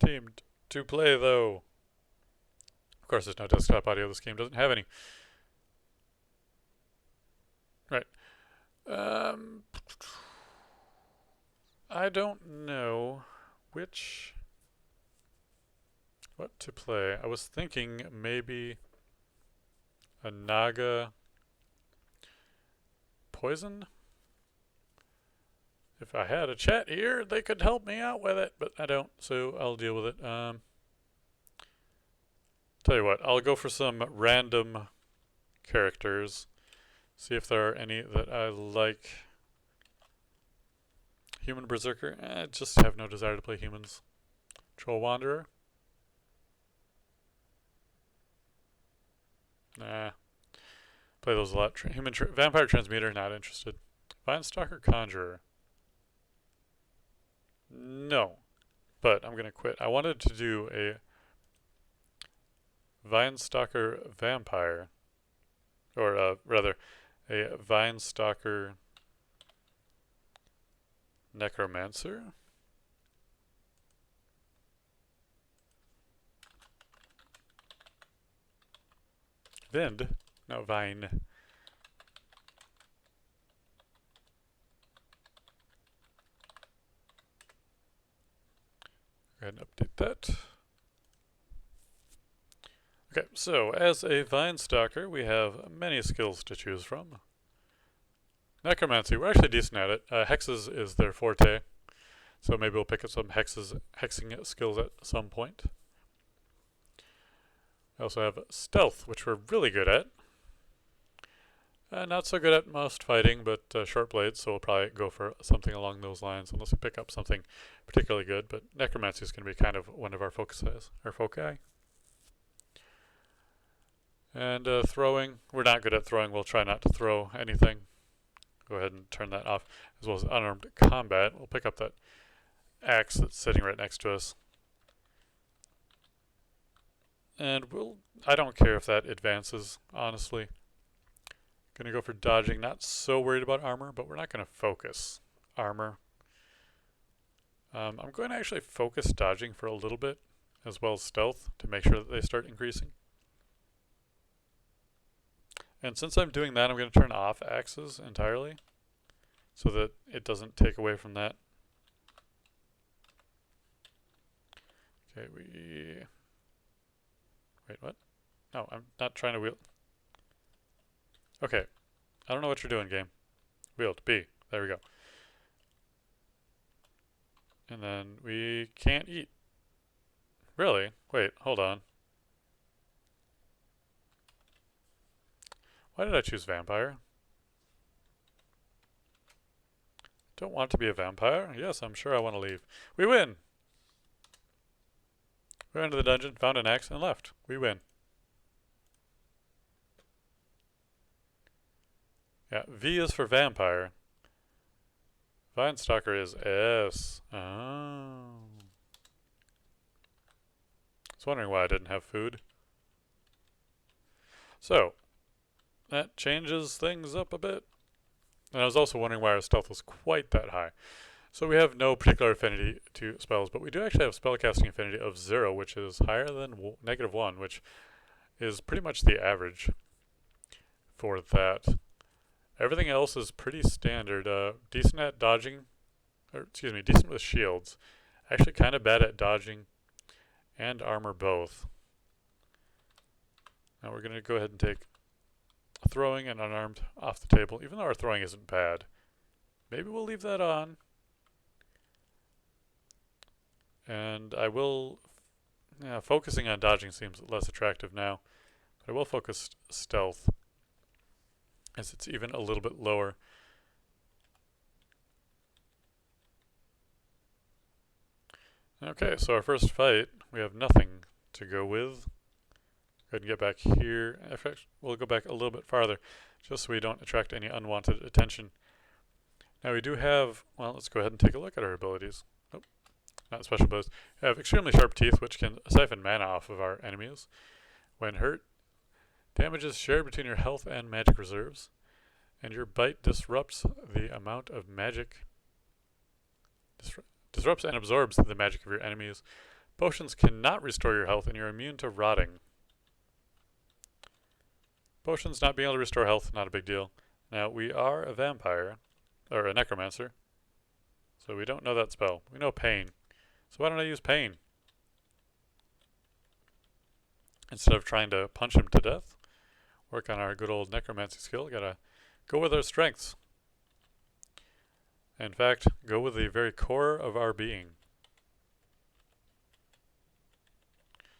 Steam to play, though. Of course, there's no desktop audio. This game doesn't have any. Right. I don't know what to play. I was thinking maybe a Naga poison. If I had a chat here, they could help me out with it, but I don't, so I'll deal with it. Tell you what, I'll go for some random characters. See if there are any that I like. Human Berserker? I just have no desire to play humans. Troll Wanderer? Nah. Play those a lot. Vampire Transmuter, not interested. Vine Stalker Conjurer? No. But I'm going to quit. I wanted to do a Vine Stalker Vampire. Or rather, a Vine Stalker Necromancer? Vind? No, Vine. Go ahead and update that. Okay, so as a Vine Stalker, we have many skills to choose from. Necromancy, we're actually decent at it. Hexes is their forte, so maybe we'll pick up some hexing skills at some point. We also have Stealth, which we're really good at. Not so good at most fighting, but short blades, so we'll probably go for something along those lines, unless we pick up something particularly good. But Necromancy is going to be kind of one of our foci. And throwing, we're not good at throwing. We'll try not to throw anything. Go ahead and turn that off, as well as unarmed combat. We'll pick up that axe that's sitting right next to us. And I don't care if that advances, honestly. Gonna go for dodging. Not so worried about armor, but we're not gonna focus armor. I'm going to actually focus dodging for a little bit, as well as stealth, to make sure that they start increasing. And since I'm doing that, I'm going to turn off axes entirely, so that it doesn't take away from that. Okay, wait, what? No, I'm not trying to wield. Okay, I don't know what you're doing, game. Wield, B, there we go. And then we can't eat. Really? Wait, hold on. Why did I choose vampire? Don't want to be a vampire? Yes, I'm sure I want to leave. We win! We went to the dungeon, found an axe, and left. We win. Yeah, V is for vampire. Vine Stalker is S. Oh. I was wondering why I didn't have food. So, that changes things up a bit. And I was also wondering why our stealth was quite that high. So we have no particular affinity to spells, but we do actually have spellcasting affinity of 0, which is higher than -1, which is pretty much the average for that. Everything else is pretty standard. Decent at dodging, or excuse me, decent with shields. Actually kind of bad at dodging and armor both. Now we're going to go ahead and take throwing and unarmed off the table, even though our throwing isn't bad. Maybe we'll leave that on. And I will, focusing on dodging seems less attractive now, but I will focus stealth, as it's even a little bit lower. Okay, so our first fight, we have nothing to go with. Go ahead and get back here. In fact, we'll go back a little bit farther, just so we don't attract any unwanted attention. Now we do have, well, let's go ahead and take a look at our abilities. Nope, not special abilities. We have extremely sharp teeth, which can siphon mana off of our enemies. When hurt, damages shared between your health and magic reserves. And your bite disrupts the amount of magic. Disrupts and absorbs the magic of your enemies Potions cannot restore your health and you're immune to rotting. Potions not being able to restore health, not a big deal. Now, we are a vampire, or a necromancer, so we don't know that spell. We know pain. So why don't I use pain? Instead of trying to punch him to death, work on our good old necromancy skill. Gotta go with our strengths. In fact, go with the very core of our being.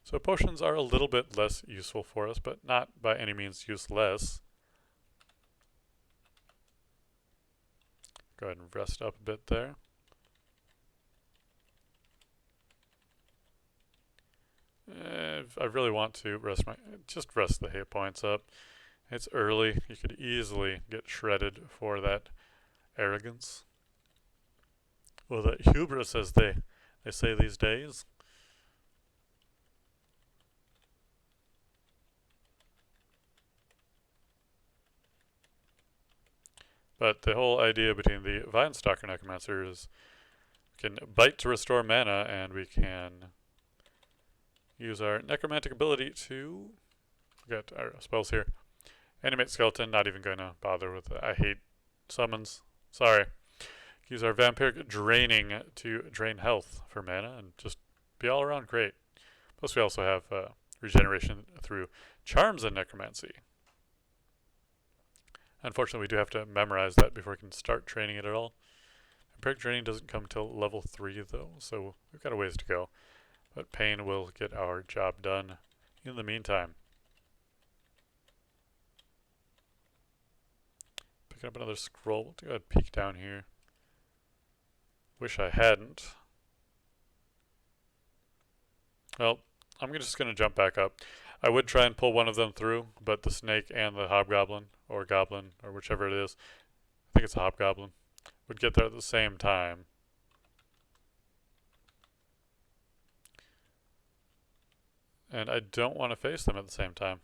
So potions are a little bit less useful for us, but not by any means useless. Go ahead and rest up a bit there. I really want to rest the hit points up. It's early. You could easily get shredded for that arrogance. Well, that hubris, as they say these days. But the whole idea between the Vine Stalker Necromancer is we can bite to restore mana, and we can use our necromantic ability to get our spells here. Animate Skeleton, not even going to bother with it. I hate summons. Sorry. Use our Vampiric Draining to drain health for mana and just be all around great. Plus we also have regeneration through Charms and Necromancy. Unfortunately, we do have to memorize that before we can start training it at all. Vampiric Draining doesn't come till level 3 though, so we've got a ways to go. But Pain will get our job done in the meantime. Picking up another scroll. We'll go ahead and peek down here. Wish I hadn't. Well, I'm just going to jump back up. I would try and pull one of them through, but the snake and the hobgoblin, or goblin, or whichever it is, I think it's a hobgoblin, would get there at the same time. And I don't want to face them at the same time.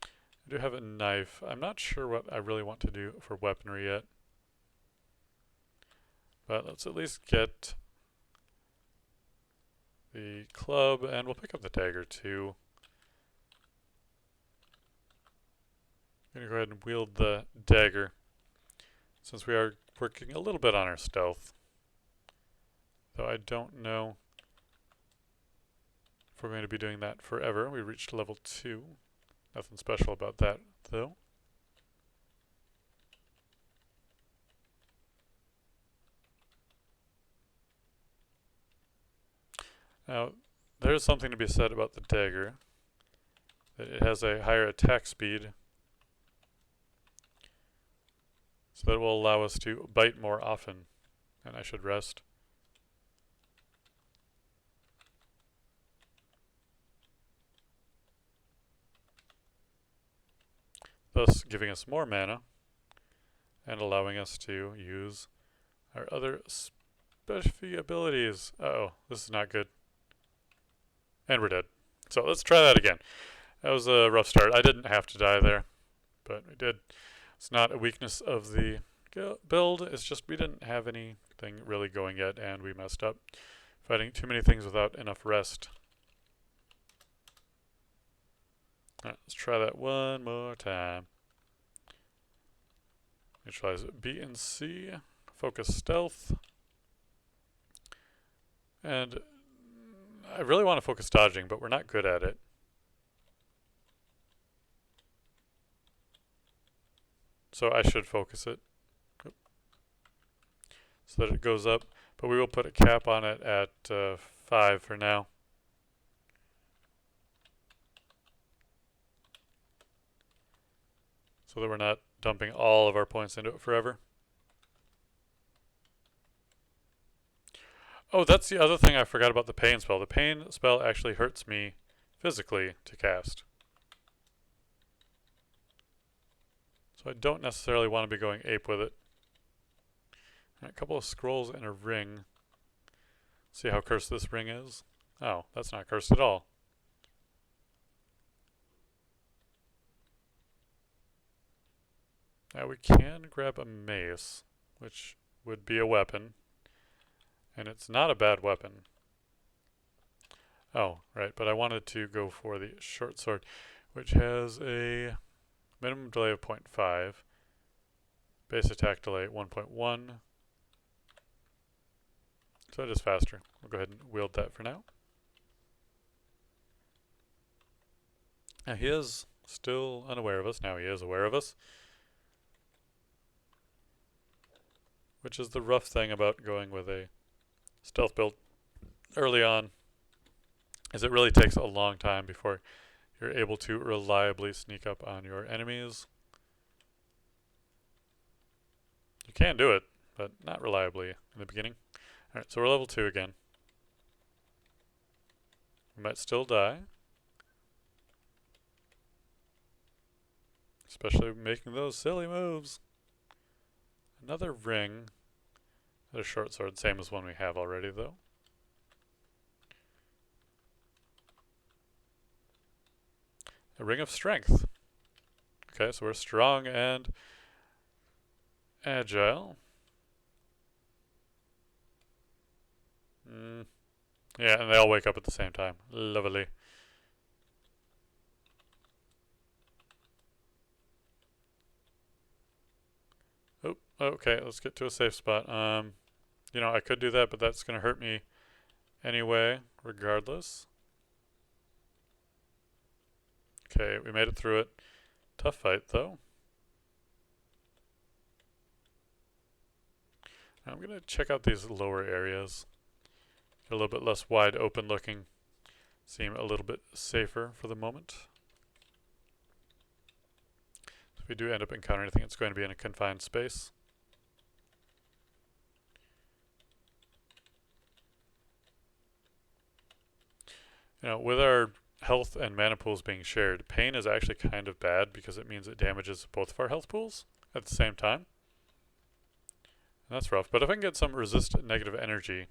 I do have a knife. I'm not sure what I really want to do for weaponry yet. But let's at least get the club, and we'll pick up the dagger too. I'm going to go ahead and wield the dagger, since we are working a little bit on our stealth. Though I don't know if we're going to be doing that forever. We reached level 2. Nothing special about that, though. Now, there's something to be said about the dagger. That it has a higher attack speed, so that will allow us to bite more often. And I should rest. Thus giving us more mana and allowing us to use our other specialty abilities. Uh-oh, this is not good. And we're dead. So let's try that again. That was a rough start. I didn't have to die there, but we did. It's not a weakness of the build, it's just we didn't have anything really going yet, and we messed up. Fighting too many things without enough rest. Alright, let's try that one more time. Neutralize B and C. Focus stealth. And I really want to focus dodging, but we're not good at it. So I should focus it. Oop. So that it goes up. But we will put a cap on it at 5 for now. So that we're not dumping all of our points into it forever. Oh, that's the other thing I forgot about the pain spell. The pain spell actually hurts me physically to cast. So I don't necessarily want to be going ape with it. Right, a couple of scrolls and a ring. See how cursed this ring is? Oh, that's not cursed at all. Now we can grab a mace, which would be a weapon. And it's not a bad weapon. Oh, right, but I wanted to go for the short sword, which has a minimum delay of 0.5, base attack delay 1.1, so it is faster. We'll go ahead and wield that for now. Now he is still unaware of us. Now he is aware of us, which is the rough thing about going with a stealth build early on, is it really takes a long time before you're able to reliably sneak up on your enemies. You can do it, but not reliably in the beginning. Alright, so we're level 2 again. We might still die, especially making those silly moves. Another ring. Another short sword, same as one we have already though. A ring of strength. Okay, so we're strong and agile. Yeah, and they all wake up at the same time. Lovely. Oh, okay, let's get to a safe spot. You know, I could do that, but that's going to hurt me anyway, regardless. Okay, we made it through it. Tough fight, though. I'm going to check out these lower areas. Get a little bit less wide open looking. Seem a little bit safer for the moment. If we do end up encountering anything, it's going to be in a confined space. You know, with our health and mana pools being shared, pain is actually kind of bad because it means it damages both of our health pools at the same time. And that's rough. But if I can get some resist negative energy,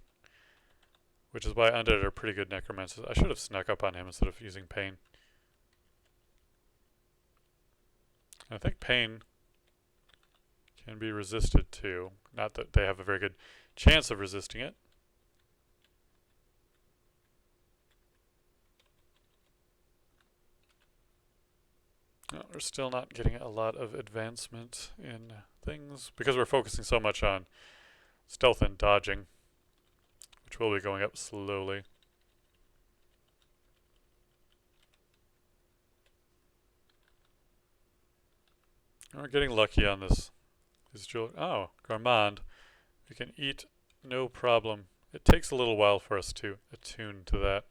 which is why undead are pretty good necromancers, I should have snuck up on him instead of using pain. I think pain can be resisted too. Not that they have a very good chance of resisting it. No, we're still not getting a lot of advancement in things because we're focusing so much on stealth and dodging, which will be going up slowly. And we're getting lucky on this. Oh, gourmand. We can eat no problem. It takes a little while for us to attune to that.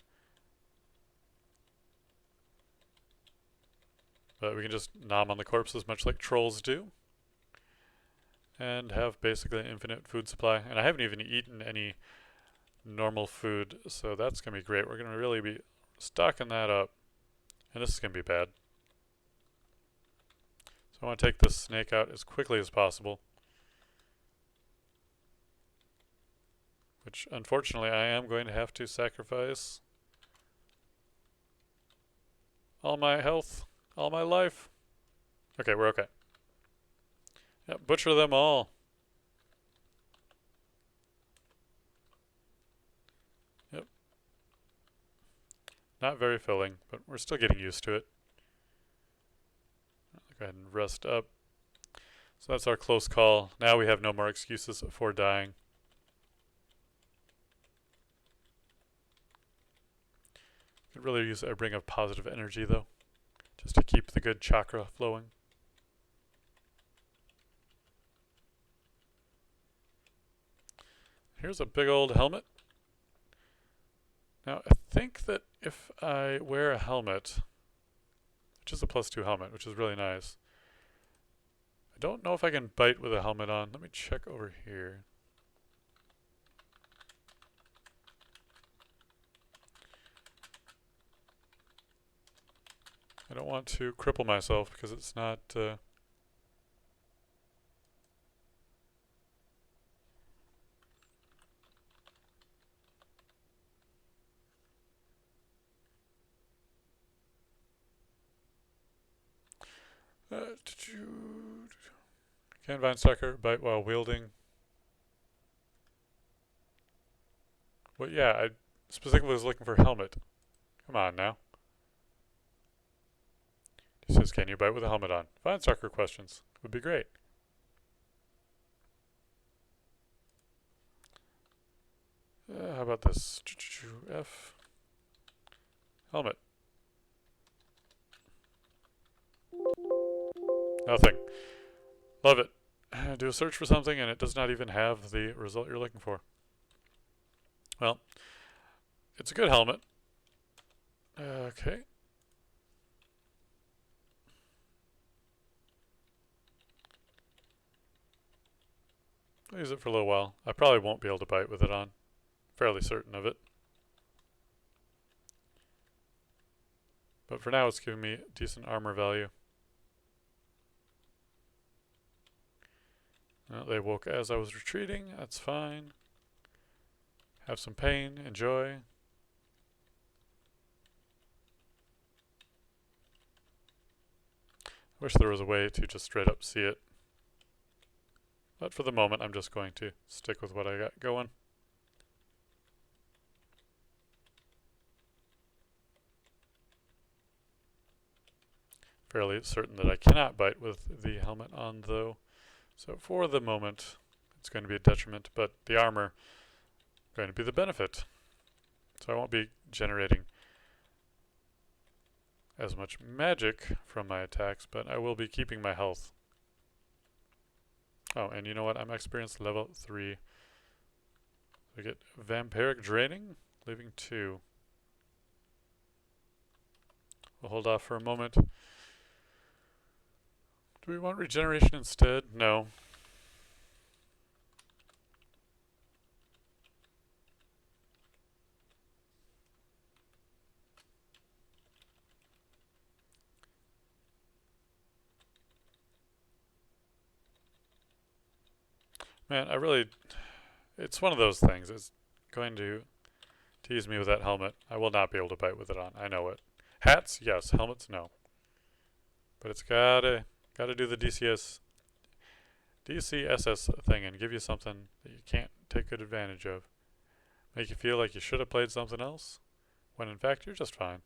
But we can just nom on the corpses much like trolls do. And have basically an infinite food supply. And I haven't even eaten any normal food, so that's going to be great. We're going to really be stocking that up. And this is going to be bad. So I want to take this snake out as quickly as possible. Which, unfortunately, I am going to have to sacrifice all my health, all my life. Okay, we're okay. Yep, butcher them all. Yep. Not very filling, but we're still getting used to it. I'll go ahead and rest up. So that's our close call. Now we have no more excuses for dying. Could really use a ring of positive energy though, just to keep the good chakra flowing. Here's a big old helmet. Now I think that if I wear a helmet, which is a +2 helmet, which is really nice, I don't know if I can bite with a helmet on. Let me check over here. I don't want to cripple myself because it's not... Can Vine Sucker bite while wielding? Well, yeah, I specifically was looking for helmet. Come on now. He says, can you bite with a helmet on? Fine sucker questions. Would be great. How about this? F. Helmet. Nothing. Love it. Do a search for something and it does not even have the result you're looking for. Well, it's a good helmet. Okay. I'll use it for a little while. I probably won't be able to bite with it on. Fairly certain of it. But for now, it's giving me decent armor value. Well, they woke as I was retreating. That's fine. Have some pain. Enjoy. Wish there was a way to just straight up see it. But for the moment, I'm just going to stick with what I got going. Fairly certain that I cannot bite with the helmet on, though. So for the moment, it's going to be a detriment, but the armor is going to be the benefit. So I won't be generating as much magic from my attacks, but I will be keeping my health. Oh, and you know what? I'm experienced level 3. We get vampiric draining, leaving 2. We'll hold off for a moment. Do we want regeneration instead? No. Man, it's one of those things. It's going to tease me with that helmet. I will not be able to bite with it on. I know it. Hats, yes. Helmets, no. But it's gotta do the DCSS thing and give you something that you can't take good advantage of. Make you feel like you should have played something else, when in fact you're just fine.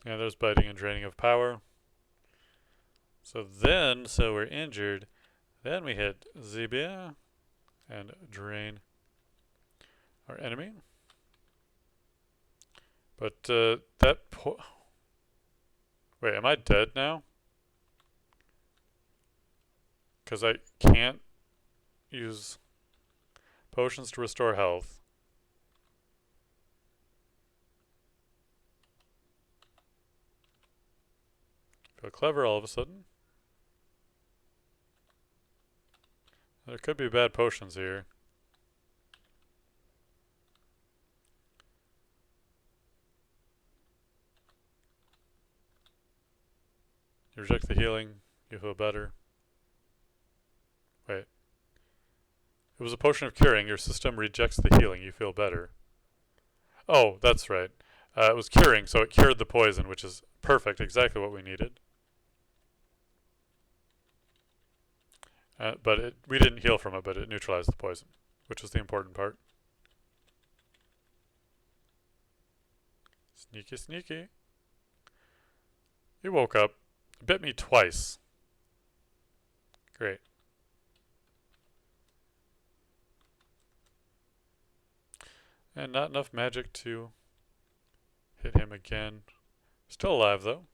Yeah, there's biting and draining of power. So we're injured. Then we hit Zebia and drain our enemy. But wait, am I dead now? Because I can't use potions to restore health. Feel clever all of a sudden. There could be bad potions here. You reject the healing, you feel better. Wait. It was a potion of curing. Your system rejects the healing, you feel better. Oh, that's right. It was curing, so it cured the poison, which is perfect, exactly what we needed. But we didn't heal from it, but it neutralized the poison, which was the important part. Sneaky, sneaky. He woke up. Bit me twice. Great. And not enough magic to hit him again. Still alive, though.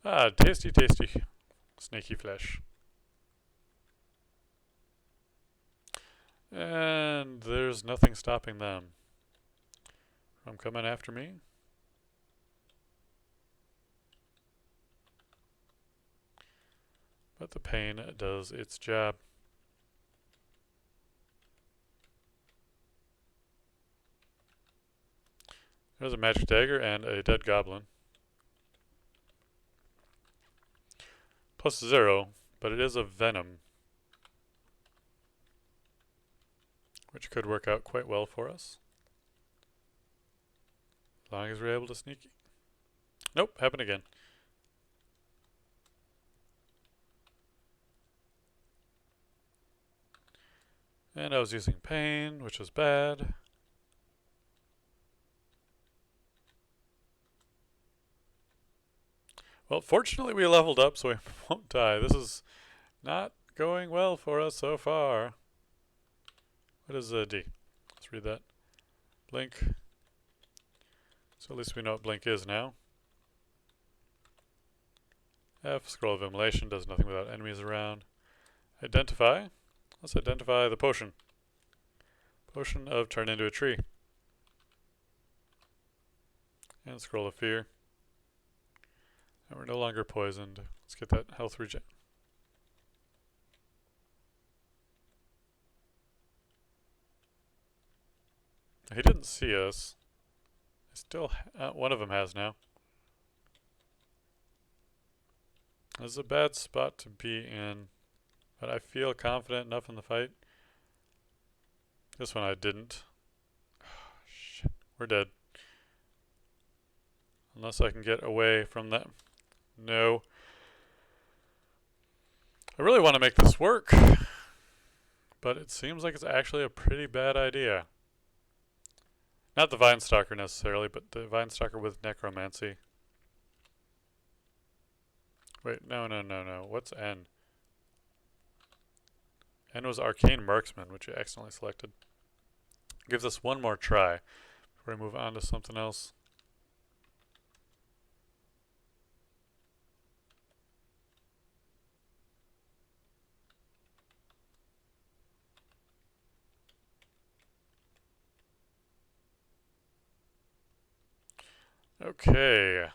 Ah, tasty, tasty snaky flesh. And there's nothing stopping them from coming after me. But the pain does its job. There's a magic dagger and a dead goblin. +0, but it is a venom. which could work out quite well for us. As long as we're able to sneak. Nope, happened again. And I was using pain, which was bad. Well, fortunately we leveled up so we won't die. This is not going well for us so far. What is D? Let's read that. Blink. So at least we know what blink is now. F, scroll of immolation, does nothing without enemies around. Identify. Let's identify the potion. Potion of turn into a tree. And scroll of fear. And we're no longer poisoned. Let's get that health regen. He didn't see us. Still, one of them has now. This is a bad spot to be in, but I feel confident enough in the fight. This one I didn't. Oh, shit, we're dead. Unless I can get away from that. No. I really want to make this work, but it seems like it's actually a pretty bad idea. Not the Vine Stalker necessarily, but the Vine Stalker with Necromancy. Wait, no. What's N? N was Arcane Marksman, which you accidentally selected. Gives us one more try before we move on to something else. Okay.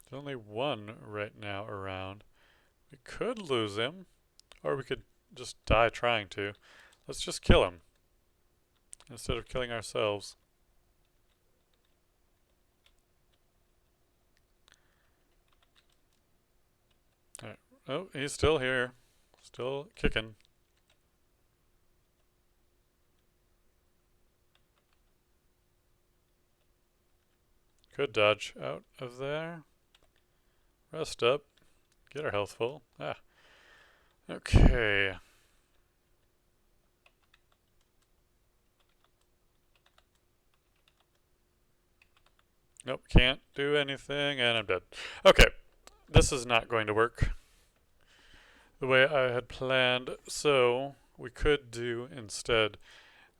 There's only one right now around. We could lose him, or we could just die trying to. Let's just kill him instead of killing ourselves. All right. Oh, he's still here. Still kicking. Could dodge out of there. Rest up. Get our health full. Ah. Okay. Nope, can't do anything, and I'm dead. Okay. This is not going to work the way I had planned, so we could do instead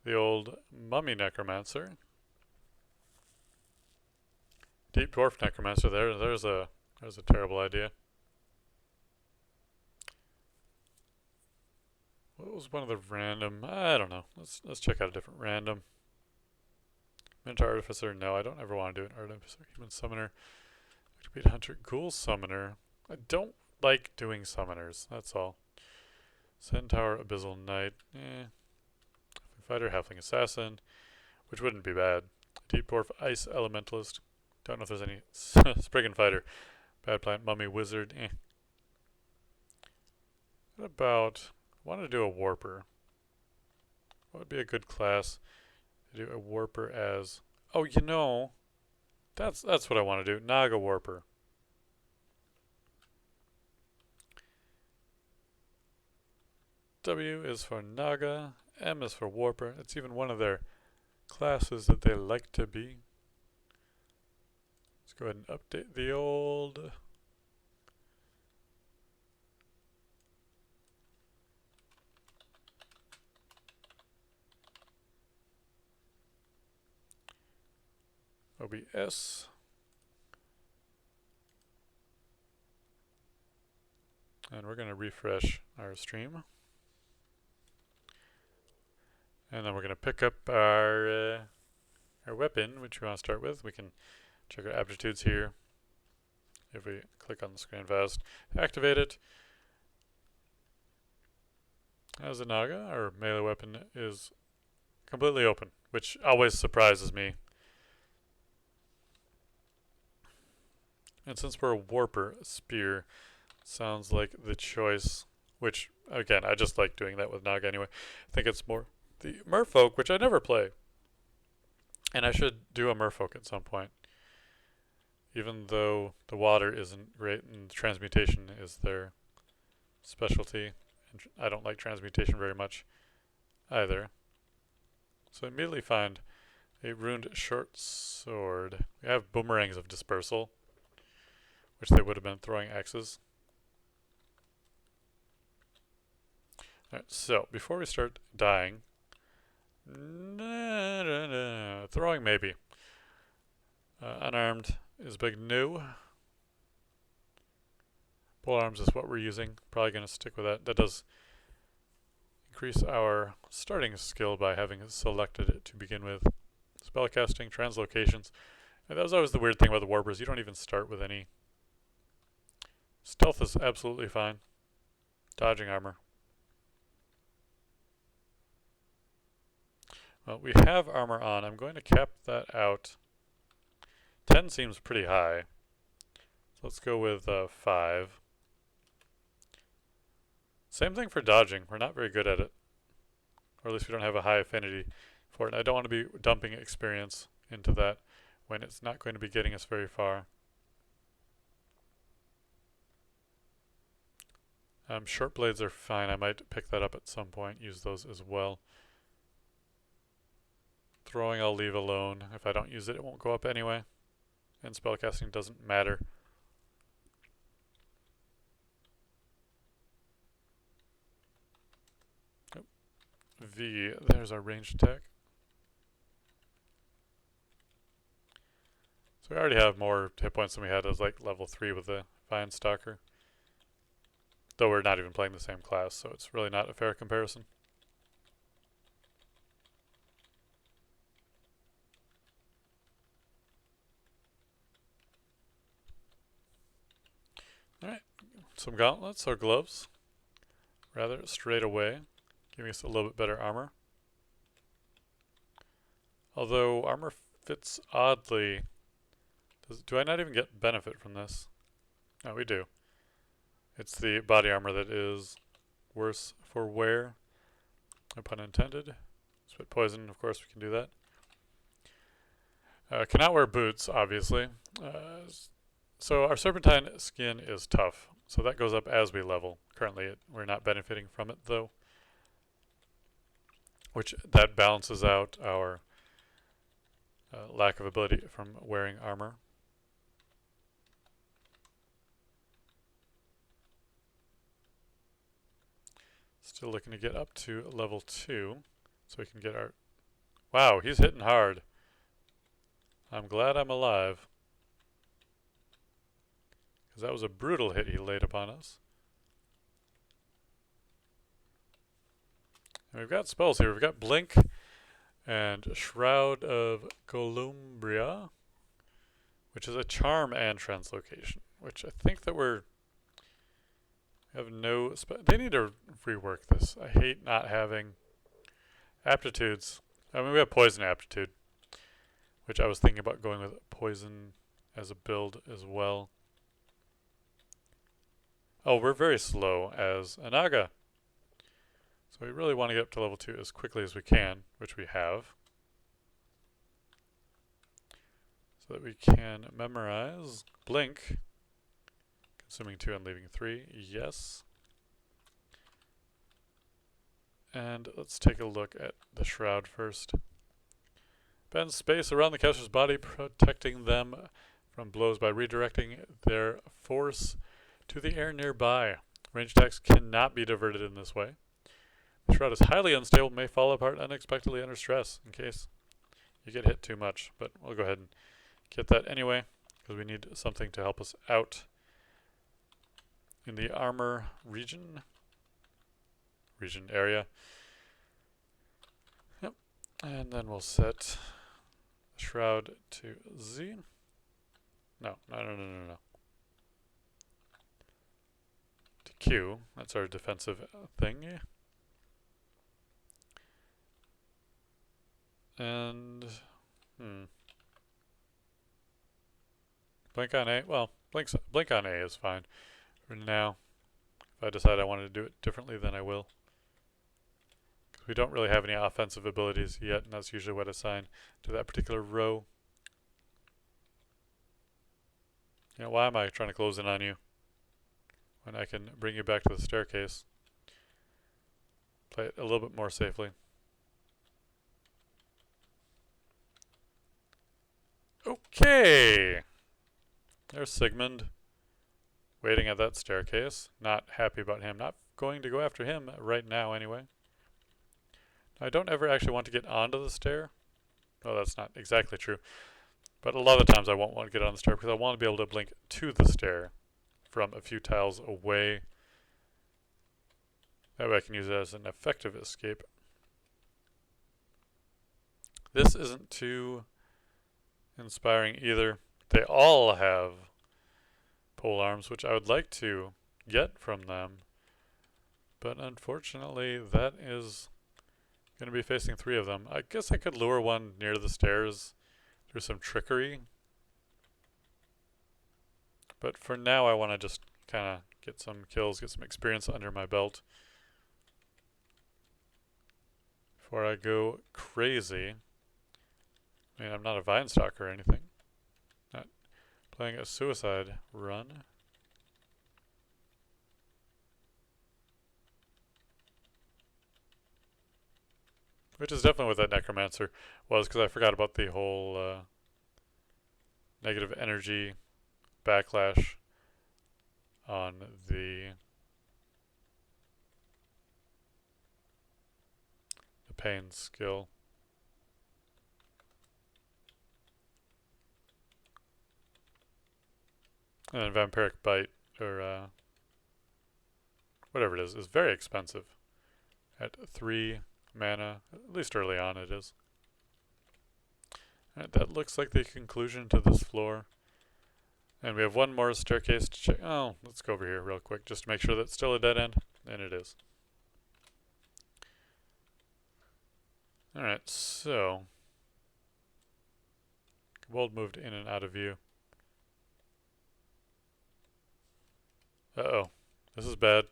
the old Mummy Necromancer. Deep Dwarf Necromancer there's a terrible idea. What was one of the random? I don't know. Let's check out a different random. Minotaur Artificer, no, I don't ever want to do an Artificer. Human Summoner. Activate Hunter. Ghoul Summoner. I don't like doing summoners, that's all. Centaur, Abyssal Knight. Fighter, Halfling Assassin, which wouldn't be bad. Deep Dwarf Ice Elementalist. Don't know if there's any Spriggan Fighter. Bad Plant Mummy Wizard. What about... I want to do a Warper. What would be a good class to do a Warper as? Oh, you know, that's what I want to do. Naga Warper. W is for Naga. M is for Warper. It's even one of their classes that they like to be. Let's go ahead and update the old... OBS. And we're going to refresh our stream. And then we're going to pick up our weapon, which we want to start with. We can check our aptitudes here. If we click on the screen fast, activate it. As a Naga, our melee weapon is completely open, which always surprises me. And since we're a warper, spear sounds like the choice, which, again, I just like doing that with Naga anyway. I think it's more the Merfolk, which I never play. And I should do a Merfolk at some point. Even though the water isn't great and transmutation is their specialty. And I don't like transmutation very much either. So I immediately find a runed short sword. We have boomerangs of dispersal, which they would have been throwing axes. Alright, so before we start dying, throwing maybe. Unarmed is big no. Pole arms is what we're using. Probably going to stick with that. That does increase our starting skill by having selected it to begin with. Spellcasting, translocations. And that was always the weird thing about the warpers. You don't even start with any. Stealth is absolutely fine. Dodging armor. Well, we have armor on. I'm going to cap that out. 10 seems pretty high. So let's go with 5. Same thing for dodging. We're not very good at it. Or at least we don't have a high affinity for it. And I don't want to be dumping experience into that when it's not going to be getting us very far. Short blades are fine. I might pick that up at some point. Use those as well. Throwing I'll leave alone. If I don't use it, it won't go up anyway. And spellcasting doesn't matter. Oh. V, there's our ranged attack. So we already have more hit points than we had as like level 3 with the Vine Stalker. Though we're not even playing the same class, so it's really not a fair comparison. Alright, some gauntlets or gloves, rather, straight away, giving us a little bit better armor. Although armor fits oddly. Do I not even get benefit from this? No, we do. It's the body armor that is worse for wear. No pun intended. Spit poison, of course we can do that. Cannot wear boots, obviously. So our serpentine skin is tough, so that goes up as we level. Currently we're not benefiting from it though, which that balances out our lack of ability from wearing armor. Still looking to get up to level 2 so we can get our... Wow, he's hitting hard. I'm glad I'm alive. Because that was a brutal hit he laid upon us. And we've got spells here. We've got Blink and Shroud of Columbria, which is a charm and translocation, which I think that we have no... They need to rework this. I hate not having aptitudes. I mean, we have poison aptitude, which I was thinking about going with poison as a build as well. Oh, we're very slow as a Naga. So we really want to get up to level 2 as quickly as we can, which we have. So that we can memorize Blink. Consuming 2 and leaving 3, yes. And let's take a look at the Shroud first. Bend space around the caster's body, protecting them from blows by redirecting their force to the air nearby. Ranged attacks cannot be diverted in this way. The Shroud is highly unstable, may fall apart unexpectedly under stress in case you get hit too much. But we'll go ahead and get that anyway, because we need something to help us out in the armor region area. Yep. And then we'll set the Shroud to Z. No. To Q. That's our defensive thing. And Blink on A. Well, blink on A is fine. For now, if I decide I want to do it differently, then I will. We don't really have any offensive abilities yet, and that's usually what I assign to that particular row. You know, why am I trying to close in on you when I can bring you back to the staircase? Play it a little bit more safely. Okay! There's Sigmund, waiting at that staircase. Not happy about him. Not going to go after him right now, anyway. I don't ever actually want to get onto the stair. Oh, that's not exactly true. But a lot of the times I won't want to get on the stair because I want to be able to blink to the stair from a few tiles away. That way I can use it as an effective escape. This isn't too inspiring either. They all have pole arms, which I would like to get from them. But unfortunately, that is going to be facing 3 of them. I guess I could lure one near the stairs through some trickery. But for now, I want to just kind of get some kills, get some experience under my belt before I go crazy. I mean, I'm not a vine stalker or anything. Not playing a suicide run. Which is definitely what that necromancer was, because I forgot about the whole negative energy backlash on the pain skill. And then vampiric bite, or whatever it is very expensive. At 3 mana, at least early on it is. Alright, that looks like the conclusion to this floor. And we have one more staircase to check. Oh, let's go over here real quick just to make sure that's still a dead end. And it is. Alright, so Kobold moved in and out of view. Uh-oh. This is bad.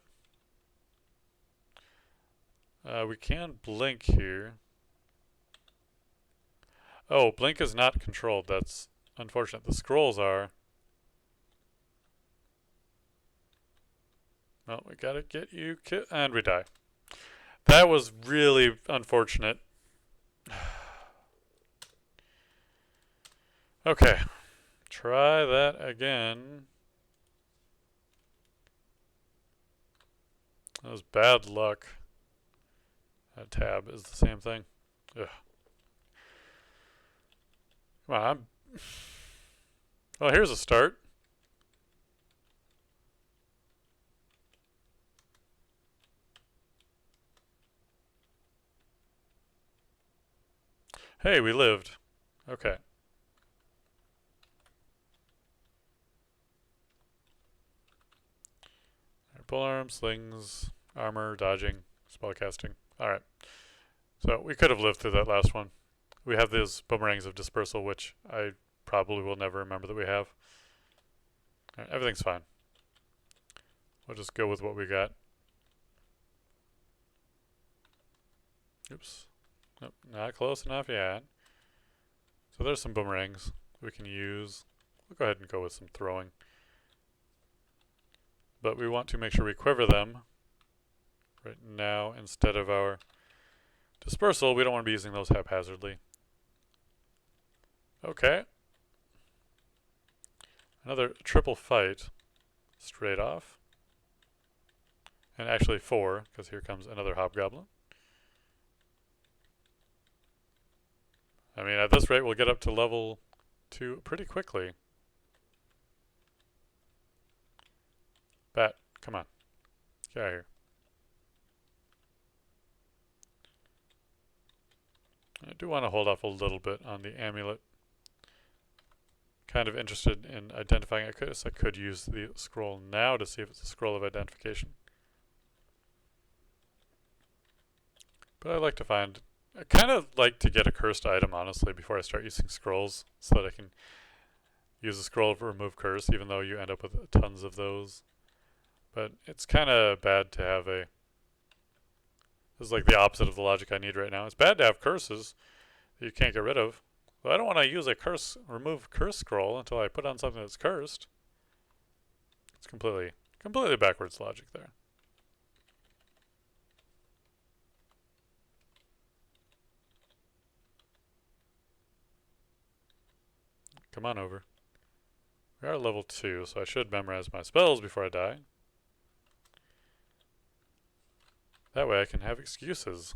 We can blink here. Oh, blink is not controlled. That's unfortunate. The scrolls are. Well, we gotta get you and we die. That was really unfortunate. Okay. Try that again. That was bad luck. That tab is the same thing. Ugh. Come on. Well, here's a start. Hey, we lived. Okay. Polearm, slings, armor, dodging, spellcasting. Alright. So we could have lived through that last one. We have these boomerangs of dispersal, which I probably will never remember that we have. Right, everything's fine. We'll just go with what we got. Oops. Nope, not close enough yet. So there's some boomerangs we can use. We'll go ahead and go with some throwing. But we want to make sure we quiver them right now instead of our dispersal. We don't want to be using those haphazardly. Okay. Another triple fight straight off. And actually 4, because here comes another hobgoblin. I mean, at this rate, we'll get up to level 2 pretty quickly. Bat, come on. Get out of here. I do want to hold off a little bit on the amulet. Kind of interested in identifying. I could use the scroll now to see if it's a scroll of identification. But I like to find... I kind of like to get a cursed item, honestly, before I start using scrolls, so that I can use a scroll to remove curse, even though you end up with tons of those. But it's kind of bad to have a... This is like the opposite of the logic I need right now. It's bad to have curses that you can't get rid of. But I don't want to use a remove curse scroll until I put on something that's cursed. It's completely backwards logic there. Come on over. We are level 2, so I should memorize my spells before I die. That way I can have excuses.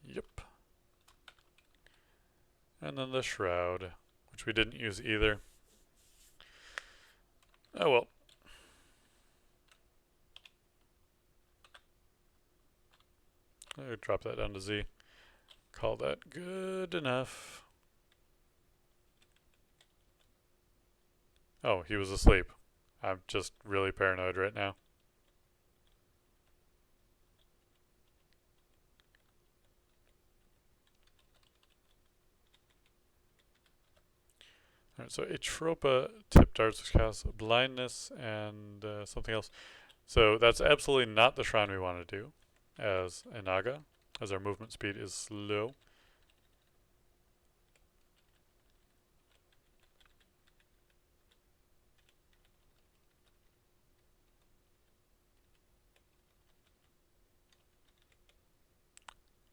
Yep. And then the Shroud, which we didn't use either. Oh well. I'll drop that down to Z. Call that good enough. Oh, he was asleep. I'm just really paranoid right now. Alright, so Atropa tip darts, which casts blindness and something else. So that's absolutely not the shrine we want to do as a Naga, as our movement speed is slow.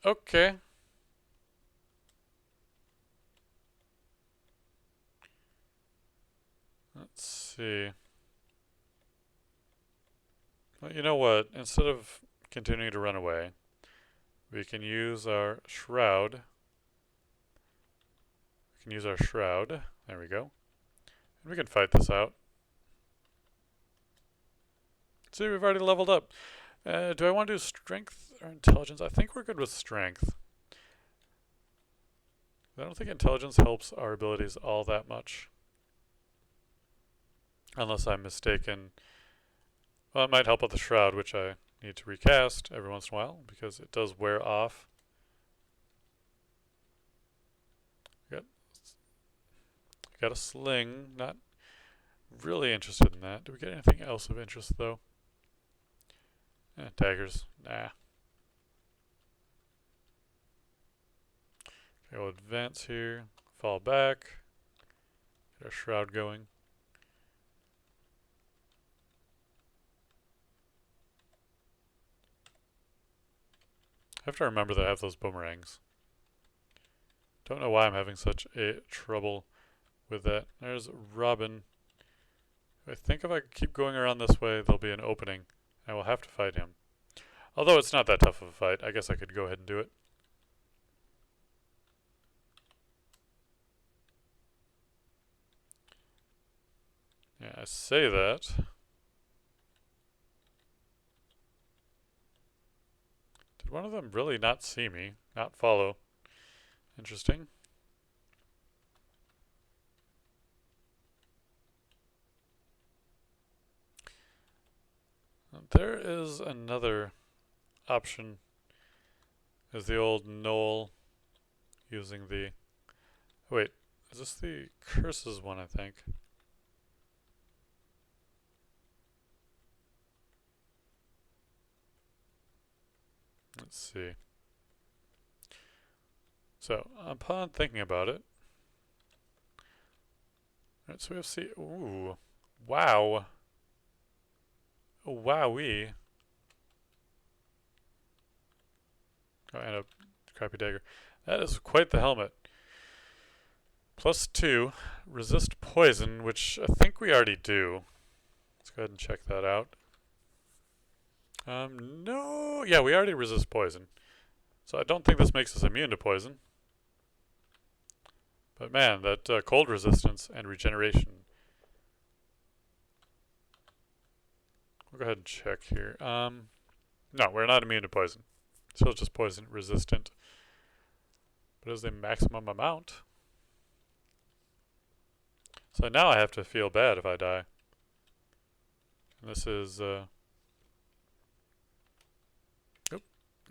Okay. Let's see. Well, you know what? Instead of continuing to run away, we can use our Shroud. There we go. And we can fight this out. See, we've already leveled up. Do I want to do strength or intelligence? I think we're good with strength. I don't think intelligence helps our abilities all that much. Unless I'm mistaken. Well, it might help with the Shroud, which I need to recast every once in a while because it does wear off. Got a sling. Not really interested in that. Do we get anything else of interest, though? Daggers. Nah. Okay, we'll advance here. Fall back. Get our Shroud going. I have to remember that I have those boomerangs. Don't know why I'm having such a trouble with that. There's Robin. I think if I keep going around this way, there'll be an opening. I will have to fight him. Although it's not that tough of a fight, I guess I could go ahead and do it. Yeah, I say that. Did one of them really not see me? Not follow? Interesting. There is another option. Is the old Gnoll using the... Wait, is this the curses one, I think? Let's see. So, upon thinking about it... Alright, so we have C... Ooh. Wow. Wowee. Oh, and a crappy dagger. That is quite the helmet. +2, resist poison, which I think we already do. Let's go ahead and check that out. No, yeah, we already resist poison. So I don't think this makes us immune to poison. But man, that cold resistance and regeneration. We'll go ahead and check here. No, we're not immune to poison. Still just poison resistant. But is the maximum amount. So now I have to feel bad if I die. And this is, Oop.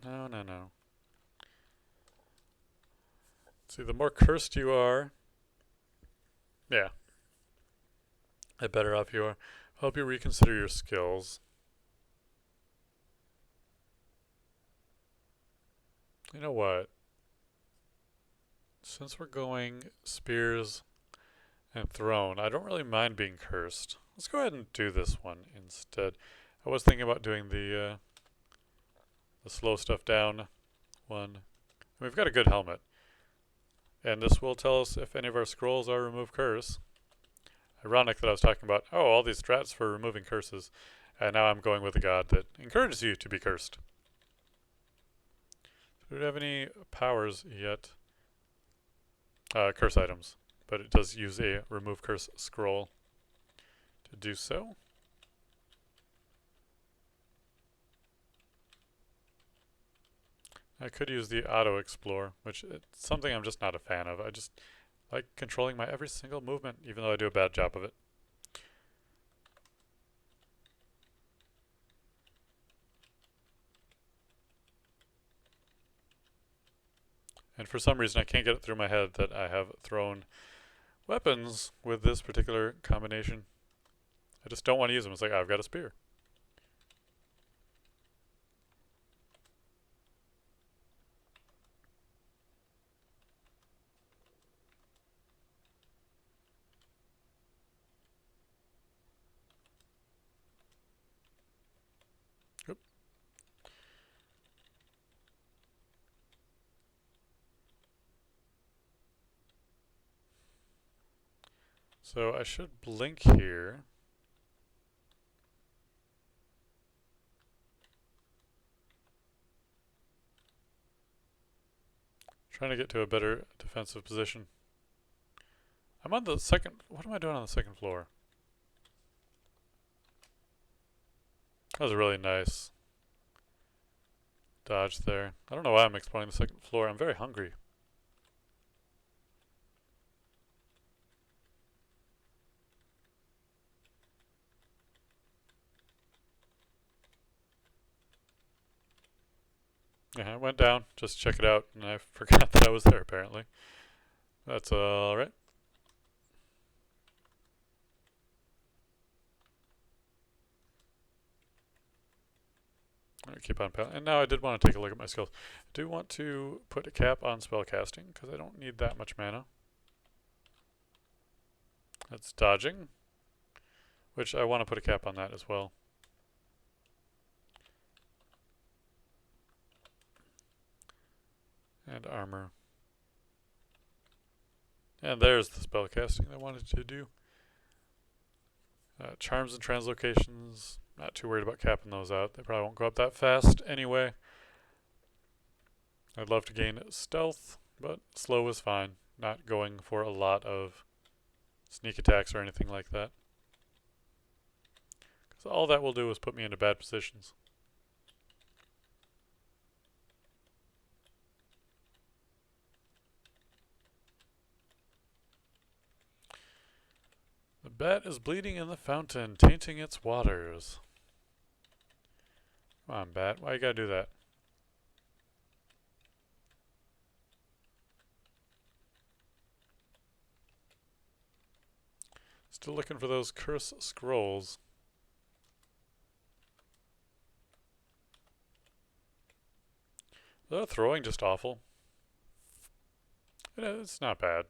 No. See, the more cursed you are, yeah, the better off you are. Help you reconsider your skills. You know what? Since we're going spears and throne, I don't really mind being cursed. Let's go ahead and do this one instead. I was thinking about doing the slow stuff down one. We've got a good helmet. And this will tell us if any of our scrolls are remove curse. Ironic that I was talking about, oh, all these strats for removing curses. And now I'm going with a god that encourages you to be cursed. Do we have any powers yet? Curse items. But it does use a remove curse scroll to do so. I could use the auto explore, which is something I'm just not a fan of. I just like controlling my every single movement, even though I do a bad job of it. And for some reason I can't get it through my head that I have thrown weapons with this particular combination. I just don't want to use them. It's like, I've got a spear. Oop. So I should blink here. Trying to get to a better defensive position. I'm on the second. What am I doing on the second floor? That was a really nice dodge there. I don't know why I'm exploring the second floor. I'm very hungry. Yeah, I went down just to check it out, and I forgot that I was there apparently. That's alright. I keep on paddling. And now I did want to take a look at my skills. I do want to put a cap on spellcasting, because I don't need that much mana. That's dodging, which I want to put a cap on that as well. And armor. And there's the spellcasting I wanted to do. Charms and translocations, not too worried about capping those out. They probably won't go up that fast anyway. I'd love to gain stealth, but slow is fine. Not going for a lot of sneak attacks or anything like that. Because all that will do is put me into bad positions. The bat is bleeding in the fountain, tainting its waters. Come on, bat. Why you gotta do that? Still looking for those curse scrolls. Is that throwing just awful? It's not bad.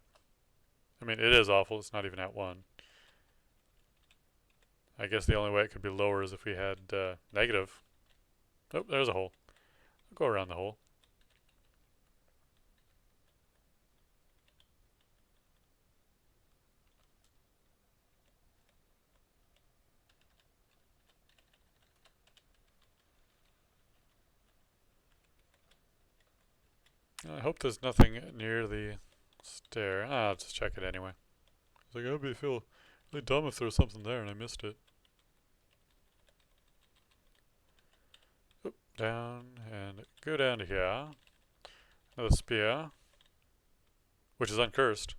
I mean, it is awful. It's not even at 1. I guess the only way it could be lower is if we had negative. Oh, there's a hole. I'll go around the hole. I hope there's nothing near the stair. I'll just check it anyway. It's like, I'd feel really dumb if there was something there and I missed it. Oop, down and go down to here. Another spear, which is uncursed.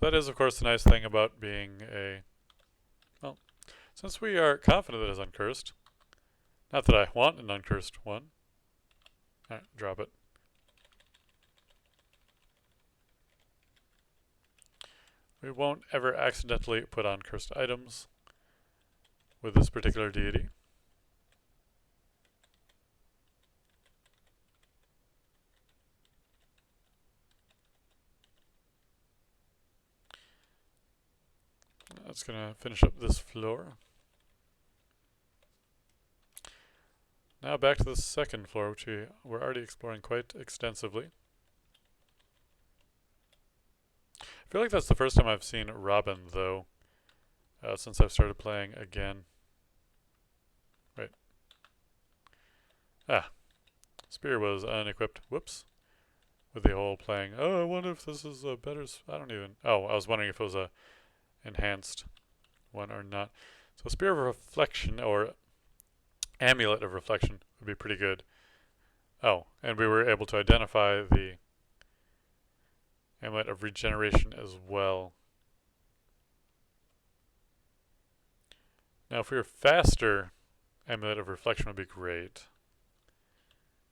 That is, of course, the nice thing about being a... Well, since we are confident that it's uncursed, not that I want an uncursed one. Alright, drop it. We won't ever accidentally put on cursed items with this particular deity. That's going to finish up this floor. Now back to the second floor, which we were already exploring quite extensively. I feel like that's the first time I've seen Robin, though, since I've started playing again. Right. Ah. Spear was unequipped. Whoops. With the whole playing, oh, I wonder if this is a better... I don't even... Oh, I was wondering if it was a enhanced one or not. So Spear of Reflection, or Amulet of Reflection, would be pretty good. Oh, and we were able to identify the Amulet of Regeneration as well. Now, if we were faster, Amulet of Reflection would be great.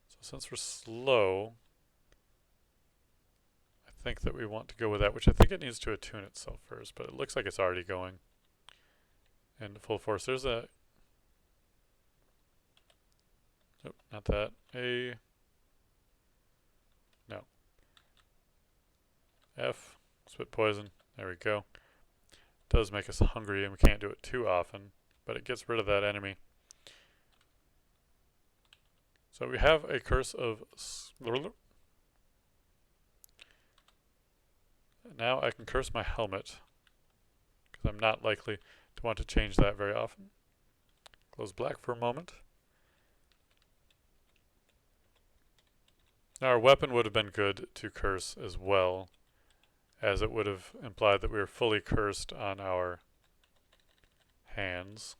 So since we're slow, I think that we want to go with that, which I think it needs to attune itself first, but it looks like it's already going in full force. There's a... Nope, not that. No. F. Spit poison. There we go. It does make us hungry, and we can't do it too often, but it gets rid of that enemy. So we have a curse of... Now I can curse my helmet, because I'm not likely to want to change that very often. Close black for a moment. Now our weapon would have been good to curse as well, as it would have implied that we were fully cursed on our hands.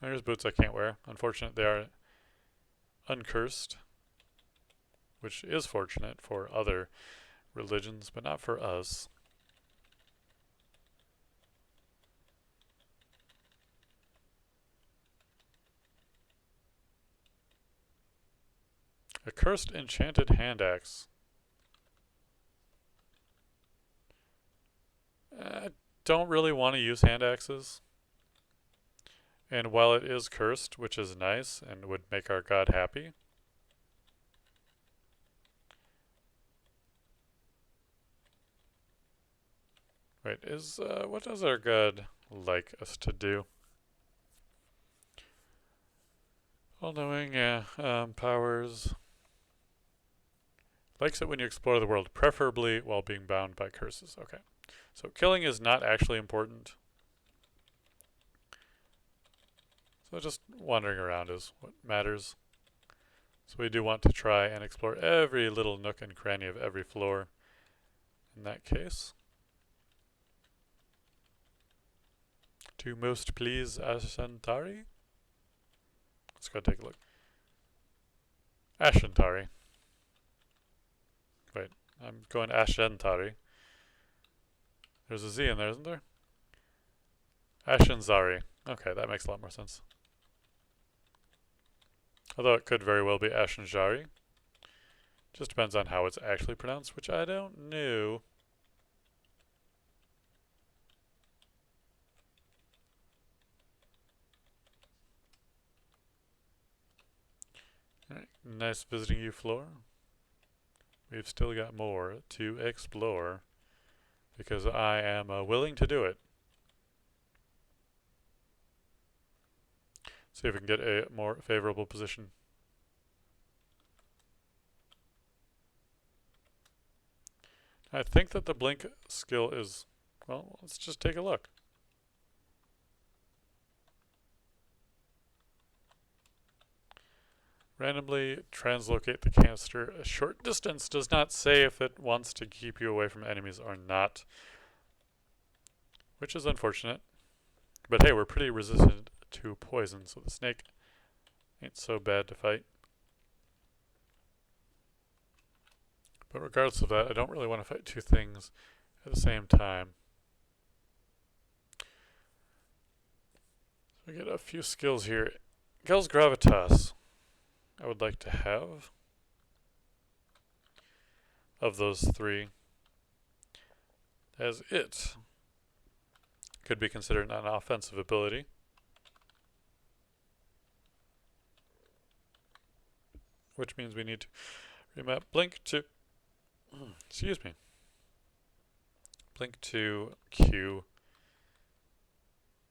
There's boots I can't wear. Unfortunate they are uncursed, which is fortunate for other religions, but not for us. A cursed enchanted hand axe. I don't really want to use hand axes. And while it is cursed, which is nice and would make our god happy, wait, what does our god like us to do? All-knowing, yeah. Powers. Likes it when you explore the world, preferably while being bound by curses. Okay. So killing is not actually important. So just wandering around is what matters. So we do want to try and explore every little nook and cranny of every floor in that case. To most please Ashantari. Let's go take a look. Ashantari. Wait, I'm going Ashantari. There's a Z in there, isn't there? Ashanzari. Okay, that makes a lot more sense. Although it could very well be Ashanjari. Just depends on how it's actually pronounced, which I don't know. Alright, nice visiting you, Floor. We've still got more to explore, because I am willing to do it. See if we can get a more favorable position. I think that the blink skill is, well, let's just take a look. Randomly translocate the canister a short distance. Does not say if it wants to keep you away from enemies or not, which is unfortunate. But hey, we're pretty resistant to poison, so the snake ain't so bad to fight. But regardless of that, I don't really want to fight two things at the same time. So we get a few skills here. Gels Gravitas I would like to have of those three. as it could be considered an offensive ability. Which means we need to remap blink to, excuse me, blink to Q.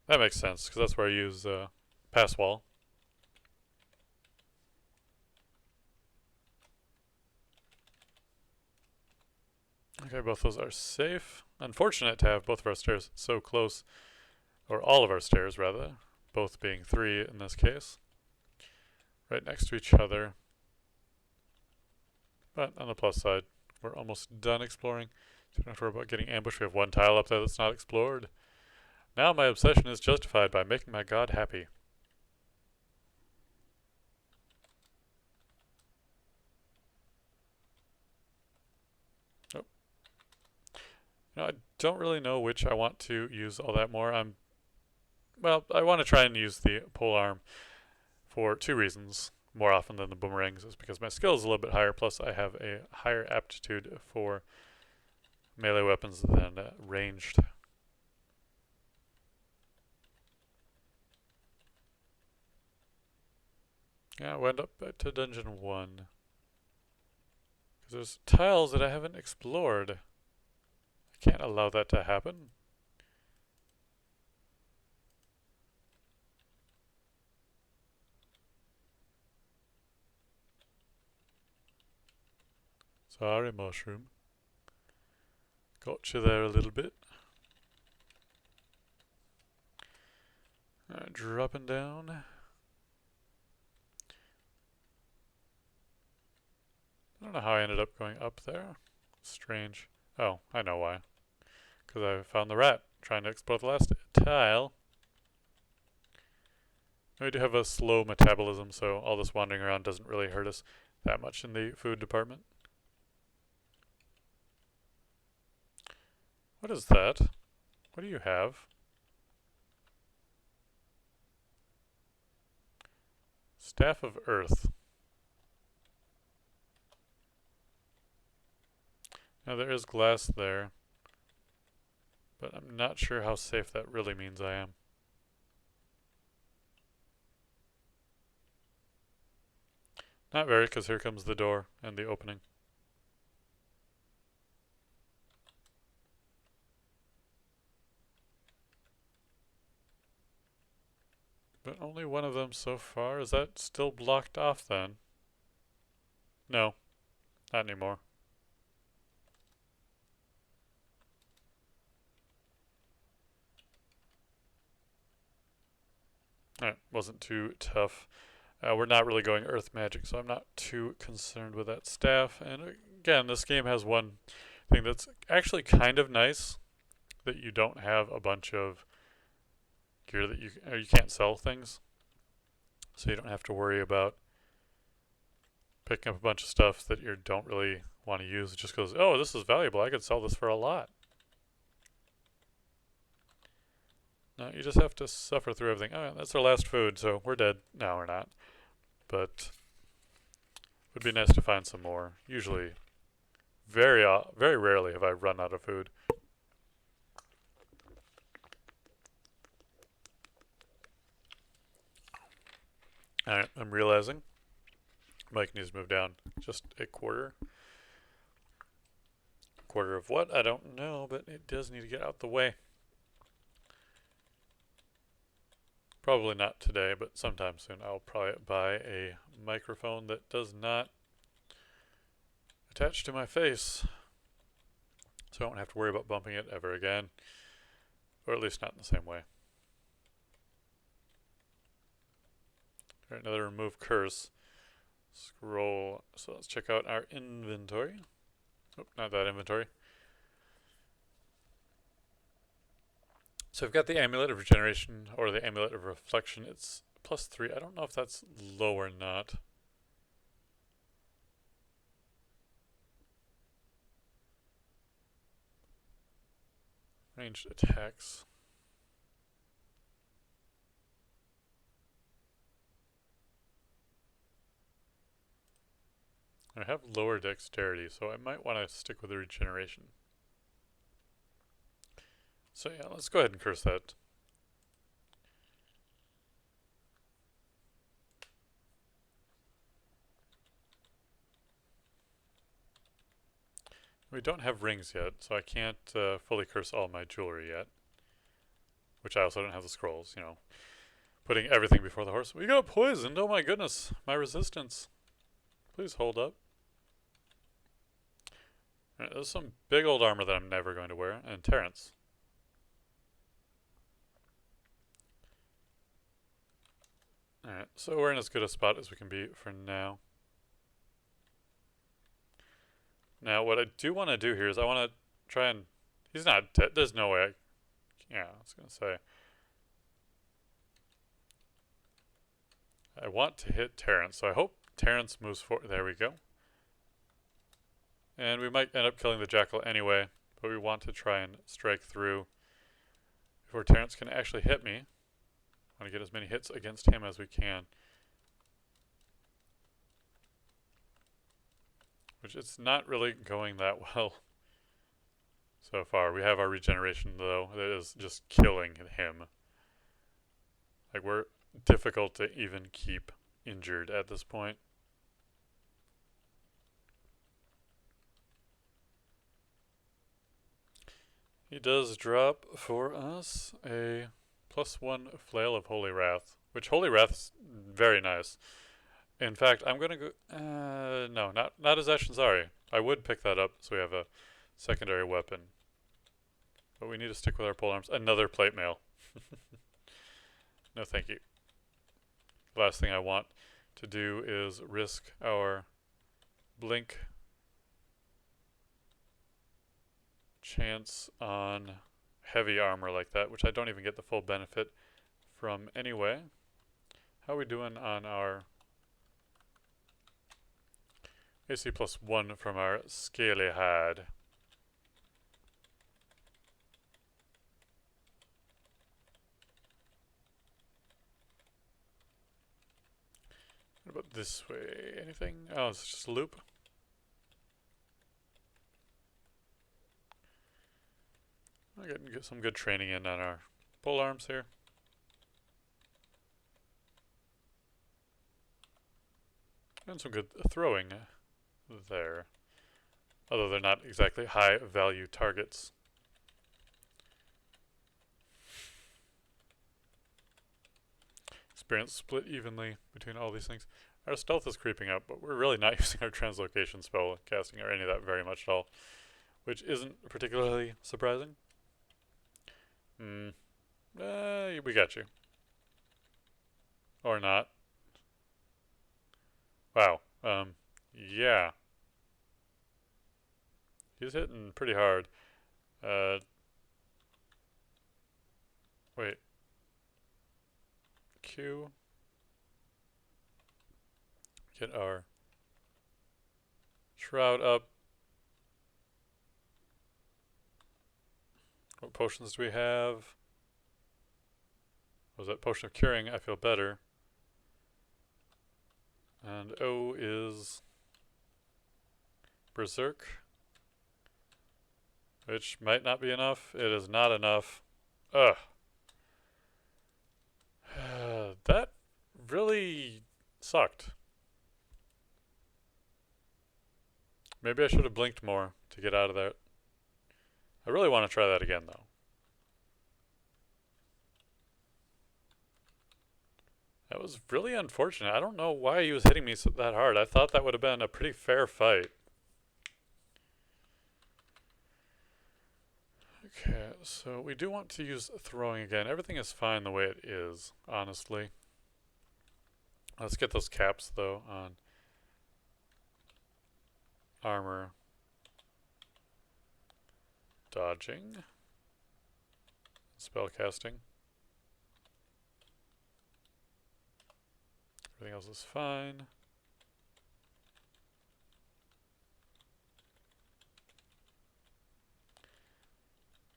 That makes sense, because that's where I use pass wall. Okay, both those are safe. Unfortunate to have both of our stairs so close, or all of our stairs rather, both being 3 in this case, right next to each other. But on the plus side, we're almost done exploring. So we don't have to worry about getting ambushed. We have one tile up there that's not explored. Now my obsession is justified by making my god happy. Oh. I don't really know which I want to use all that more. Well, I want to try and use the polearm for 2 reasons. More often than the boomerangs is because my skill is a little bit higher, plus I have a higher aptitude for melee weapons than ranged. Yeah, I went up to dungeon 1. Because there's tiles that I haven't explored. I can't allow that to happen. Sorry, mushroom. Got you there a little bit. Dropping down. I don't know how I ended up going up there. Strange. Oh, I know why. Because I found the rat trying to explore the last tile. We do have a slow metabolism, so all this wandering around doesn't really hurt us that much in the food department. What is that? What do you have? Staff of Earth. Now there is glass there, but I'm not sure how safe that really means I am. Not very, because here comes the door and the opening. But only one of them so far. Is that still blocked off then? No, not anymore. Alright, wasn't too tough. We're not really going earth magic, so I'm not too concerned with that staff. And again, this game has one thing that's actually kind of nice, that you don't have a bunch of gear that you can't sell things. So you don't have to worry about picking up a bunch of stuff that you don't really want to use. It just goes, oh, this is valuable. I could sell this for a lot. No, you just have to suffer through everything. Oh, that's our last food, so we're dead. No, we're not. But it would be nice to find some more. Usually, very rarely have I run out of food. Alright, I'm realizing Mike needs to move down just a quarter. Quarter of what? I don't know, but it does need to get out the way. Probably not today, but sometime soon I'll probably buy a microphone that does not attach to my face, so I won't have to worry about bumping it ever again, or at least not in the same way. Alright, another remove curse. Scroll. So let's check out our inventory. Oh, not that inventory. So we've got the Amulet of Regeneration, or the Amulet of Reflection. It's +3. I don't know if that's low or not. Ranged attacks. I have lower dexterity, so I might want to stick with the regeneration. So yeah, let's go ahead and curse that. We don't have rings yet, so I can't fully curse all my jewelry yet. Which I also don't have the scrolls, you know. Putting everything before the horse. We got poisoned! Oh my goodness! My resistance. Please hold up. Alright, there's some big old armor that I'm never going to wear. And Terrence. Alright, so we're in as good a spot as we can be for now. Now, what I do want to do here is I want to try and... He's not dead. There's no way yeah, I was going to say. I want to hit Terrence, so I hope Terrence moves forward. There we go. And we might end up killing the Jackal anyway, but we want to try and strike through before Terrence can actually hit me. I want to get as many hits against him as we can. Which it's not really going that well so far. We have our regeneration though, that is just killing him. Like, we're difficult to even keep injured at this point. He does drop for us a +1 Flail of Holy Wrath, which Holy Wrath's very nice. In fact, I'm going to go... no, not as Ashinzari. I would pick that up so we have a secondary weapon. But we need to stick with our polearms. Another plate mail. No thank you. Last thing I want to do is risk our blink chance on heavy armor like that, which I don't even get the full benefit from anyway. How are we doing on our AC +1 from our scaly hide? What about this way? Anything? Oh, it's just a loop. I'm getting some good training in on our polearms here. And some good throwing there. Although they're not exactly high value targets. Experience split evenly between all these things. Our stealth is creeping up, but we're really not using our translocation spell casting or any of that very much at all, which isn't particularly surprising. We got you. Or not. Wow. Yeah. He's hitting pretty hard. Wait. Q. Get our shroud up. What potions do we have? Was that potion of curing? I feel better. And O is Berserk, which might not be enough. It is not enough. Ugh. That really sucked. Maybe I should have blinked more to get out of there. I really want to try that again, though. That was really unfortunate. I don't know why he was hitting me that hard. I thought that would have been a pretty fair fight. Okay, so we do want to use throwing again. Everything is fine the way it is, honestly. Let's get those caps, though, on armor, dodging, spell casting. Everything else is fine.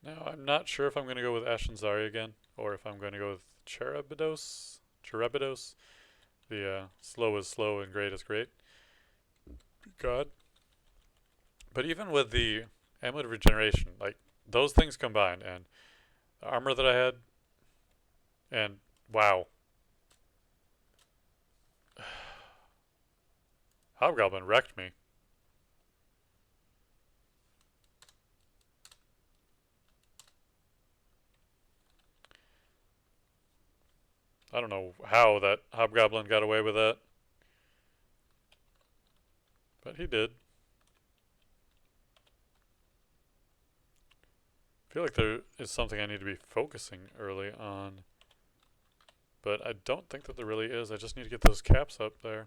Now, I'm not sure if I'm going to go with Ashinzari again, or if I'm going to go with Cherebidos. The slow is slow and great is great. God. But even with the Amulet of Regeneration, like, those things combined, and armor that I had. And wow. Hobgoblin wrecked me. I don't know how that Hobgoblin got away with that. But he did. I feel like there is something I need to be focusing early on. But I don't think that there really is. I just need to get those caps up there.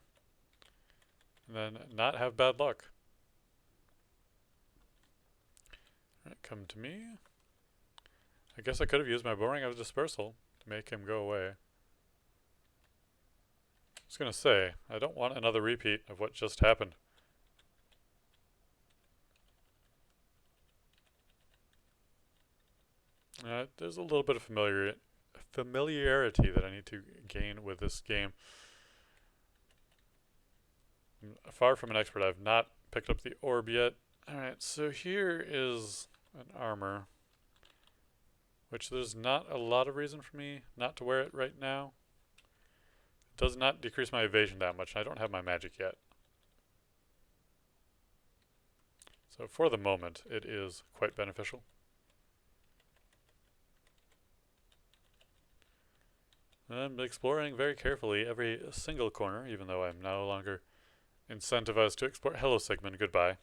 And then not have bad luck. Alright, come to me. I guess I could have used my Boomerang of Dispersal to make him go away. I was going to say, I don't want another repeat of what just happened. There's a little bit of familiarity that I need to gain with this game. I'm far from an expert. I've not picked up the orb yet. Alright, so here is an armor, which there's not a lot of reason for me not to wear it right now. It does not decrease my evasion that much. I don't have my magic yet. So for the moment, it is quite beneficial. I'm exploring very carefully every single corner, even though I'm no longer incentivized to explore. Hello, Sigmund. Goodbye.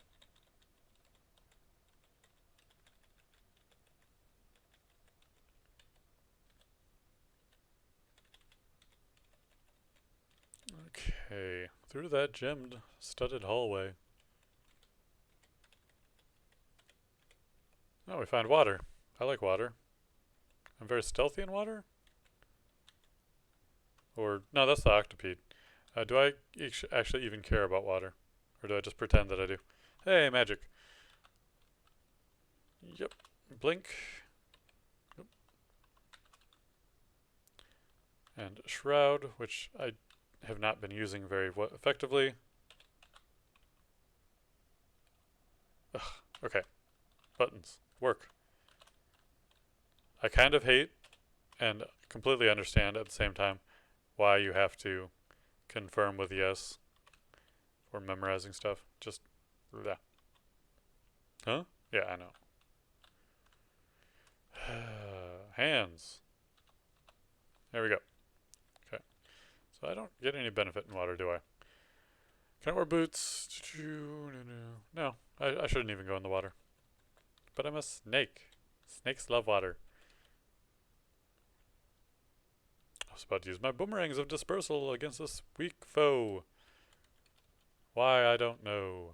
Okay, through that gemmed, studded hallway. Oh, we find water. I like water. I'm very stealthy in water? Or, no, that's the octopede. Do I actually even care about water? Or do I just pretend that I do? Hey, magic. Yep. Blink. Oop. And Shroud, which I have not been using very effectively. Ugh, okay. Buttons. Work. I kind of hate and completely understand at the same time why you have to confirm with yes for memorizing stuff. Just, yeah. Huh? Yeah, I know. Hands. There we go. Okay. So I don't get any benefit in water, do I? Can I wear boots? No, I shouldn't even go in the water. But I'm a snake. Snakes love water. I was about to use my boomerangs of dispersal against this weak foe. Why, I don't know.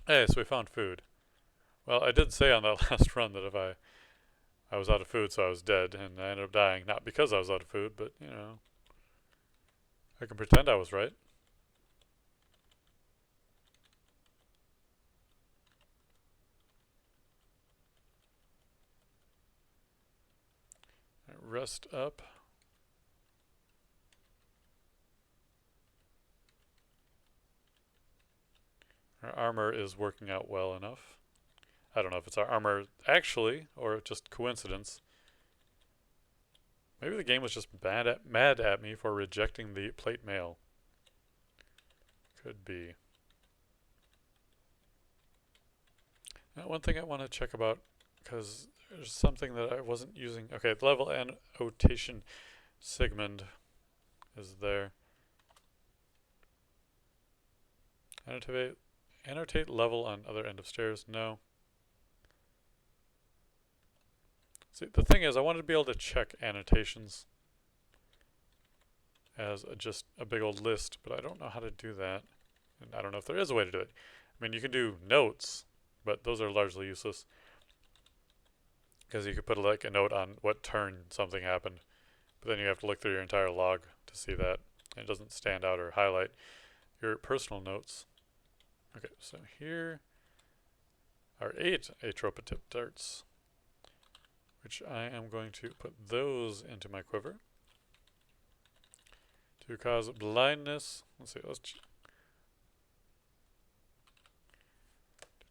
Hey, so we found food. Well, I did say on that last run that if I was out of food, so I was dead, and I ended up dying. Not because I was out of food, but, you know, I can pretend I was right. Rest up. Our armor is working out well enough. I don't know if it's our armor actually, or just coincidence. Maybe the game was just mad at me for rejecting the plate mail. Could be. Now, one thing I want to check about, because there's something that I wasn't using. Okay, level annotation Sigmund is there. Annotate level on other end of stairs. No. See, the thing is, I wanted to be able to check annotations as just a big old list, but I don't know how to do that. And I don't know if there is a way to do it. I mean, you can do notes, but those are largely useless. Because you could put like a note on what turn something happened, but then you have to look through your entire log to see that. And it doesn't stand out or highlight your personal notes. Okay, so here are 8 atropatip darts, which I am going to put those into my quiver to cause blindness. Let's see, let's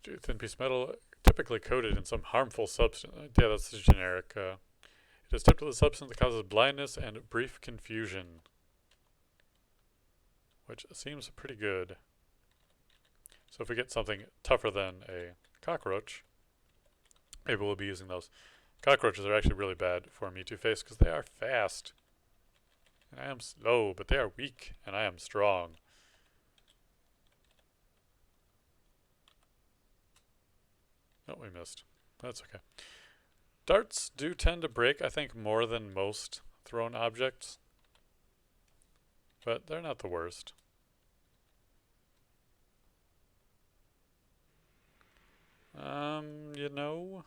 do thin piece of metal. typically coated in some harmful substance. Yeah, that's generic. It is tipped with a substance that causes blindness and brief confusion. Which seems pretty good. So if we get something tougher than a cockroach, maybe we'll be using those. Cockroaches are actually really bad for me to face because they are fast. And I am slow, but they are weak, and I am strong. Oh, we missed. That's okay. Darts do tend to break, I think, more than most thrown objects. But they're not the worst. You know...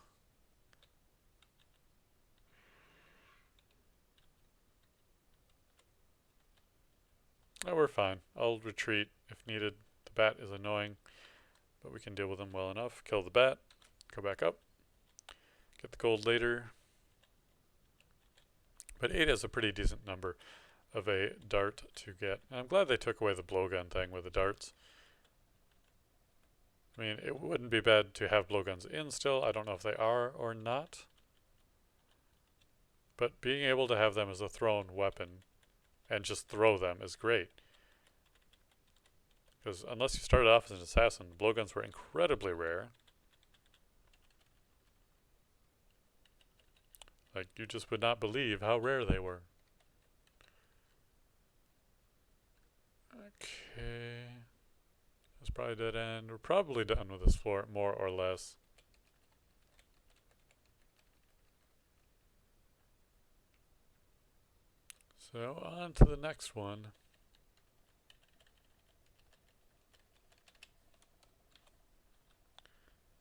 Oh, we're fine. I'll retreat if needed. The bat is annoying, but we can deal with him well enough. Kill the bat, go back up, get the gold later. But 8 is a pretty decent number of a dart to get. And I'm glad they took away the blowgun thing with the darts. I mean, it wouldn't be bad to have blowguns in still. I don't know if they are or not. But being able to have them as a thrown weapon and just throw them is great. Because unless you started off as an assassin, blowguns were incredibly rare. Like, you just would not believe how rare they were. Okay. That's probably dead end. We're probably done with this floor, more or less. So, on to the next one.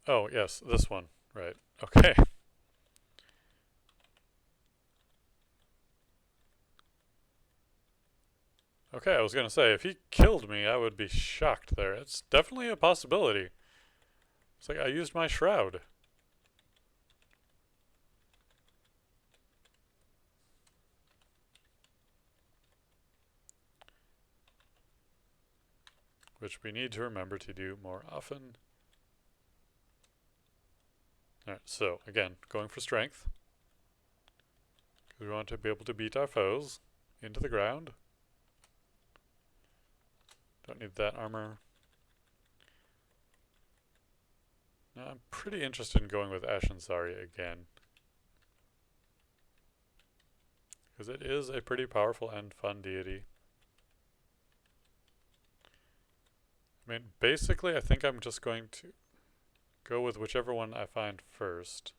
Oh, yes, this one. Right. Okay. Okay, I was going to say, if he killed me, I would be shocked there. It's definitely a possibility. It's like I used my shroud. Which we need to remember to do more often. Alright, so, again, going for strength. Because we want to be able to beat our foes into the ground. Don't need that armor. Now, I'm pretty interested in going with Ashansari again. Because it is a pretty powerful and fun deity. I mean, basically, I think I'm just going to go with whichever one I find first.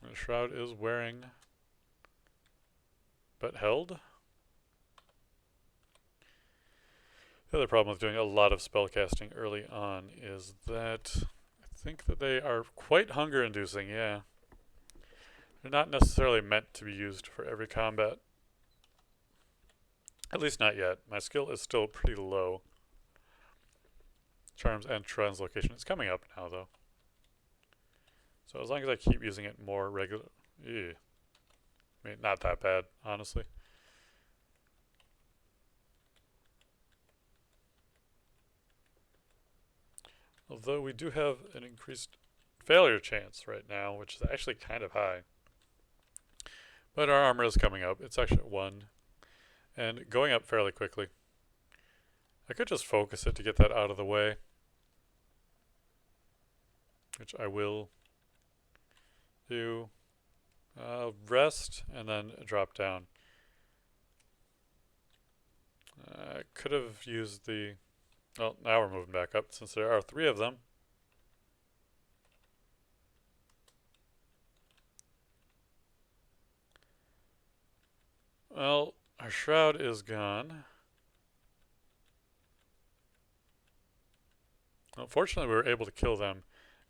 The shroud is wearing, but held. The other problem with doing a lot of spellcasting early on is that I think that they are quite hunger-inducing, yeah. They're not necessarily meant to be used for every combat. At least not yet. My skill is still pretty low. Charms and translocation. It's coming up now, though. So as long as I keep using it more regular... I mean, not that bad, honestly. Although we do have an increased failure chance right now, which is actually kind of high. But our armor is coming up. It's actually at 1. And going up fairly quickly. I could just focus it to get that out of the way. Which I will do. Rest and then drop down. I could have used the... Well, now we're moving back up since there are 3 of them. Well, our shroud is gone. Unfortunately, we were able to kill them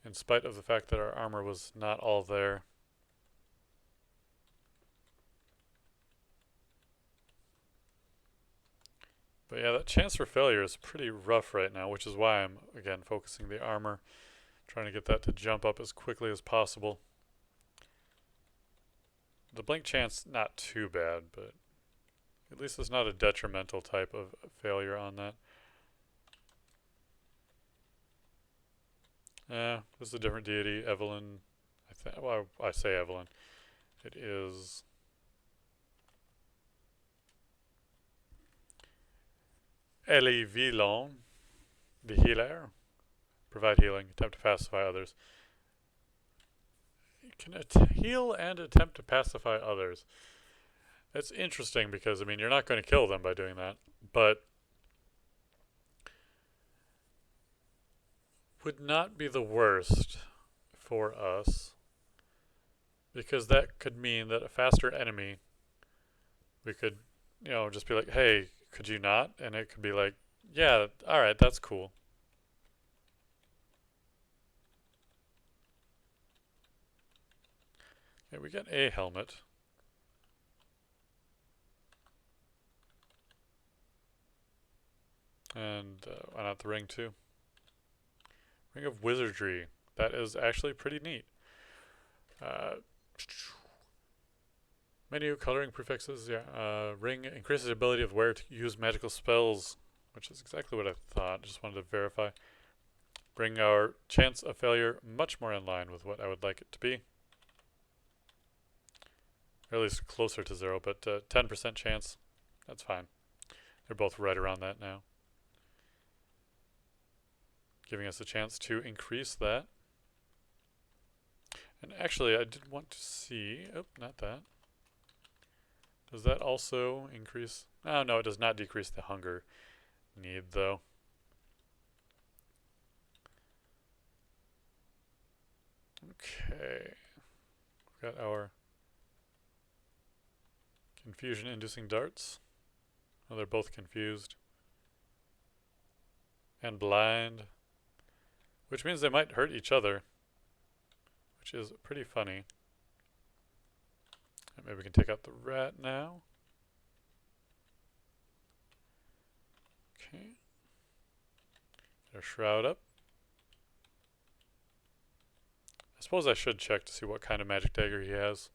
in spite of the fact that our armor was not all there. But yeah, that chance for failure is pretty rough right now, which is why I'm, again, focusing the armor, trying to get that to jump up as quickly as possible. The blink chance, not too bad, but At least it's not a detrimental type of failure on that. This is a different deity, Evelyn. Well, I say Evelyn. It is Elie Villon, the healer. Provide healing, attempt to pacify others. You can heal and attempt to pacify others. That's interesting because, I mean, you're not going to kill them by doing that, but would not be the worst for us because that could mean that a faster enemy, we could, you know, just be like, hey, could you not? And it could be like, yeah, alright, that's cool. Okay, we get a helmet. And why not the ring too? Ring of Wizardry. That is actually pretty neat. Menu coloring prefixes. Yeah. Ring increases the ability of wearer to use magical spells, which is exactly what I thought. Just wanted to verify. Bring our chance of failure much more in line with what I would like it to be. Or at least closer to 0, but 10% chance. That's fine. They're both right around that now. Giving us a chance to increase that. And actually, I did want to see... Oh, not that. Does that also increase... Oh, no, it does not decrease the hunger need, though. Okay. We've got our confusion-inducing darts. Oh, they're both confused. And blind. Which means they might hurt each other. Which is pretty funny. And maybe we can take out the rat now. Okay. Get our shroud up. I suppose I should check to see what kind of magic dagger he has.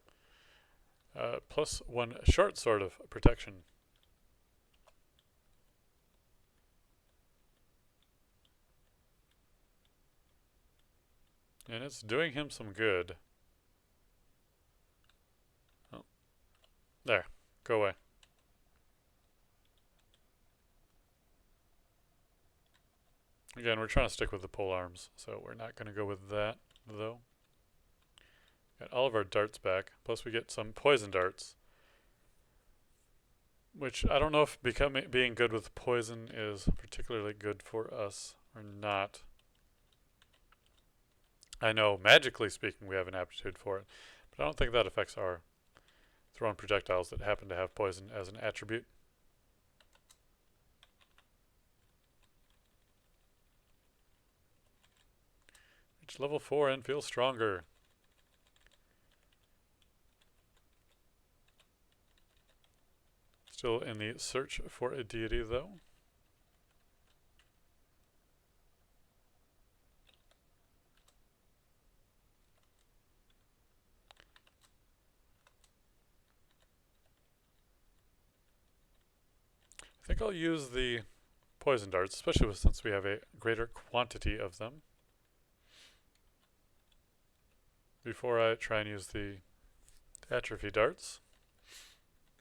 +1 short sword of protection. And it's doing him some good. Oh. There. Go away. Again, we're trying to stick with the pole arms, so we're not going to go with that, though. Got all of our darts back, plus we get some poison darts. Which, I don't know if being good with poison is particularly good for us or not. I know, magically speaking, we have an aptitude for it, but I don't think that affects our thrown projectiles that happen to have poison as an attribute. Reach level 4 and feel stronger. Still in the search for a deity, though. I think I'll use the poison darts, especially since we have a greater quantity of them, before I try and use the atrophy darts.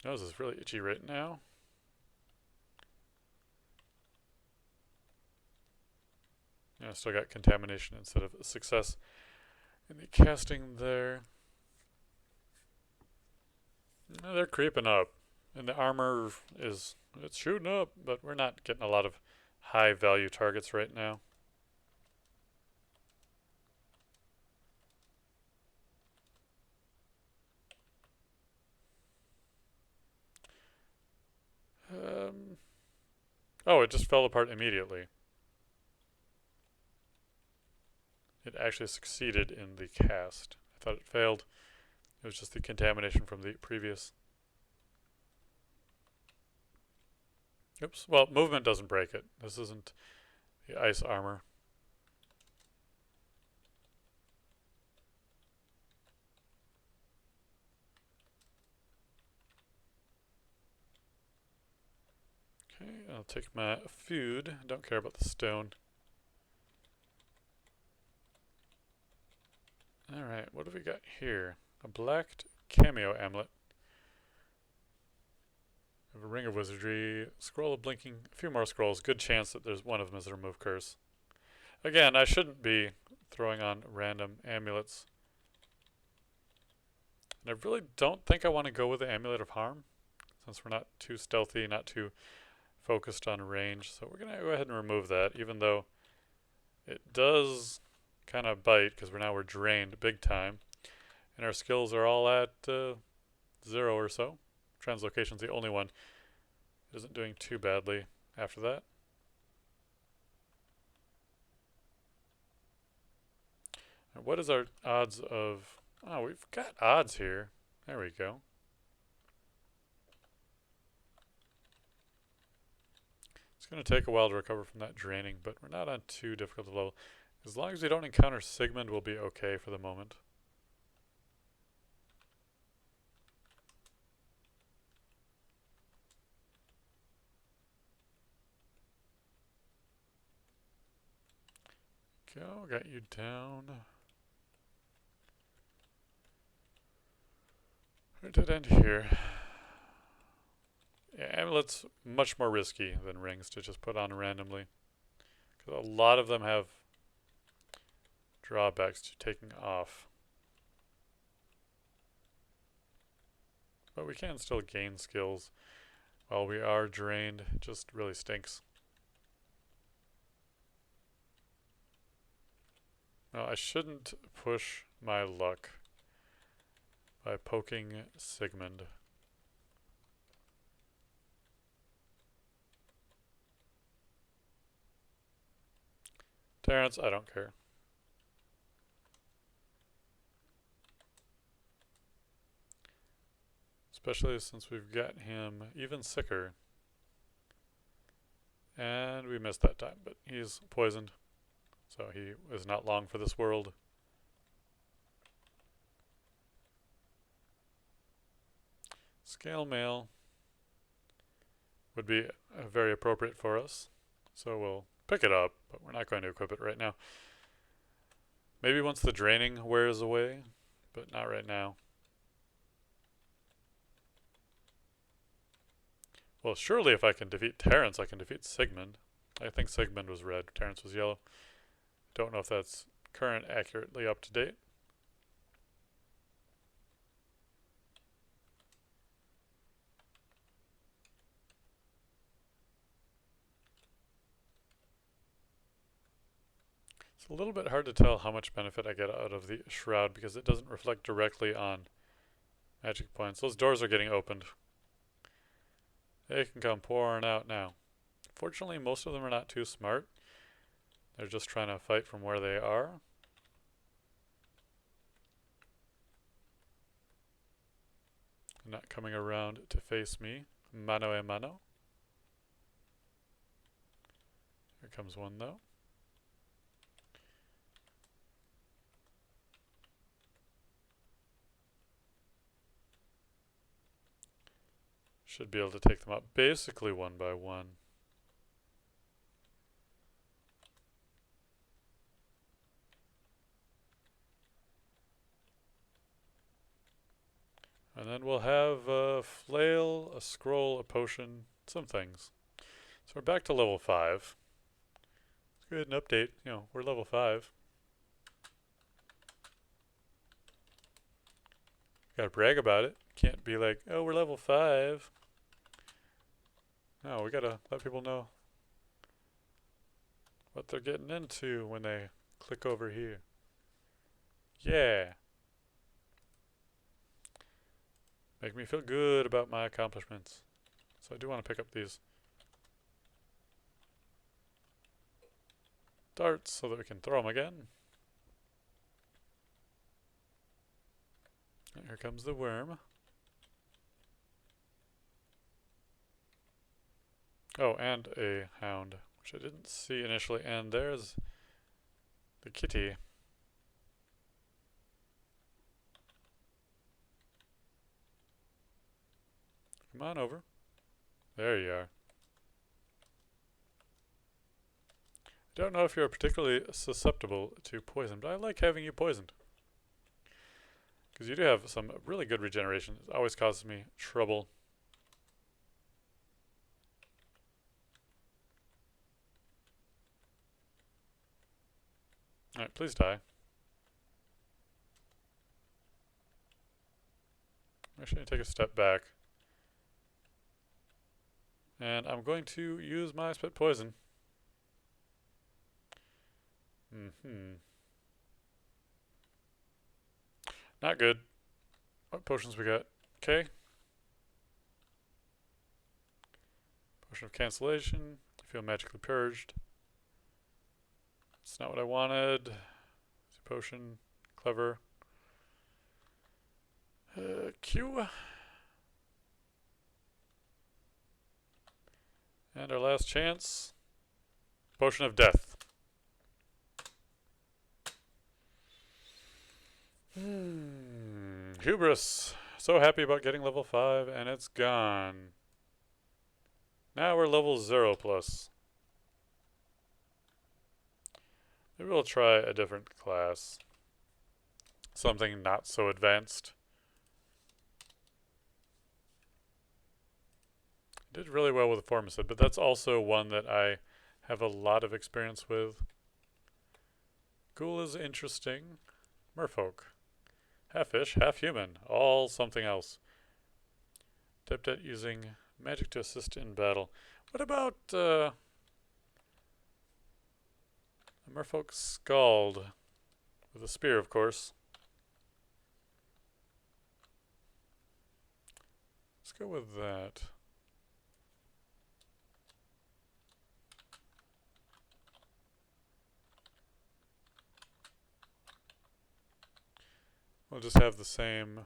Nose is really itchy right now. Yeah, I still got contamination instead of success in the casting there. They're creeping up. And the armor it's shooting up, but we're not getting a lot of high value targets right now. Oh, it just fell apart immediately. It actually succeeded in the cast. I thought it failed. It was just the contamination from the previous. Oops. Well, movement doesn't break it. This isn't the ice armor. Okay, I'll take my food. Don't care about the stone. Alright, what have we got here? A black cameo amulet. We have a ring of wizardry, scroll of blinking, a few more scrolls. Good chance that there's one of them is a remove curse. Again, I shouldn't be throwing on random amulets. And I really don't think I want to go with the Amulet of Harm, since we're not too stealthy, not too focused on range. So we're going to go ahead and remove that, even though it does kind of bite, because we're drained big time. And our skills are all at 0 or so. Translocation's the only one that isn't doing too badly after that. And what is our odds of... Oh, we've got odds here. There we go. It's going to take a while to recover from that draining, but we're not on too difficult a level. As long as we don't encounter Sigmund, we'll be okay for the moment. Go, got you down. Where did it end here? Yeah, amulet's much more risky than rings to just put on randomly, because a lot of them have drawbacks to taking off. But we can still gain skills while we are drained. It just really stinks. Now, I shouldn't push my luck by poking Sigmund. Terrence, I don't care. Especially since we've got him even sicker. And we missed that time, but he's poisoned. So he is not long for this world. Scale mail would be very appropriate for us. So we'll pick it up, but we're not going to equip it right now. Maybe once the draining wears away, but not right now. Well, surely if I can defeat Terrence, I can defeat Sigmund. I think Sigmund was red, Terrence was yellow. Don't know if that's current accurately up to date. It's a little bit hard to tell how much benefit I get out of the shroud because it doesn't reflect directly on magic points. Those doors are getting opened. They can come pouring out now. Fortunately, most of them are not too smart. They're just trying to fight from where they are. Not coming around to face me. Mano a mano. Here comes one though. Should be able to take them out basically one by one. And then we'll have a flail, a scroll, a potion, some things. So we're back to level 5. Let's go ahead and update. You know, we're level 5. Gotta brag about it. Can't be like, oh, we're level 5. No, we gotta let people know what they're getting into when they click over here. Yeah. Make me feel good about my accomplishments. So I do want to pick up these darts so that we can throw them again. And here comes the worm. Oh, and a hound, which I didn't see initially. And there's the kitty. Come on over. There you are. I don't know if you're particularly susceptible to poison, but I like having you poisoned. Because you do have some really good regeneration. It always causes me trouble. Alright, please die. Actually, I take a step back. And I'm going to use my spit poison. Not good. What potions we got? Okay. Potion of cancellation. I feel magically purged. It's not what I wanted. Potion. Clever. Q. And our last chance. Potion of death. Hubris. So happy about getting level 5 and it's gone. Now we're level 0 plus. Maybe we'll try a different class. Something not so advanced. Did really well with the Formicid, but that's also one that I have a lot of experience with. Ghoul is interesting. Merfolk. Half fish, half human. All something else. Adept at using magic to assist in battle. What about a Merfolk Skald? With a spear, of course. Let's go with that. We'll just have the same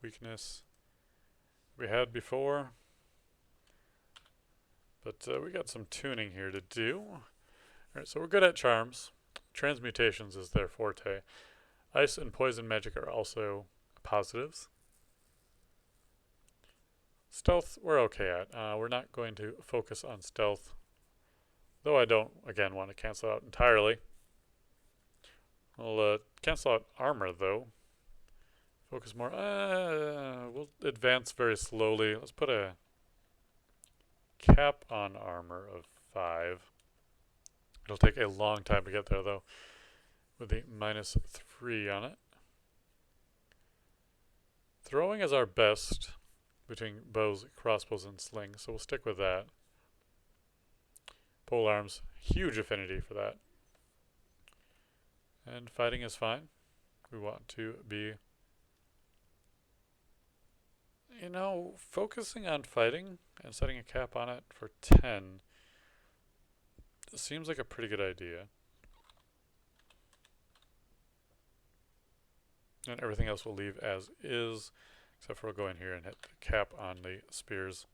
weakness we had before. But we got some tuning here to do. Alright, so we're good at charms. Transmutations is their forte. Ice and poison magic are also positives. Stealth, we're okay at. We're not going to focus on stealth. Though I don't, again, want to cancel out entirely. We'll cancel out armor, though. Focus more. We'll advance very slowly. Let's put a cap on armor of 5. It'll take a long time to get there, though, with the -3 on it. Throwing is our best between bows, crossbows, and slings, so we'll stick with that. Pole arms, huge affinity for that. And fighting is fine. We want to be, you know, focusing on fighting and setting a cap on it for 10 seems like a pretty good idea. And everything else we'll leave as is, except for we'll go in here and hit the cap on the spears.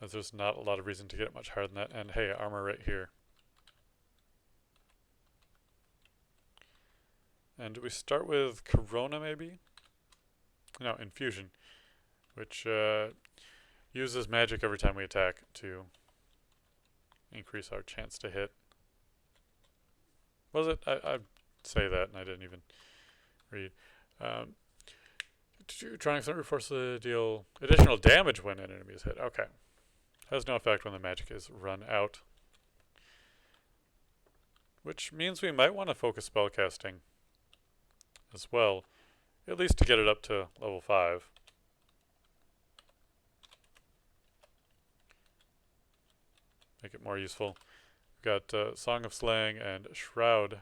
As there's not a lot of reason to get it much higher than that. And hey, armor right here. And we start with Corona, maybe? No, Infusion, which uses magic every time we attack to increase our chance to hit. Was it? I'd say that, and I didn't even read. Trying to reinforce the deal additional damage when an enemy is hit. Okay. Has no effect when the magic is run out. Which means we might want to focus spellcasting as well, at least to get it up to level 5. Make it more useful. We've got Song of Slaying and Shroud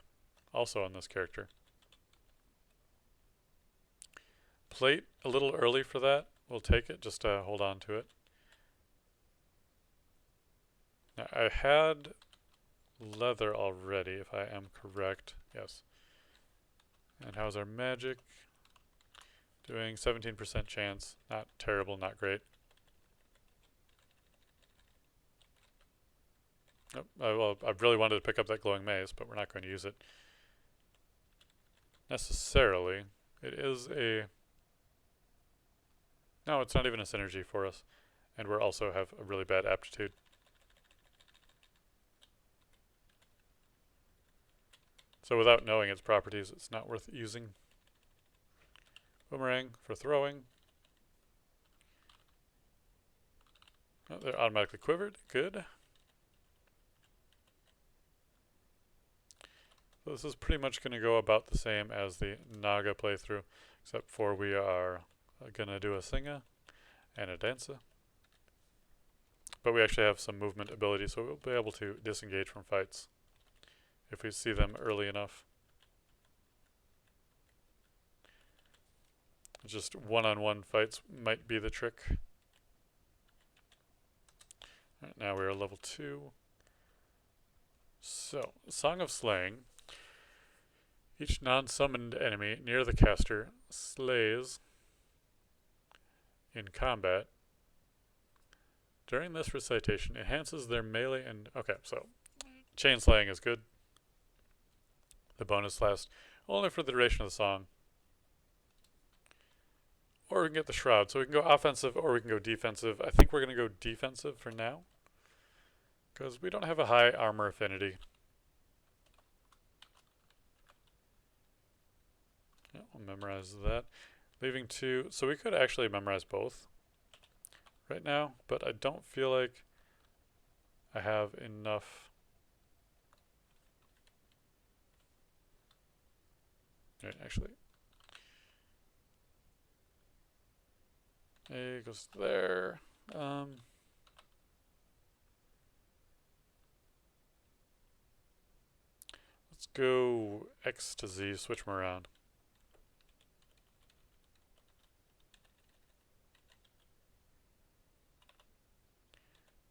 also on this character. Plate a little early for that. We'll take it just to hold on to it. Now, I had leather already, if I am correct. Yes. And how's our magic? Doing 17% chance. Not terrible, not great. Oh, well, I really wanted to pick up that glowing maze, but we're not going to use it necessarily. It is a... No, it's not even a synergy for us. And we also have a really bad aptitude. So without knowing its properties, it's not worth using. Boomerang for throwing. Oh, they're automatically quivered. Good. So this is pretty much going to go about the same as the Naga playthrough, except for we are going to do a Singa and a Dansa. But we actually have some movement ability, so we'll be able to disengage from fights if we see them early enough. Just one-on-one fights might be the trick. Right, now we are level 2. So, Song of Slaying. Each non-summoned enemy near the caster slays in combat. During this recitation, enhances their melee and... Okay, so chain slaying is good. The bonus lasts only for the duration of the song. Or we can get the shroud. So we can go offensive or we can go defensive. I think we're going to go defensive for now, because we don't have a high armor affinity. Yeah, we'll memorize that. Leaving 2. So we could actually memorize both right now, but I don't feel like I have enough. Right, actually. A goes there. Let's go X to Z, switch them around.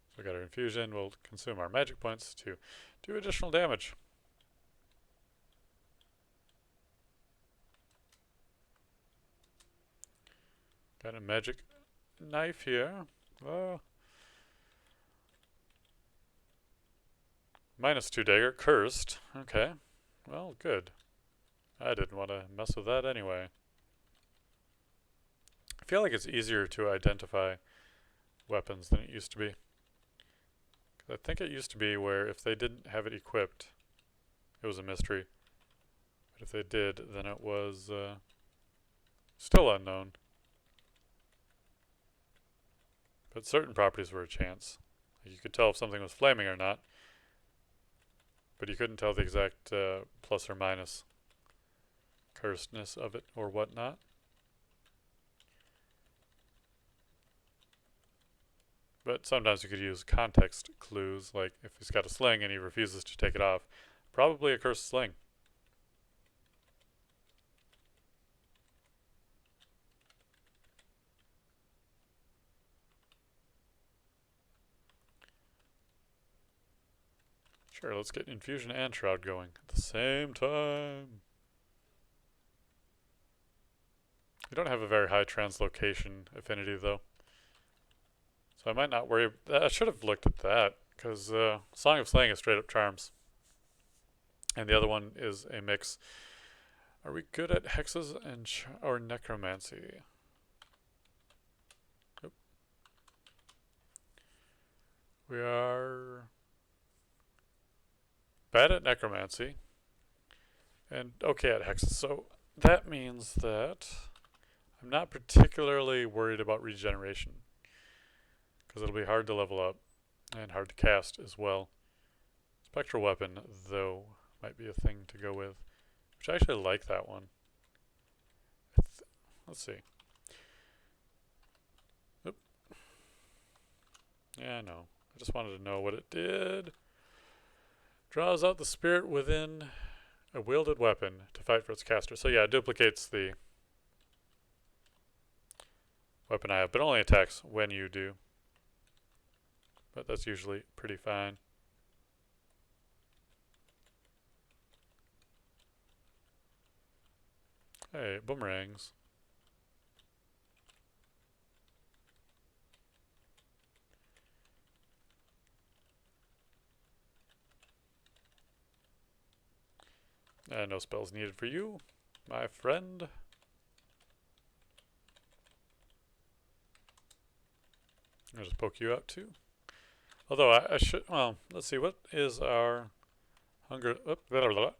So we got our infusion. We'll consume our magic points to do additional damage. Got a magic knife here. -2 dagger, cursed. Okay, well, good. I didn't want to mess with that anyway. I feel like it's easier to identify weapons than it used to be. I think it used to be where if they didn't have it equipped, it was a mystery. But if they did, then it was still unknown. But certain properties were a chance. Like you could tell if something was flaming or not, but you couldn't tell the exact plus or minus cursedness of it or whatnot. But sometimes you could use context clues, like if he's got a sling and he refuses to take it off, probably a cursed sling. Sure, let's get infusion and shroud going at the same time. We don't have a very high translocation affinity though, so I might not worry. I should have looked at that, because Song of Slaying is straight up charms, and the other one is a mix. Are we good at hexes and or necromancy? Oop. We are bad at necromancy and okay at hexes, so that means that I'm not particularly worried about regeneration, because it'll be hard to level up and hard to cast as well. Spectral weapon, though, might be a thing to go with, which I actually like that one. Let's see. Oop. Yeah, I know. I just wanted to know what it did. Draws out the spirit within a wielded weapon to fight for its caster. So yeah, it duplicates the weapon I have, but only attacks when you do. But that's usually pretty fine. Hey, boomerangs. No spells needed for you, my friend. I'll just poke you out too. Although I should, well, let's see, what is our hunger, blah, blah, blah.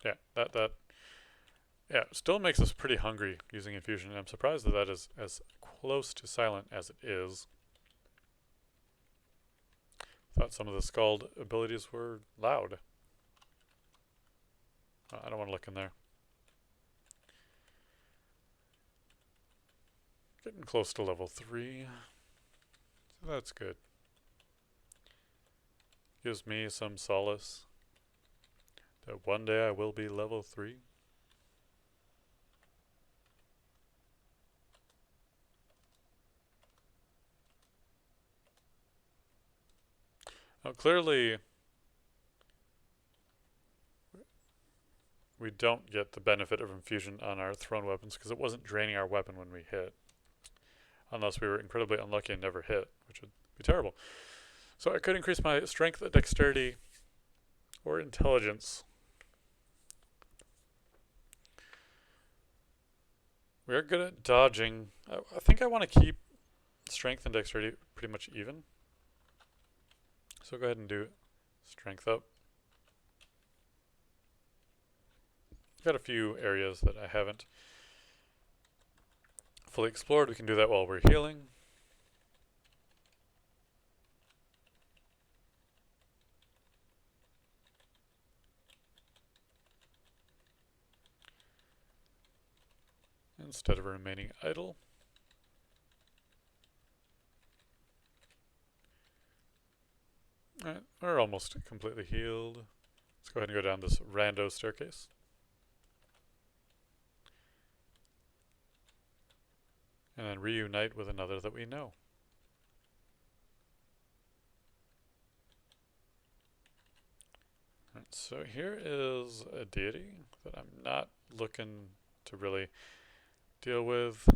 Yeah, yeah, it still makes us pretty hungry using infusion, and I'm surprised that that is as close to silent as it is. Thought some of the Skald abilities were loud. I don't want to look in there. Getting close to level 3. So that's good. Gives me some solace that one day I will be level 3. Now clearly we don't get the benefit of infusion on our thrown weapons because it wasn't draining our weapon when we hit. Unless we were incredibly unlucky and never hit, which would be terrible. So I could increase my strength, dexterity, or intelligence. We are good at dodging. I think I want to keep strength and dexterity pretty much even. So go ahead and do strength up. Got a few areas that I haven't fully explored. We can do that while we're healing. Instead of remaining idle. Alright, we're almost completely healed. Let's go ahead and go down this rando staircase. And then reunite with another that we know. Alright, so here is a deity that I'm not looking to really deal with.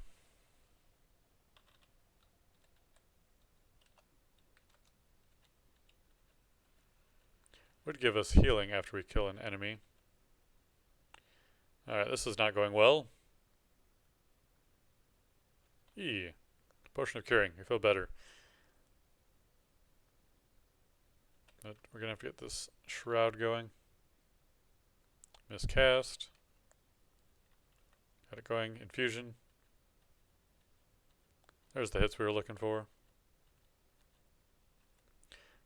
Would give us healing after we kill an enemy. Alright, this is not going well. Potion of curing. We feel better. But we're going to have to get this shroud going. Miscast. Got it going. Infusion. There's the hits we were looking for.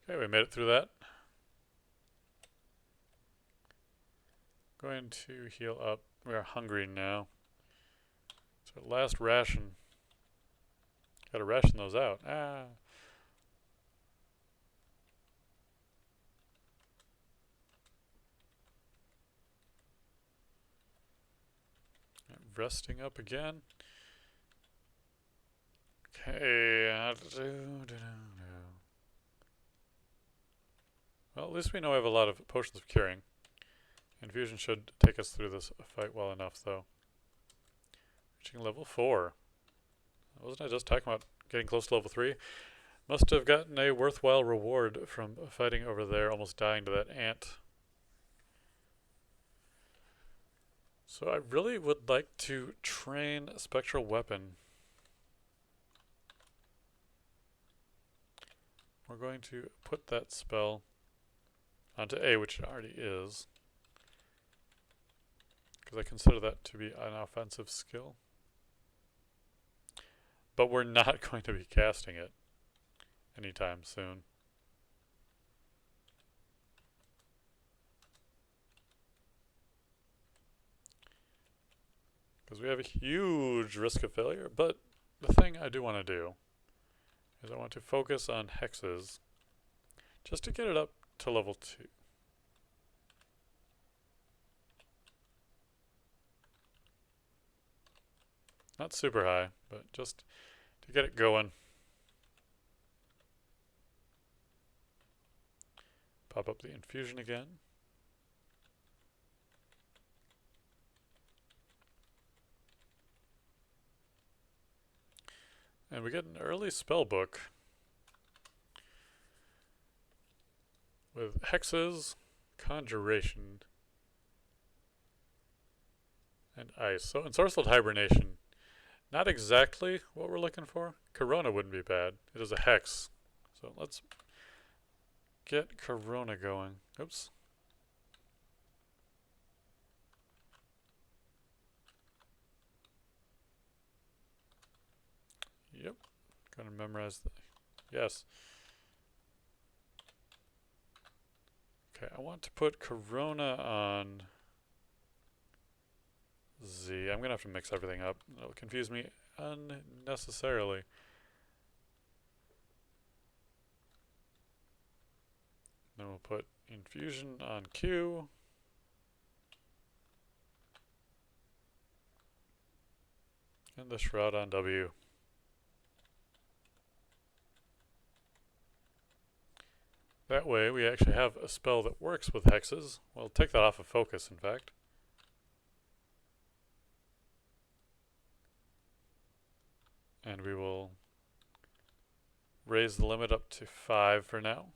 Okay, we made it through that. Going to heal up. We are hungry now. So last ration. Gotta ration those out. Resting up again. Okay. Well, at least we know we have a lot of potions of curing. Infusion should take us through this fight well enough, though. Reaching level 4. Wasn't I just talking about getting close to level 3? Must have gotten a worthwhile reward from fighting over there, almost dying to that ant. So I really would like to train a spectral weapon. We're going to put that spell onto A, which it already is. Because I consider that to be an offensive skill. But we're not going to be casting it anytime soon. Because we have a huge risk of failure, but the thing I do want to do is I want to focus on hexes just to get it up to level 2. Not super high, but just to get it going. Pop up the infusion again. And we get an early spell book with hexes, conjuration, and ice. So ensorcelled hibernation, not exactly what we're looking for. Corona wouldn't be bad. It is a hex. So let's get Corona going. Oops. Yep. Gonna memorize the... Yes. Okay, I want to put Corona on Z. I'm gonna have to mix everything up. It'll confuse me unnecessarily. Then we'll put Infusion on Q. And the Shroud on W. That way we actually have a spell that works with hexes. We'll take that off of focus, in fact. And we will raise the limit up to 5 for now.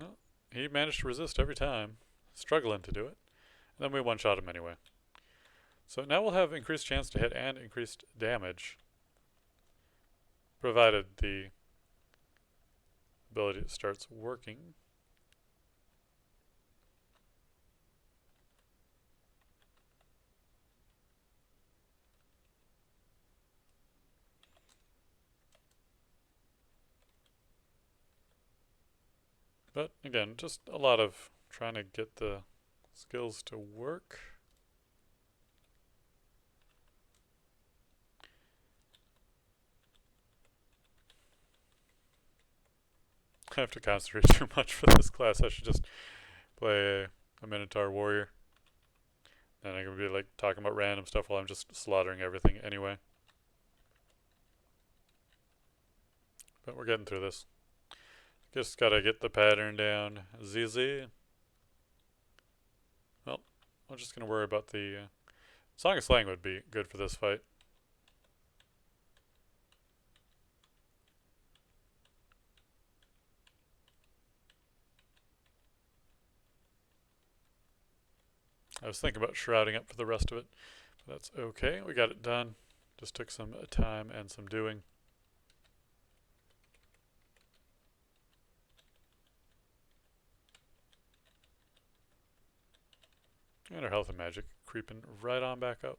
Well, he managed to resist every time, struggling to do it. And then we one-shot him anyway. So now we'll have increased chance to hit and increased damage, provided the ability starts working. But again, just a lot of trying to get the skills to work. I have to concentrate too much for this class. I should just play a Minotaur Warrior. And I can be like talking about random stuff while I'm just slaughtering everything anyway. But we're getting through this. Just gotta get the pattern down. ZZ. Well, I'm just gonna worry about the... Song of Slang would be good for this fight. I was thinking about shrouding up for the rest of it, but that's okay. We got it done. Just took some time and some doing. And our health and magic creeping right on back up.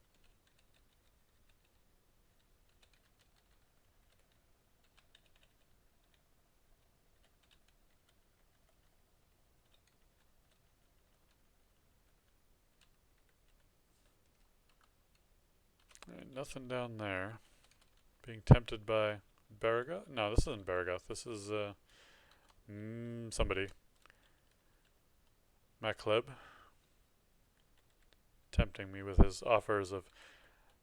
Right, nothing down there. Being tempted by Baragoth? No, this isn't Baragoth. This is somebody. Macleb. Tempting me with his offers of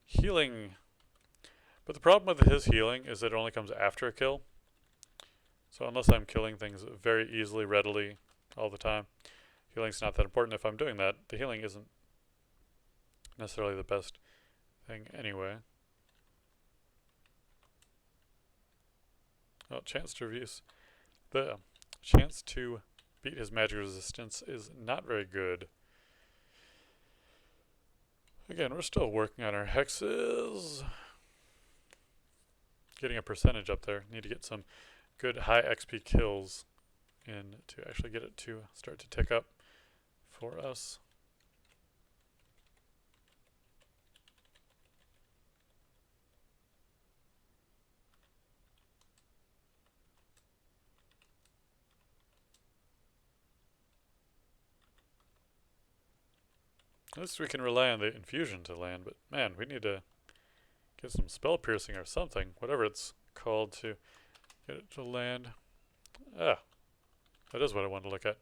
healing. But the problem with his healing is that it only comes after a kill. So unless I'm killing things very easily, readily, all the time, healing's not that important. If I'm doing that, the healing isn't necessarily the best thing anyway. Well, chance to reduce the chance to beat his magic resistance is not very good. Again, we're still working on our hexes. Getting a percentage up there. Need to get some good high XP kills in to actually get it to start to tick up for us. At least we can rely on the infusion to land, but man, we need to get some spell piercing or something, whatever it's called, to get it to land. Ah, that is what I wanted to look at.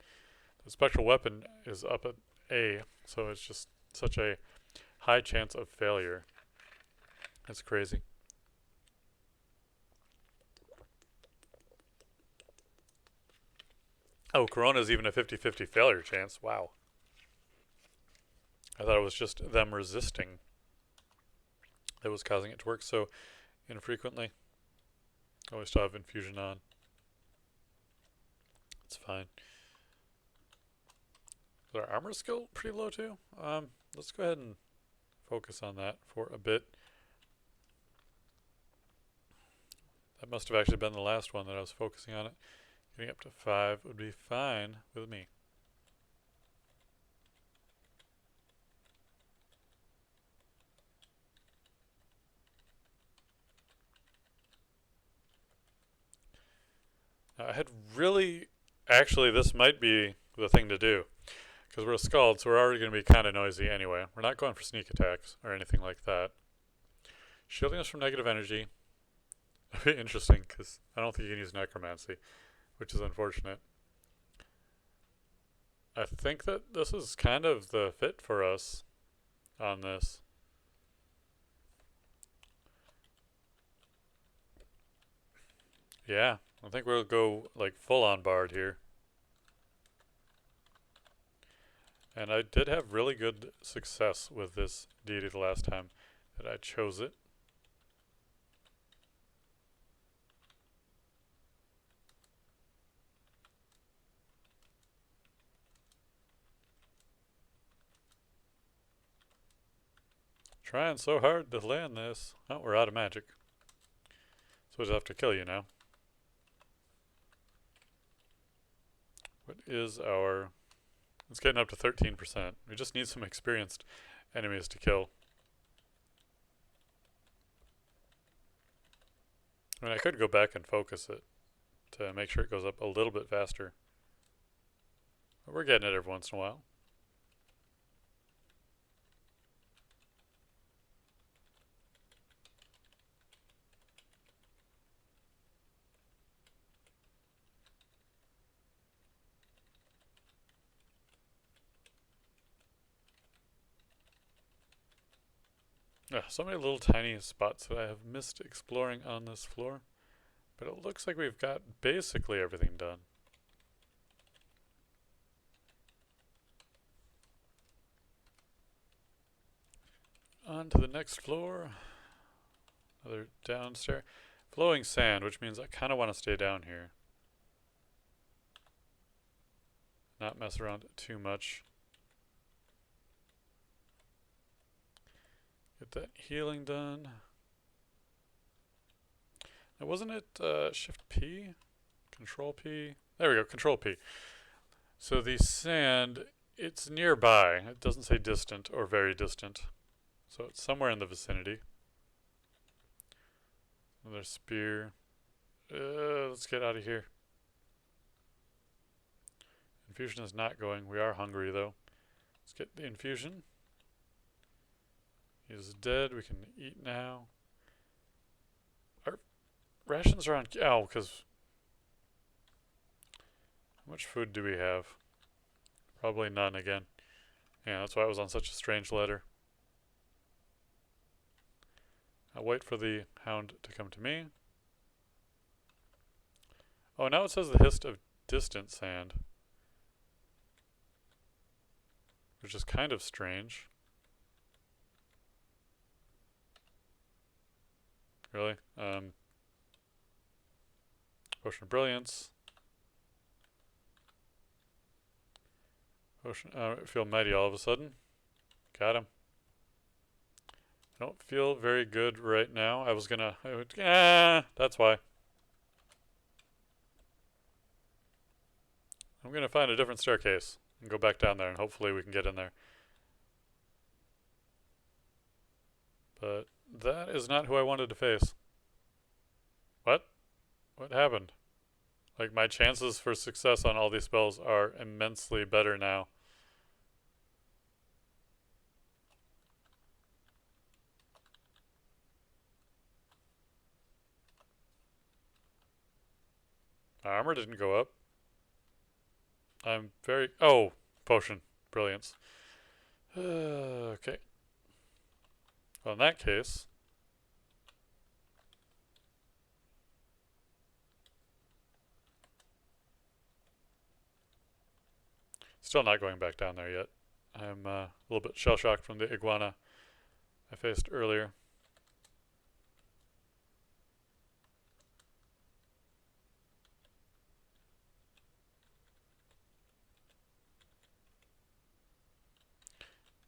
The spectral weapon is up at A, so it's just such a high chance of failure. That's crazy. Oh, Corona's even a 50-50 failure chance. Wow. I thought it was just them resisting that was causing it to work so infrequently. Oh, we still have infusion on. It's fine. Is our armor skill pretty low too? Let's go ahead and focus on that for a bit. That must have actually been the last one that I was focusing on it. Getting up to 5 would be fine with me. I had really... Actually, this might be the thing to do. Because we're a Skald, so we're already going to be kind of noisy anyway. We're not going for sneak attacks or anything like that. Shielding us from negative energy. That'd be interesting, because I don't think you can use necromancy, which is unfortunate. I think that this is kind of the fit for us on this. Yeah, I think we'll go like full on bard here. And I did have really good success with this deity the last time that I chose it. Trying so hard to land this. Oh, we're out of magic. So we just have to kill you now. What is our... It's getting up to 13%. We just need some experienced enemies to kill. I mean, I could go back and focus it to make sure it goes up a little bit faster. But we're getting it every once in a while. So many little tiny spots that I have missed exploring on this floor. But it looks like we've got basically everything done. On to the next floor. Another downstairs. Flowing sand, which means I kind of want to stay down here. Not mess around too much. Get that healing done. Now wasn't it Shift P? Control P? There we go, Control P. So the sand, it's nearby. It doesn't say distant or very distant. So it's somewhere in the vicinity. Another spear. Let's get out of here. Infusion is not going. We are hungry though. Let's get the infusion. He is dead. We can eat now. Our rations are on... Oh, because... How much food do we have? Probably none again. Yeah, that's why it was on such a strange letter. I'll wait for the hound to come to me. Oh, now it says the hist of distant sand. Which is kind of strange. Really? Potion of Brilliance. Potion, I feel mighty all of a sudden. Got him. I don't feel very good right now. I was gonna... that's why. I'm gonna find a different staircase and go back down there and hopefully we can get in there. But that is not who I wanted to face. What? What happened? Like, my chances for success on all these spells are immensely better now. My armor didn't go up. I'm very... Oh! Potion. Brilliance. Okay. Well, in that case... Still not going back down there yet. I'm a little bit shell-shocked from the iguana I faced earlier.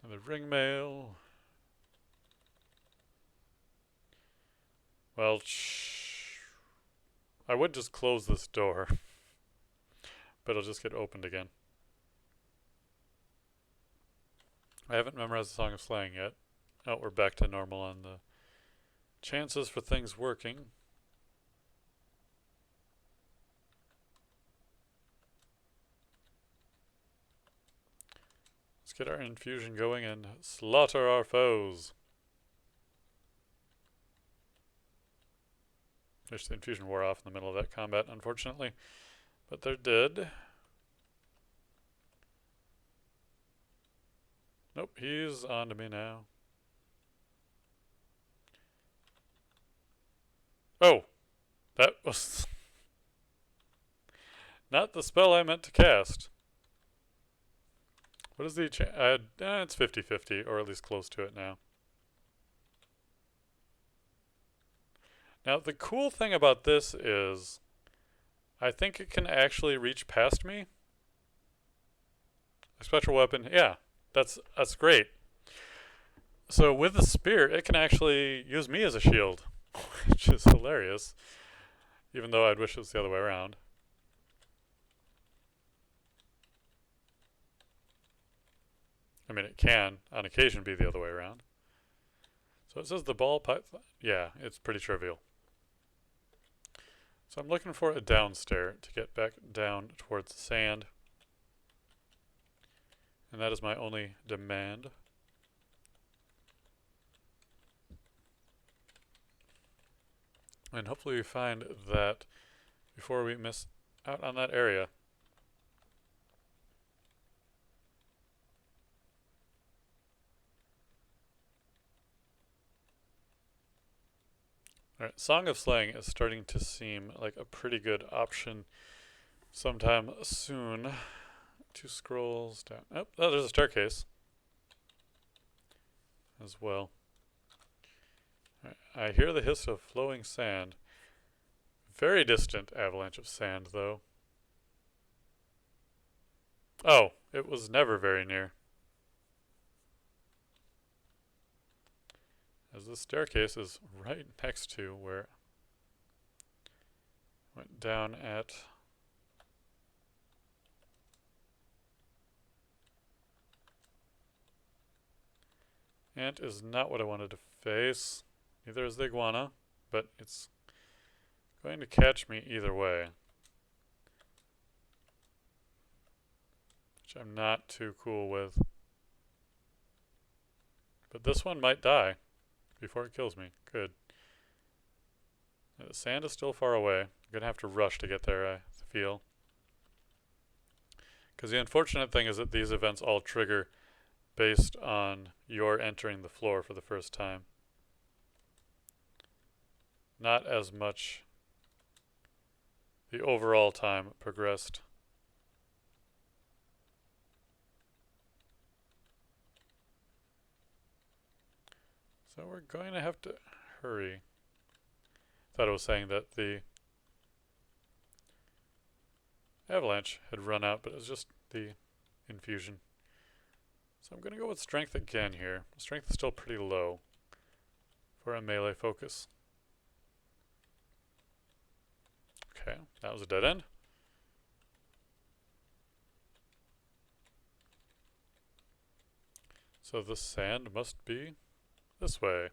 Another ring mail. Well, I would just close this door, but it'll just get opened again. I haven't memorized the Song of Slaying yet. Oh, we're back to normal on the chances for things working. Let's get our infusion going and slaughter our foes. Wish the infusion wore off in the middle of that combat, unfortunately. But they're dead. Nope, he's on to me now. Oh! That was not the spell I meant to cast. What is the chance? It's 50-50, or at least close to it now. Now, the cool thing about this is I think it can actually reach past me. A special weapon, yeah, that's great. So with the spear, it can actually use me as a shield, which is hilarious, even though I'd wish it was the other way around. I mean, it can, on occasion, be the other way around. So it says the ball python. Yeah, it's pretty trivial. So I'm looking for a downstair to get back down towards the sand. And that is my only demand. And hopefully we find that before we miss out on that area. Alright, Song of Slaying is starting to seem like a pretty good option sometime soon. 2 scrolls down. Oh, there's a staircase as well. Right, I hear the hiss of flowing sand. Very distant avalanche of sand, though. Oh, it was never very near. As the staircase is right next to where I went down at. Ant is not what I wanted to face. Neither is the iguana, but it's going to catch me either way. Which I'm not too cool with. But this one might die before it kills me. Good. The sand is still far away. I'm going to have to rush to get there, I feel. Because the unfortunate thing is that these events all trigger based on your entering the floor for the first time. Not as much the overall time progressed. So we're going to have to hurry. Thought it was saying that the avalanche had run out, but it was just the infusion. So I'm going to go with strength again here. Strength is still pretty low for a melee focus. Okay, that was a dead end. So the sand must be this way.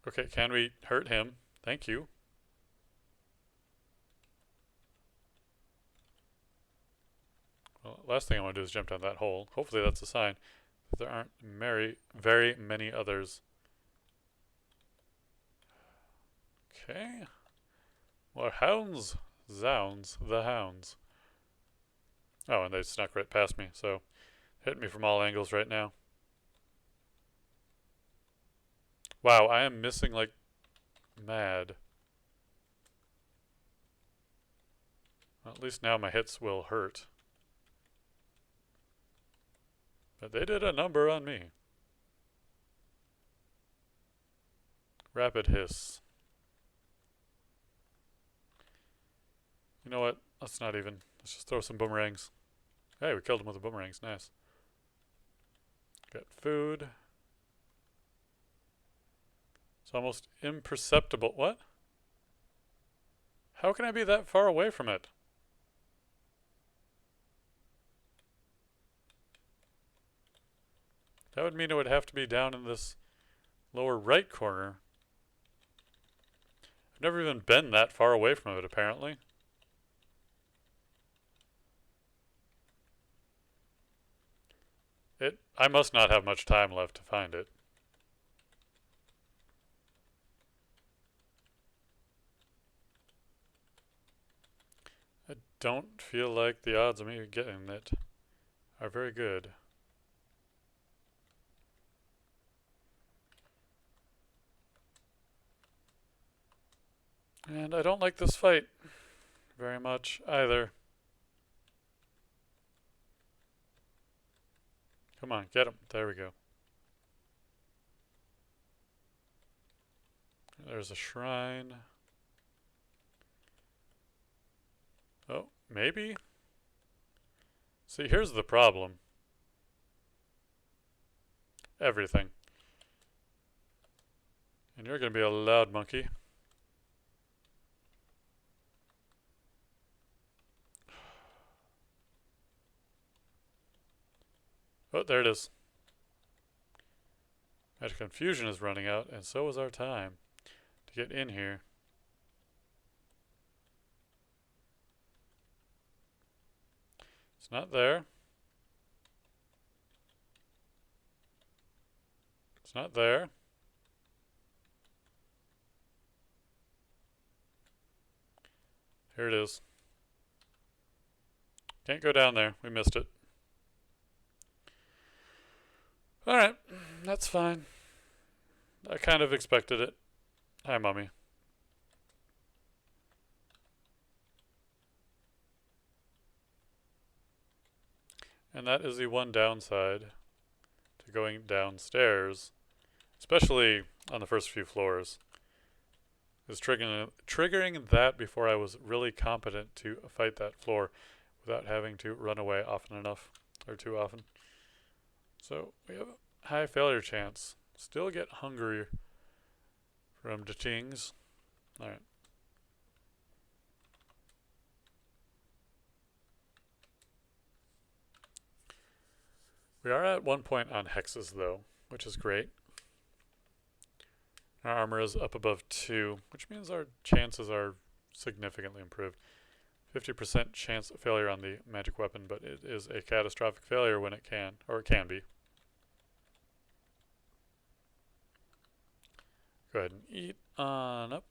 Okay, can we hurt him? Thank you. Well, last thing I want to do is jump down that hole. Hopefully that's a sign that there aren't very many others. Okay. More hounds. Zounds. The hounds. Oh, and they snuck right past me, so hit me from all angles right now. Wow, I am missing like mad. Well, at least now my hits will hurt. But they did a number on me. Rapid hiss. You know what? Let's not even. Let's just throw some boomerangs. Hey, we killed him with the boomerangs. Nice. Got food. It's almost imperceptible. What? How can I be that far away from it? That would mean it would have to be down in this lower right corner. I've never even been that far away from it, apparently. I must not have much time left to find it. I don't feel like the odds of me getting it are very good. And I don't like this fight very much either. Come on, get him. There we go. There's a shrine. Oh, maybe? See, here's the problem. Everything. And you're going to be a loud monkey. Oh, there it is. Magic Confusion is running out, and so is our time to get in here. It's not there. It's not there. Here it is. Can't go down there. We missed it. Alright, that's fine. I kind of expected it. Hi, Mummy. And that is the one downside to going downstairs, especially on the first few floors, is triggering that before I was really competent to fight that floor without having to run away often enough, or too often. So we have a high failure chance. Still get hungry from the things. Alright. We are at 1 point on hexes though, which is great. Our armor is up above 2, which means our chances are significantly improved. 50% chance of failure on the magic weapon, but it is a catastrophic failure when it can, or it can be. Go ahead and eat on up,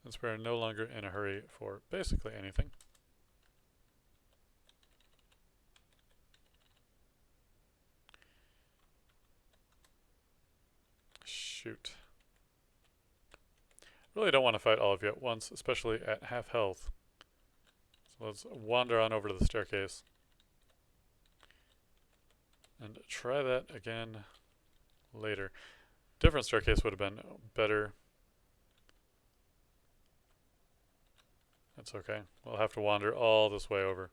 since we're no longer in a hurry for basically anything. Shoot. Really don't want to fight all of you at once, especially at half health. So let's wander on over to the staircase. And try that again later. Different staircase would have been better. That's okay. We'll have to wander all this way over.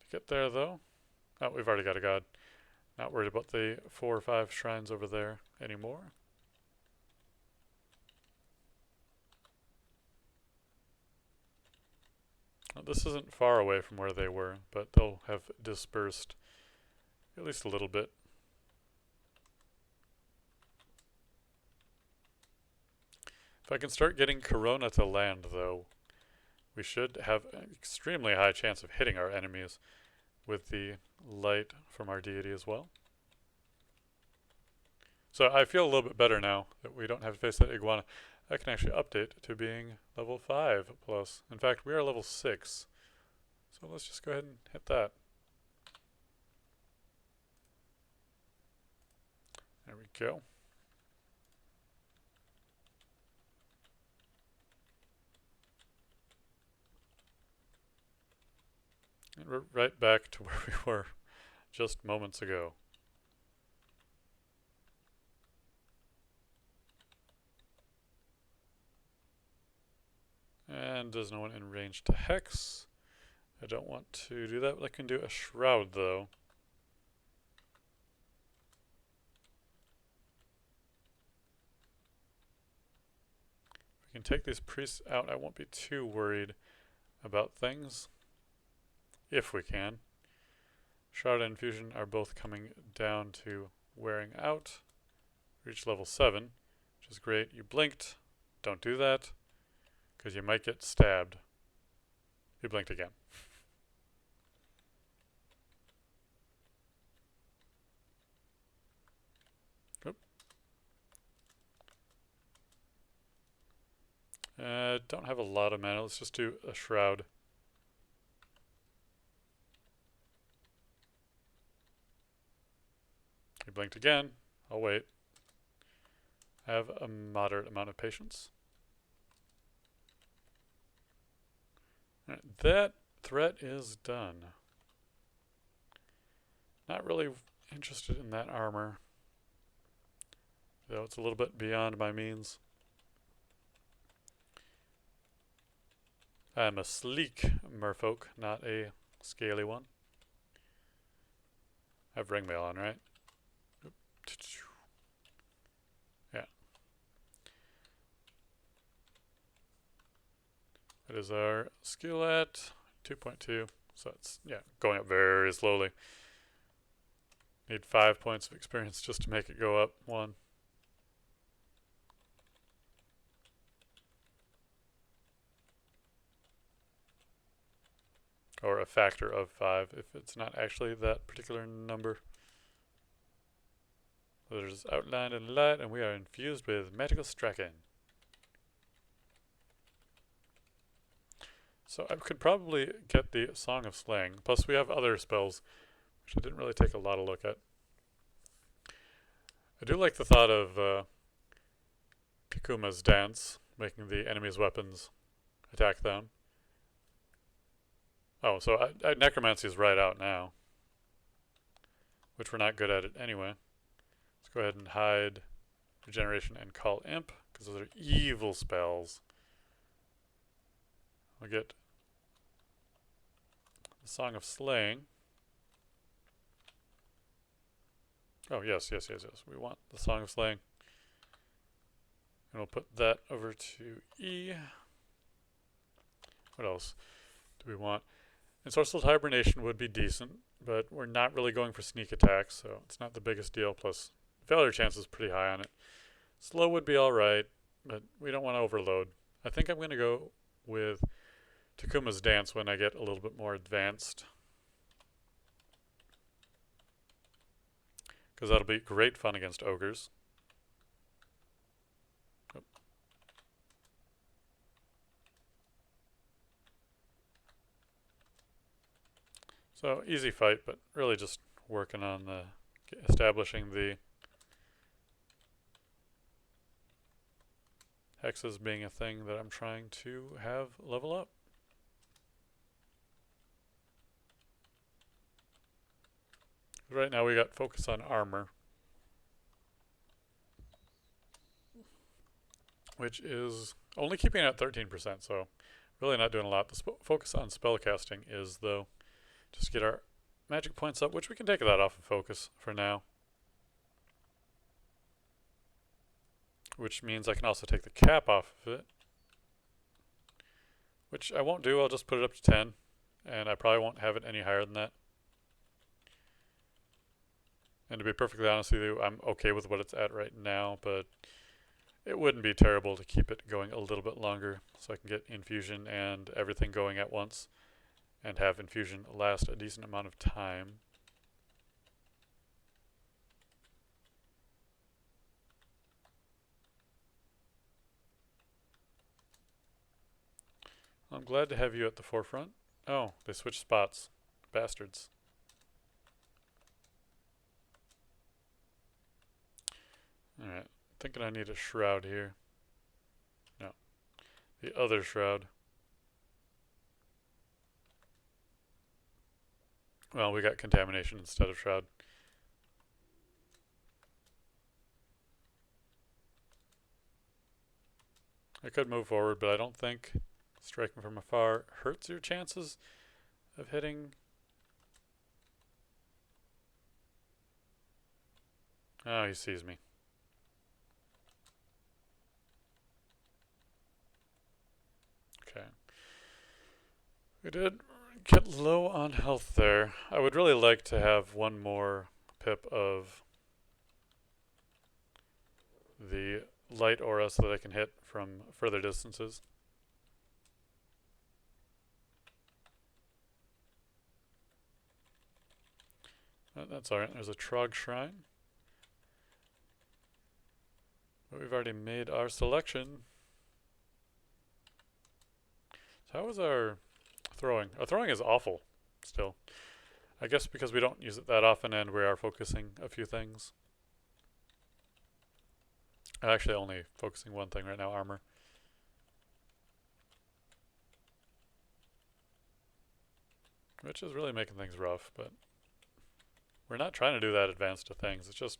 To get there though. Oh, we've already got a god. Not worried about the 4 or 5 shrines over there anymore. This isn't far away from where they were, but they'll have dispersed at least a little bit. If I can start getting Corona to land, though, we should have an extremely high chance of hitting our enemies with the light from our deity as well. So I feel a little bit better now that we don't have to face that iguana. I can actually update to being level 5 plus. In fact, we are level 6. So let's just go ahead and hit that. There we go. And we're right back to where we were just moments ago. And there's no one in range to hex. I don't want to do that, but I can do a shroud though. can take these priests out. I won't be too worried about things. If we can. Shroud and Infusion are both coming down to wearing out. Reach level 7, which is great. You blinked. Don't do that, because you might get stabbed. You blinked again. Oop. Don't have a lot of mana. Let's just do a Shroud. You blinked again. I'll wait. I have a moderate amount of patience. Right, that threat is done. Not really interested in that armor, though it's a little bit beyond my means. I'm a sleek merfolk, not a scaly one. I have ringmail on, right? Yeah. That is our skill at 2.2. So it's, yeah, going up very slowly. Need 5 points of experience just to make it go up 1. Or a factor of 5 if it's not actually that particular number. There's outlined in light, and we are infused with magical striking. So I could probably get the Song of Slaying. Plus we have other spells, which I didn't really take a lot of look at. I do like the thought of Pikuma's dance, making the enemy's weapons attack them. Oh, so Necromancy is right out now, which we're not good at it anyway. Let's go ahead and hide Regeneration and Call Imp, because those are evil spells. We'll get the Song of Slaying. Oh, yes. We want the Song of Slaying. And we'll put that over to E. What else do we want? Ensorcelled Hibernation would be decent, but we're not really going for sneak attacks, so it's not the biggest deal. Plus, failure chance is pretty high on it. Slow would be alright, but we don't want to overload. I think I'm going to go with Takuma's Dance when I get a little bit more advanced, because that'll be great fun against ogres. Oh. So easy fight, but really just working on establishing the hexes being a thing that I'm trying to have level up. Right now we got focus on armor, which is only keeping it at 13%, so really not doing a lot. The focus on spellcasting is, though, just get our magic points up, which we can take that off of focus for now. Which means I can also take the cap off of it, which I won't do. I'll just put it up to 10, and I probably won't have it any higher than that. And to be perfectly honest with you, I'm okay with what it's at right now, but it wouldn't be terrible to keep it going a little bit longer so I can get infusion and everything going at once and have infusion last a decent amount of time. I'm glad to have you at the forefront. Oh, they switched spots. Bastards. Alright, thinking I need a shroud here. No. The other shroud. Well, we got contamination instead of shroud. I could move forward, but I don't think striking from afar hurts your chances of hitting. Oh, he sees me. We did get low on health there. I would really like to have one more pip of the light aura so that I can hit from further distances. That's alright. There's a Trog Shrine. But we've already made our selection. So how was our throwing? Our throwing is awful still. I guess because we don't use it that often and we are focusing a few things. I'm actually only focusing one thing right now, armor. Which is really making things rough, but we're not trying to do that advanced to things. It's just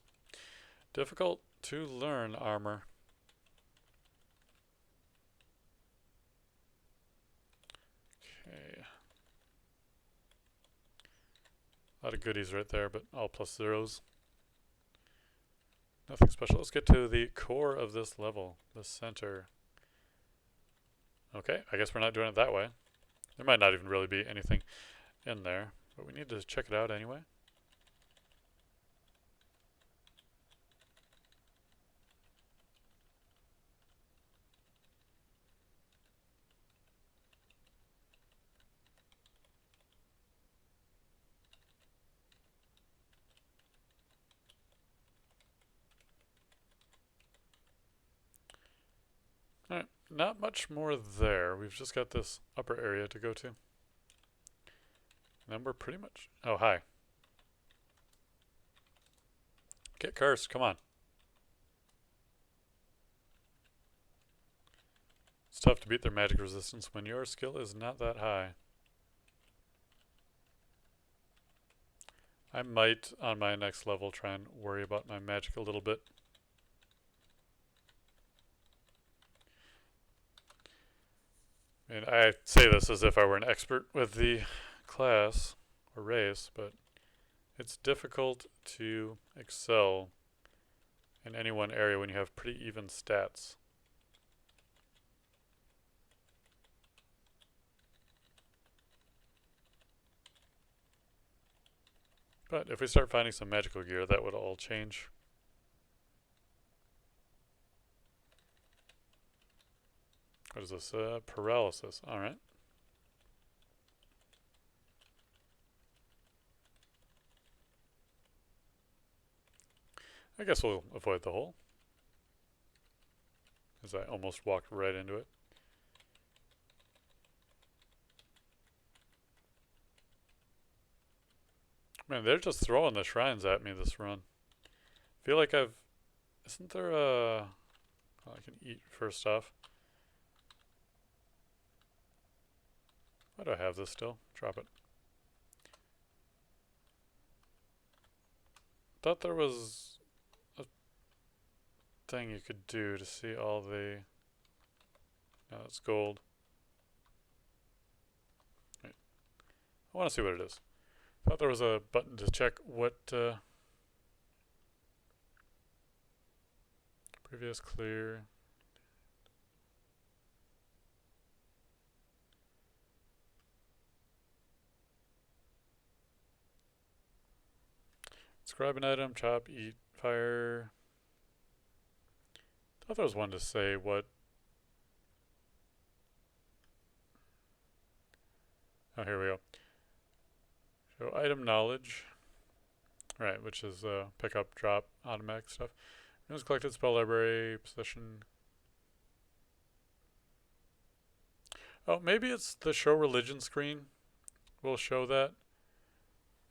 difficult to learn armor. Okay. A lot of goodies right there, but all plus zeros. Nothing special. Let's get to the core of this level, the center. Okay, I guess we're not doing it that way. There might not even really be anything in there, but we need to check it out anyway. Alright, not much more there. We've just got this upper area to go to. And then we're pretty much... Oh, hi. Get cursed, come on. It's tough to beat their magic resistance when your skill is not that high. I might, on my next level, try and worry about my magic a little bit. And I say this as if I were an expert with the class or race, but it's difficult to excel in any one area when you have pretty even stats. But if we start finding some magical gear, that would all change. What is this? Paralysis. Alright. I guess we'll avoid the hole, as I almost walked right into it. Man, they're just throwing the shrines at me this run. Feel like I've... Isn't there a... Oh, I can eat first off. Why do I have this still? Drop it. Thought there was a thing you could do to see all the... No, it's gold. Wait. I want to see what it is. Thought there was a button to check what... previous clear... Describe an item, chop, eat, fire. Thought there was one to say what... Oh, here we go. Show item knowledge. Right, which is pick up, drop, automatic stuff. Runes collected, spell library, possession. Oh, maybe it's the show religion screen will show that.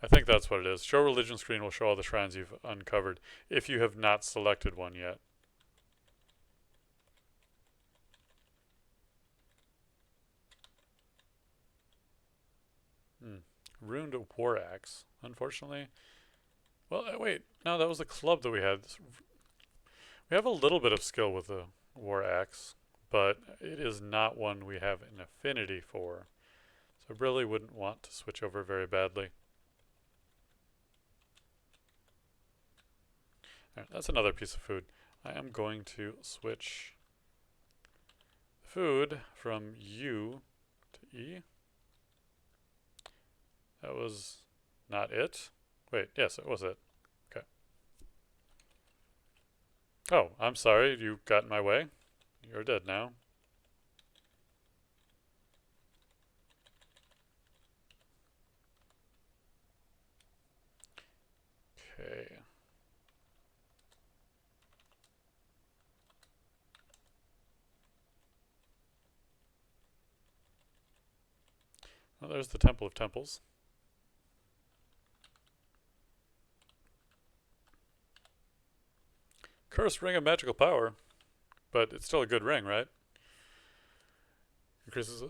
I think that's what it is. Show religion screen will show all the shrines you've uncovered if you have not selected one yet. Ruined war axe. Unfortunately. Well, wait. No, that was the club that we had. We have a little bit of skill with the war axe, but it is not one we have an affinity for. So I really wouldn't want to switch over very badly. Alright, that's another piece of food. I am going to switch food from U to E. That was not it. Wait, yes, it was it. Okay. Oh, I'm sorry, you got in my way. You're dead now. Okay. Well, there's the Temple of Temples. Cursed Ring of Magical Power. But it's still a good ring, right? Increases.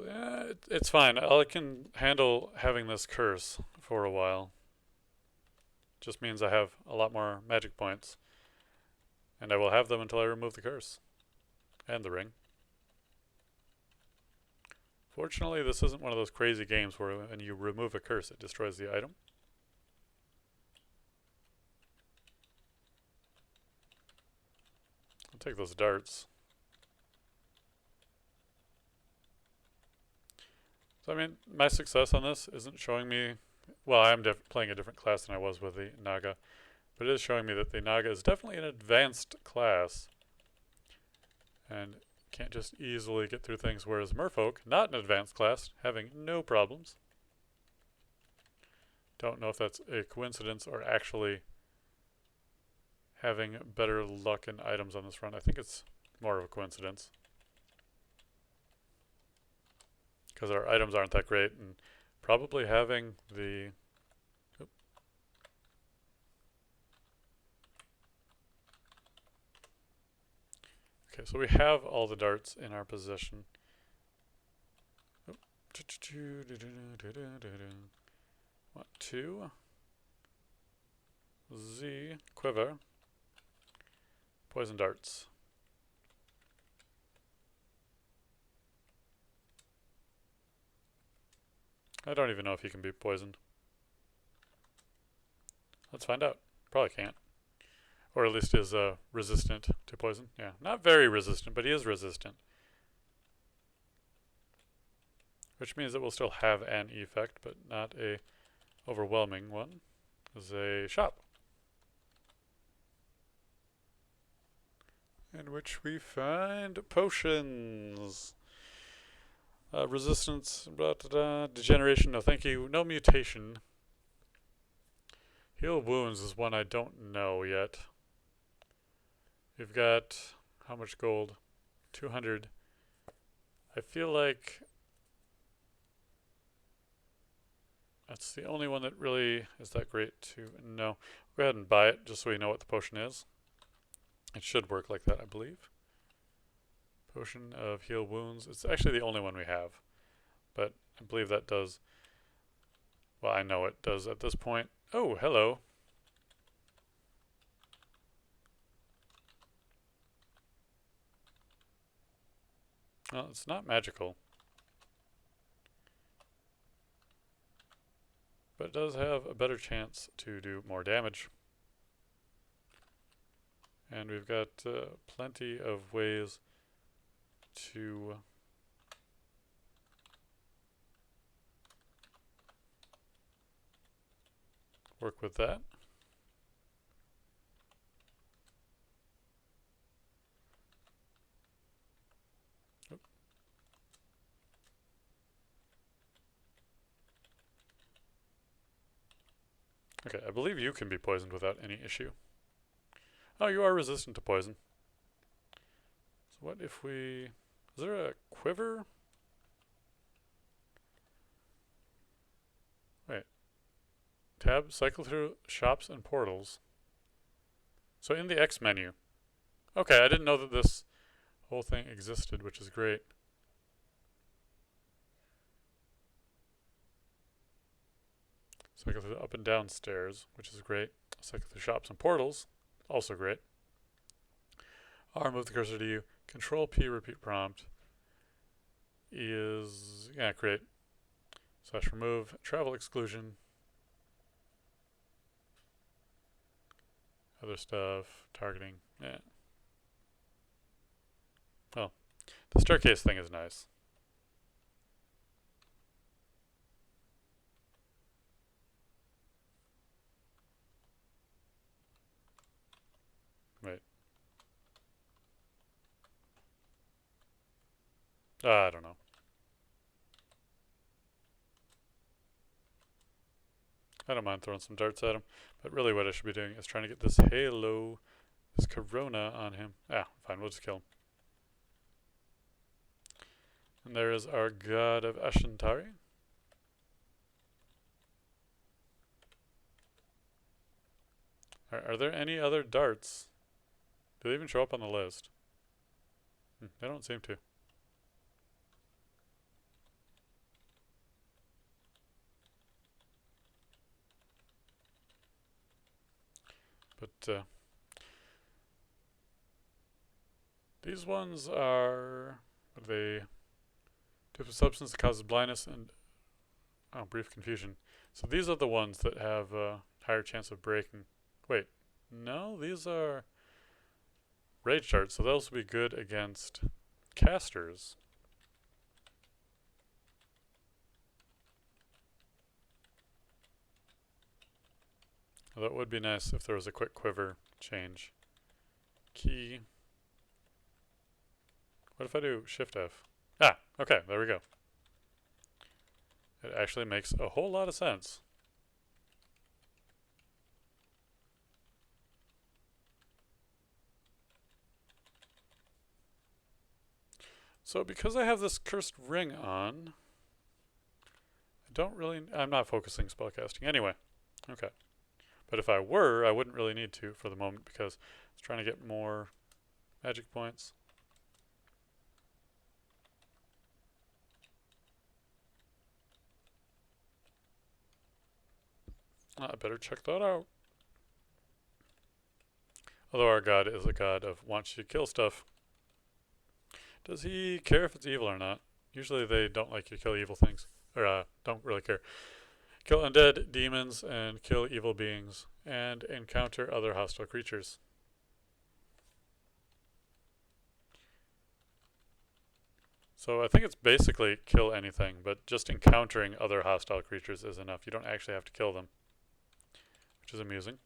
It's fine. I can handle having this curse for a while. Just means I have a lot more magic points. And I will have them until I remove the curse. And the ring. Fortunately, this isn't one of those crazy games where when you remove a curse, it destroys the item. I'll take those darts. So, I mean, my success on this isn't showing me... Well, I'm playing a different class than I was with the Naga. But it is showing me that the Naga is definitely an advanced class. And can't just easily get through things, whereas Merfolk, not an advanced class, having no problems. Don't know if that's a coincidence or actually having better luck in items on this run. I think it's more of a coincidence. Because our items aren't that great, and probably having the... Okay, so we have all the darts in our possession. What, 2? Z, quiver, poison darts. I don't even know if he can be poisoned. Let's find out. Probably can't. Or at least is resistant to poison. Yeah, not very resistant, but he is resistant. Which means it will still have an effect, but not a overwhelming one. Is a shop. In which we find potions. Resistance, blah, blah, blah. Degeneration, no thank you. No mutation. Heal wounds is one I don't know yet. We've got, how much gold? 200. I feel like that's the only one that really is that great to know. Go ahead and buy it just so we know what the potion is. It should work like that, I believe. Potion of heal wounds. It's actually the only one we have. But I believe that does, well, I know it does at this point. Oh, hello. Well, it's not magical. But it does have a better chance to do more damage. And we've got plenty of ways to work with that. Okay, I believe you can be poisoned without any issue. Oh, you are resistant to poison. So what if we... Is there a quiver? Wait. Tab, cycle through shops and portals. So in the X menu. Okay, I didn't know that this whole thing existed, which is great. Cycle through the up and down stairs, which is great. Cycle through shops and portals, also great. R, move the cursor to you. Control P, repeat prompt. E is, yeah, great. Slash remove, travel exclusion. Other stuff, targeting, yeah. Well, the staircase thing is nice. I don't know. I don't mind throwing some darts at him, but really what I should be doing is trying to get this halo, this corona on him. Ah, fine, we'll just kill him. And there is our god of Ashantari. Are there any other darts? Do they even show up on the list? They don't seem to. But these ones are they type of substance that causes blindness and brief confusion. So these are the ones that have a higher chance of breaking. Wait, no, these are rage darts, so those will be good against casters. Well, that would be nice if there was a quick quiver change. Key. What if I do Shift F? Ah, okay, there we go. It actually makes a whole lot of sense. So because I have this cursed ring on, I'm not focusing spellcasting. Anyway, okay. But if I were, I wouldn't really need to for the moment because I was trying to get more magic points. I better check that out. Although our god is a god of wants you to kill stuff. Does he care if it's evil or not? Usually they don't like you to kill evil things. Or don't really care. Kill undead, demons, and kill evil beings. And encounter other hostile creatures. So I think it's basically kill anything, but just encountering other hostile creatures is enough. You don't actually have to kill them, which is amusing.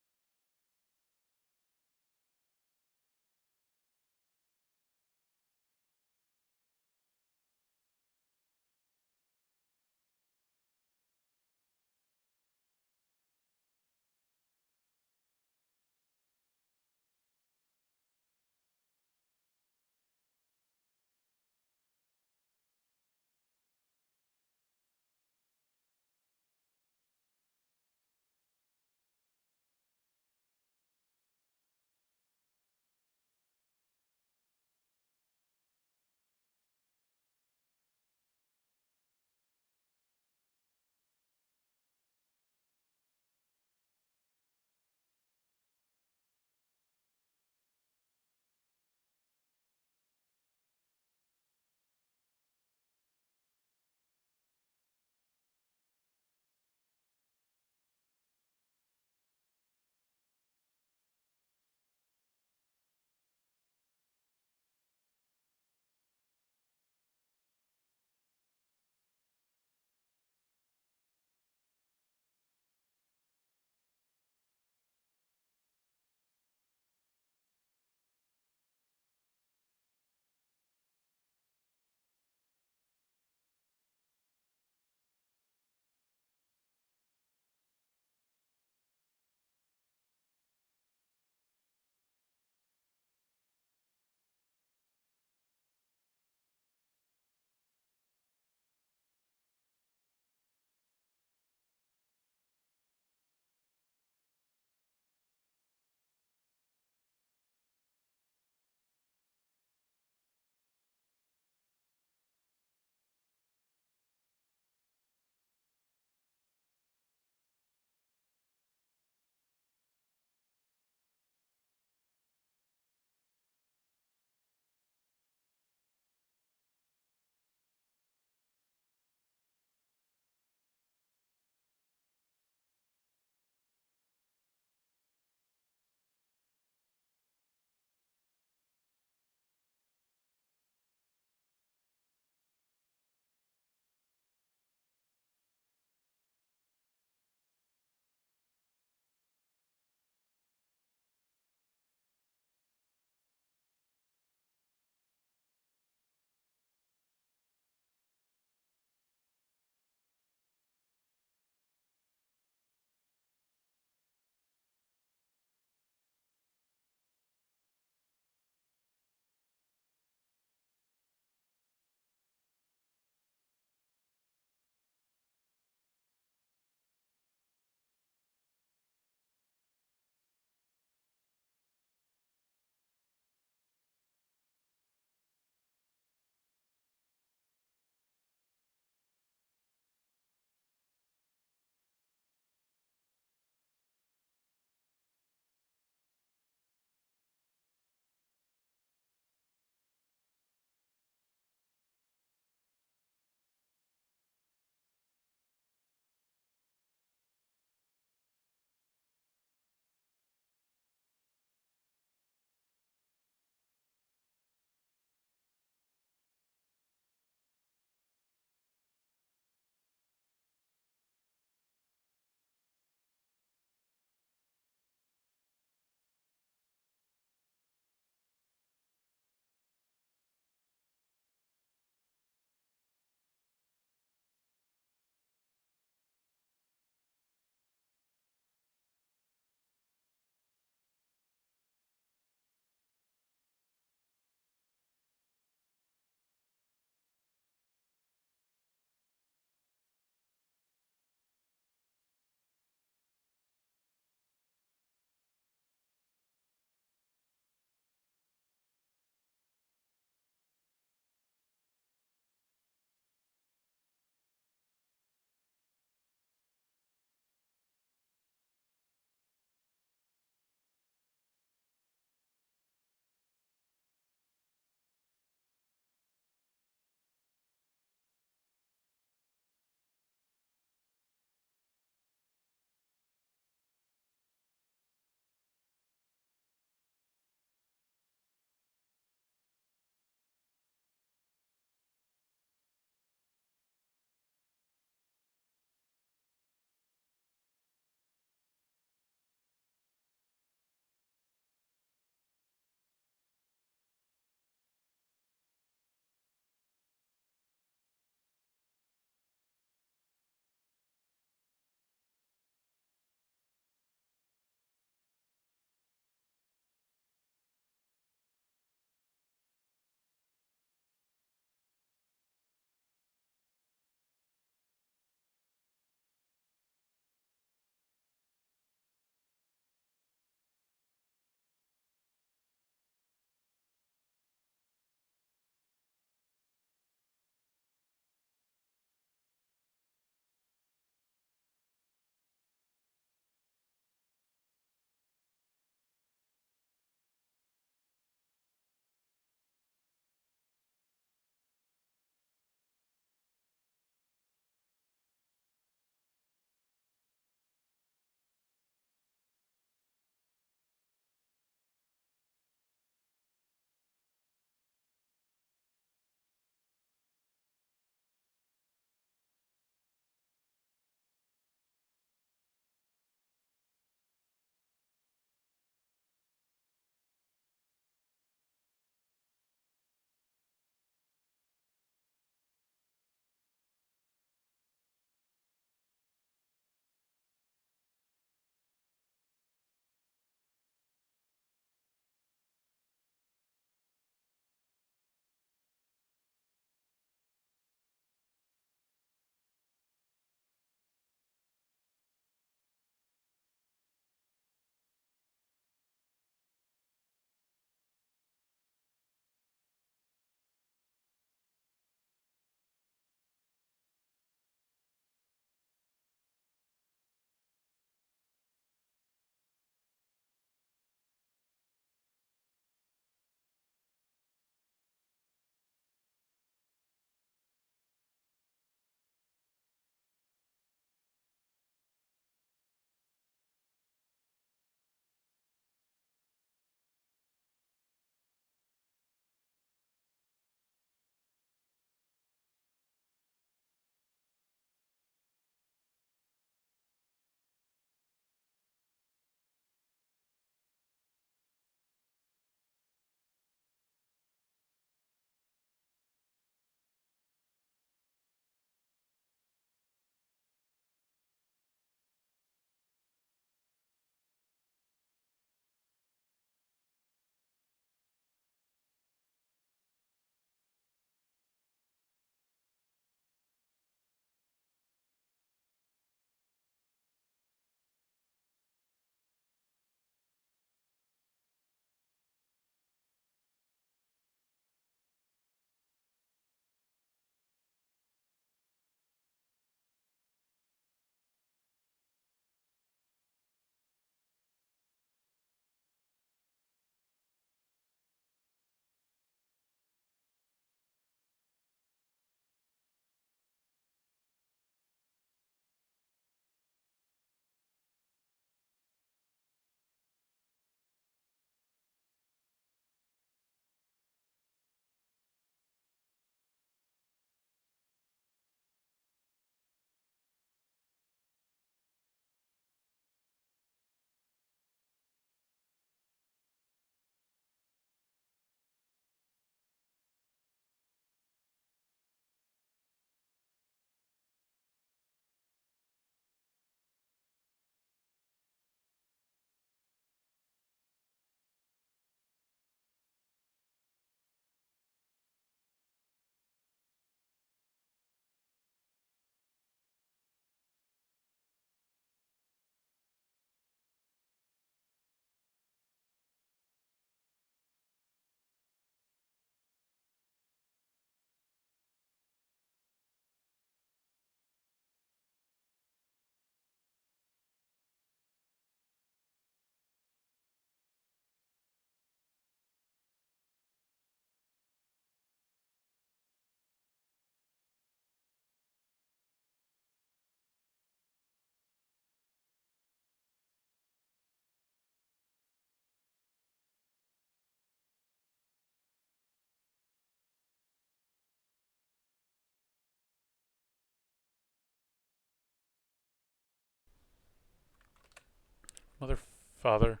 Mother, father.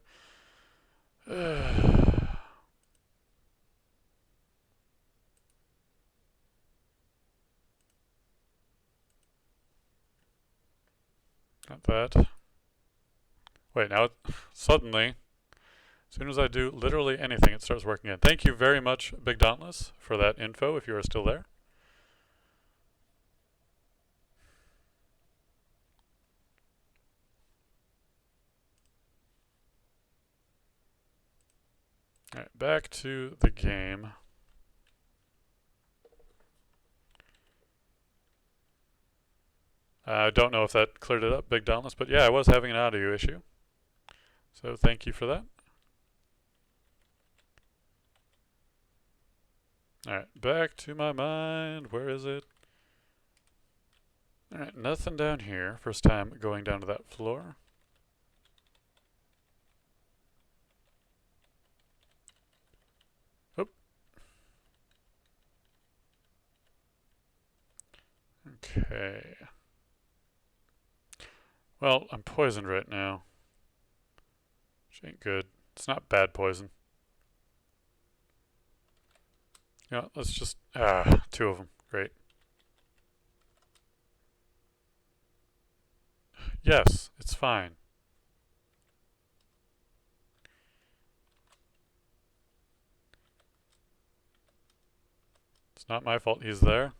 Not that. Wait, now suddenly, as soon as I do literally anything, it starts working again. Thank you very much, Big Dauntless, for that info, if you are still there. Alright, back to the game. I don't know if that cleared it up, Big Dauntless, but yeah, I was having an audio issue. So thank you for that. Alright, back to my mind. Where is it? Alright, nothing down here. First time going down to that floor. Oop. Okay. Well, I'm poisoned right now. Which ain't good. It's not bad poison. You know, let's just... two of them. Great. Yes, it's fine. It's not my fault he's there.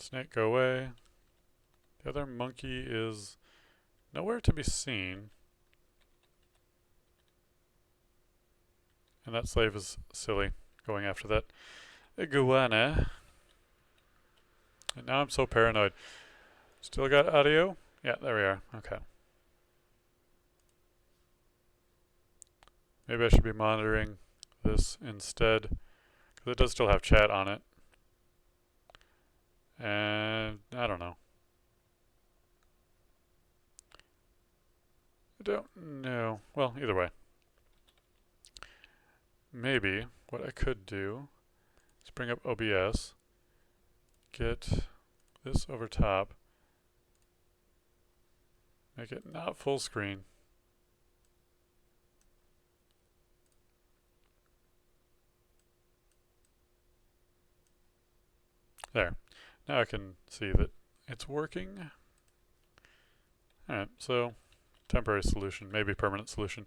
Snake, go away. The other monkey is nowhere to be seen. And that slave is silly, going after that iguana. And now I'm so paranoid. Still got audio? Yeah, there we are. Okay. Maybe I should be monitoring this instead, because it does still have chat on it. And I don't know. I don't know. Well, either way. Maybe what I could do is bring up OBS, get this over top, make it not full screen. There. Now I can see that it's working. Alright, so temporary solution, maybe permanent solution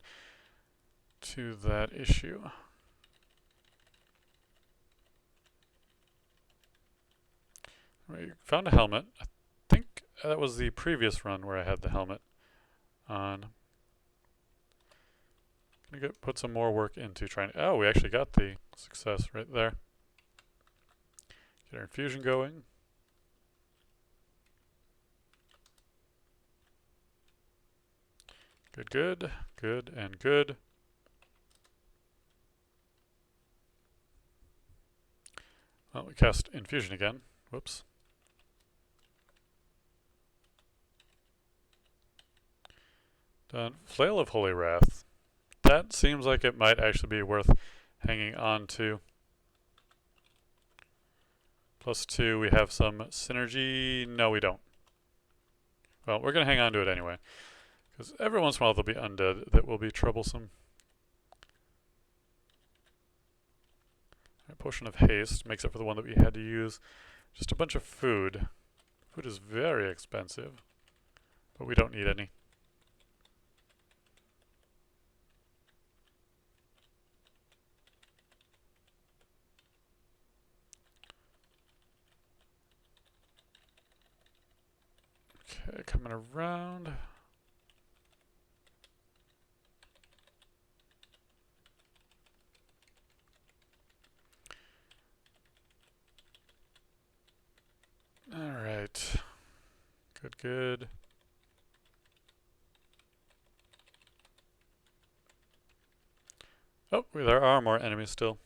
to that issue. We found a helmet. I think that was the previous run where I had the helmet on. Gonna put some more work into trying to... Oh, we actually got the success right there. Get our infusion going. Good, good, good, and good. Well, we cast infusion again. Whoops. Done. Flail of Holy Wrath. That seems like it might actually be worth hanging on to. +2, we have some synergy. No, we don't. Well, we're going to hang on to it anyway, because every once in a while there'll be undead that will be troublesome. A potion of haste makes up for the one that we had to use. Just a bunch of food. Food is very expensive, but we don't need any. Okay, coming around. Alright. Good, good. Oh, there are more enemies still.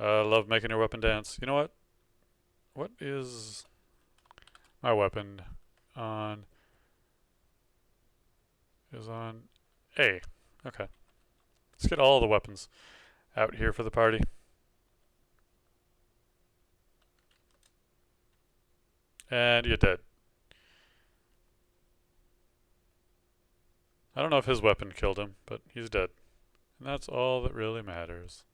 Love making your weapon dance. You know what? What is my weapon on? Is was on A. Okay. Let's get all the weapons out here for the party. And you're dead. I don't know if his weapon killed him, but he's dead. And that's all that really matters.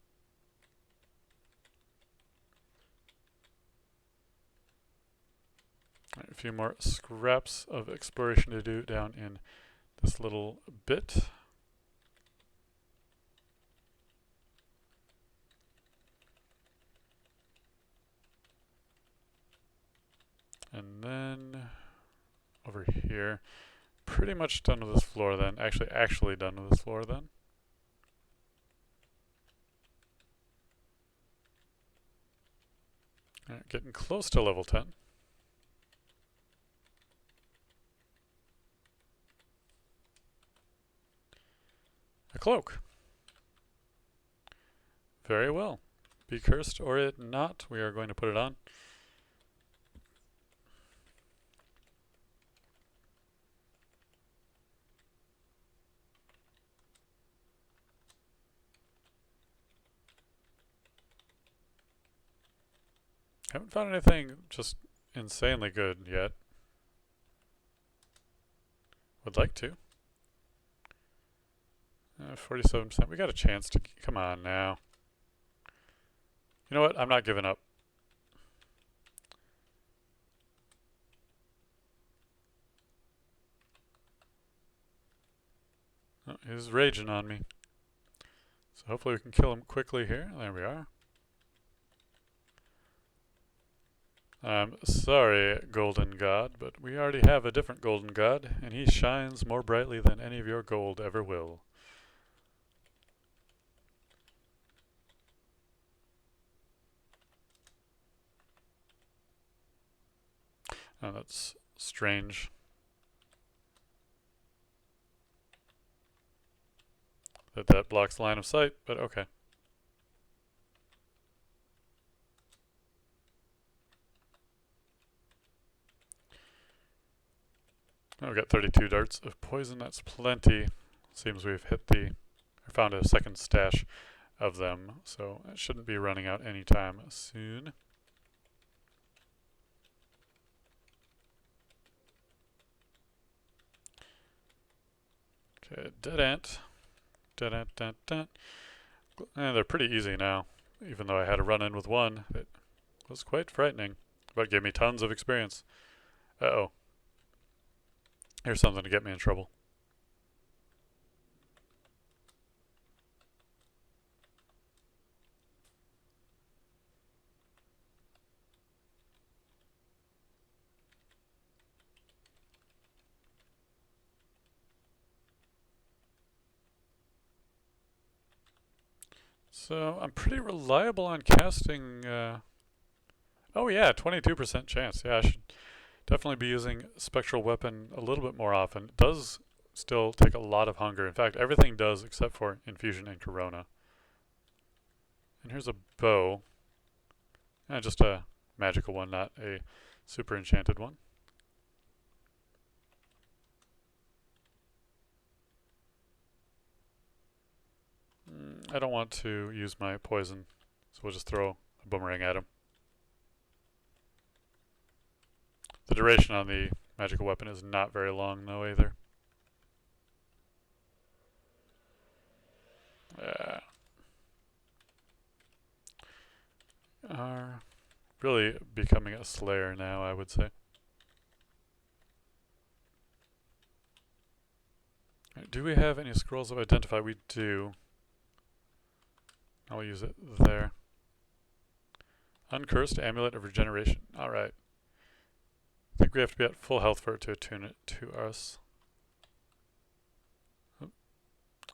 Right, a few more scraps of exploration to do down in this little bit. And then over here, pretty much done with this floor then. Actually done with this floor then. All right, getting close to level 10. A cloak. Very well. Be cursed or it not. We are going to put it on. Haven't found anything just insanely good yet. Would like to. 47%. We got a chance to... Come on now. You know what? I'm not giving up. Oh, he's raging on me. So hopefully we can kill him quickly here. There we are. I'm sorry, golden god, but we already have a different golden god, and he shines more brightly than any of your gold ever will. Oh, that's strange. That blocks line of sight, but okay. Oh, we got 32 darts of poison. That's plenty. Seems we've hit or found a second stash of them, so it shouldn't be running out anytime soon. Okay, dead ant. Dead ant, dead ant. And they're pretty easy now, even though I had a run-in with one. It was quite frightening, but gave me tons of experience. Uh-oh. Here's something to get me in trouble. So I'm pretty reliable on casting. Oh yeah, 22% chance. Yeah, I should definitely be using Spectral Weapon a little bit more often. It does still take a lot of hunger. In fact, everything does except for Infusion and Corona. And here's a bow. And just a magical one, not a super enchanted one. I don't want to use my poison, so we'll just throw a boomerang at him. The duration on the magical weapon is not very long, though, either. Are really becoming a slayer now, I would say. Do we have any scrolls of identify? We do. I'll use it there. Uncursed Amulet of Regeneration. Alright. I think we have to be at full health for it to attune it to us.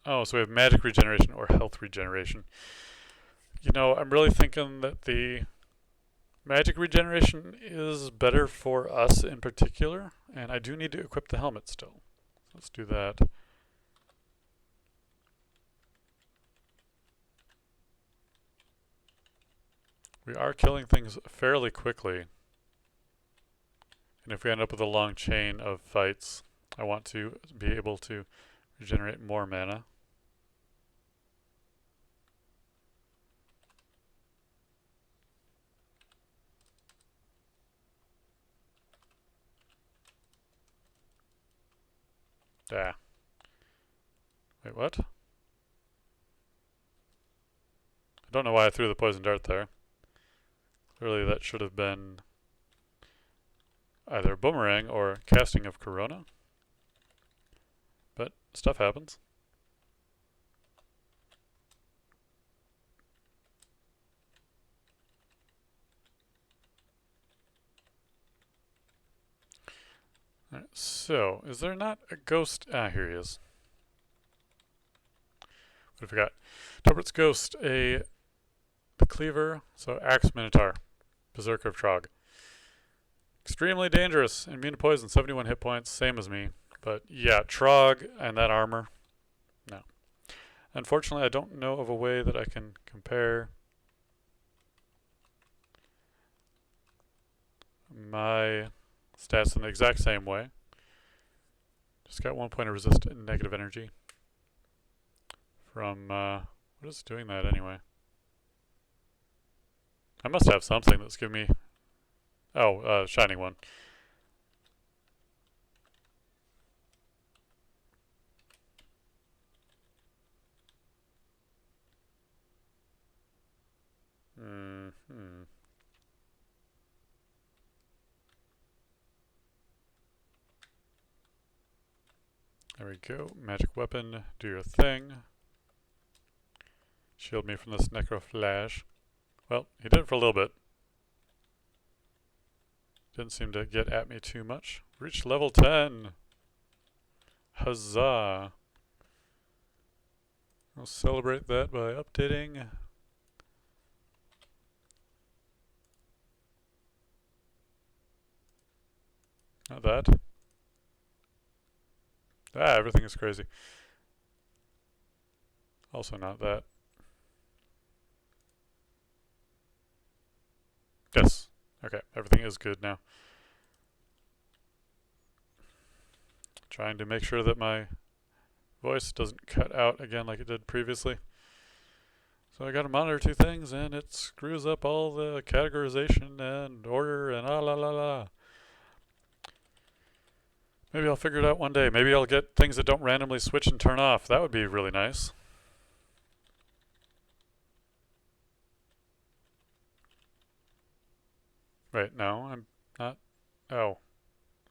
Oh, so we have magic regeneration or health regeneration. You know, I'm really thinking that the magic regeneration is better for us in particular, and I do need to equip the helmet still. Let's do that. We are killing things fairly quickly. And if we end up with a long chain of fights, I want to be able to regenerate more mana. Ah. Wait, what? I don't know why I threw the poison dart there. Clearly that should have been either boomerang or casting of Corona. But stuff happens. Alright, so, is there not a ghost? Ah, here he is. What have we got? Torbert's Ghost, the Cleaver, so Axe Minotaur, Berserker of Trog. Extremely dangerous, immune to poison, 71 hit points, same as me. But yeah, Trog and that armor, no. Unfortunately, I don't know of a way that I can compare my stats in the exact same way. Just got 1 point of resist and negative energy from, what is doing that anyway? I must have something that's giving me, oh, Shining One. There we go. Magic weapon, do your thing. Shield me from this Necro Flash. Well, he did it for a little bit. Didn't seem to get at me too much. Reached level 10. Huzzah. I'll celebrate that by updating. Not that. Ah, everything is crazy. Also not that. Yes. Okay, everything is good now. Trying to make sure that my voice doesn't cut out again like it did previously. So I gotta monitor two things and it screws up all the categorization and order and la la la. Maybe I'll figure it out one day. Maybe I'll get things that don't randomly switch and turn off. That would be really nice. Wait, no, I'm not. Oh,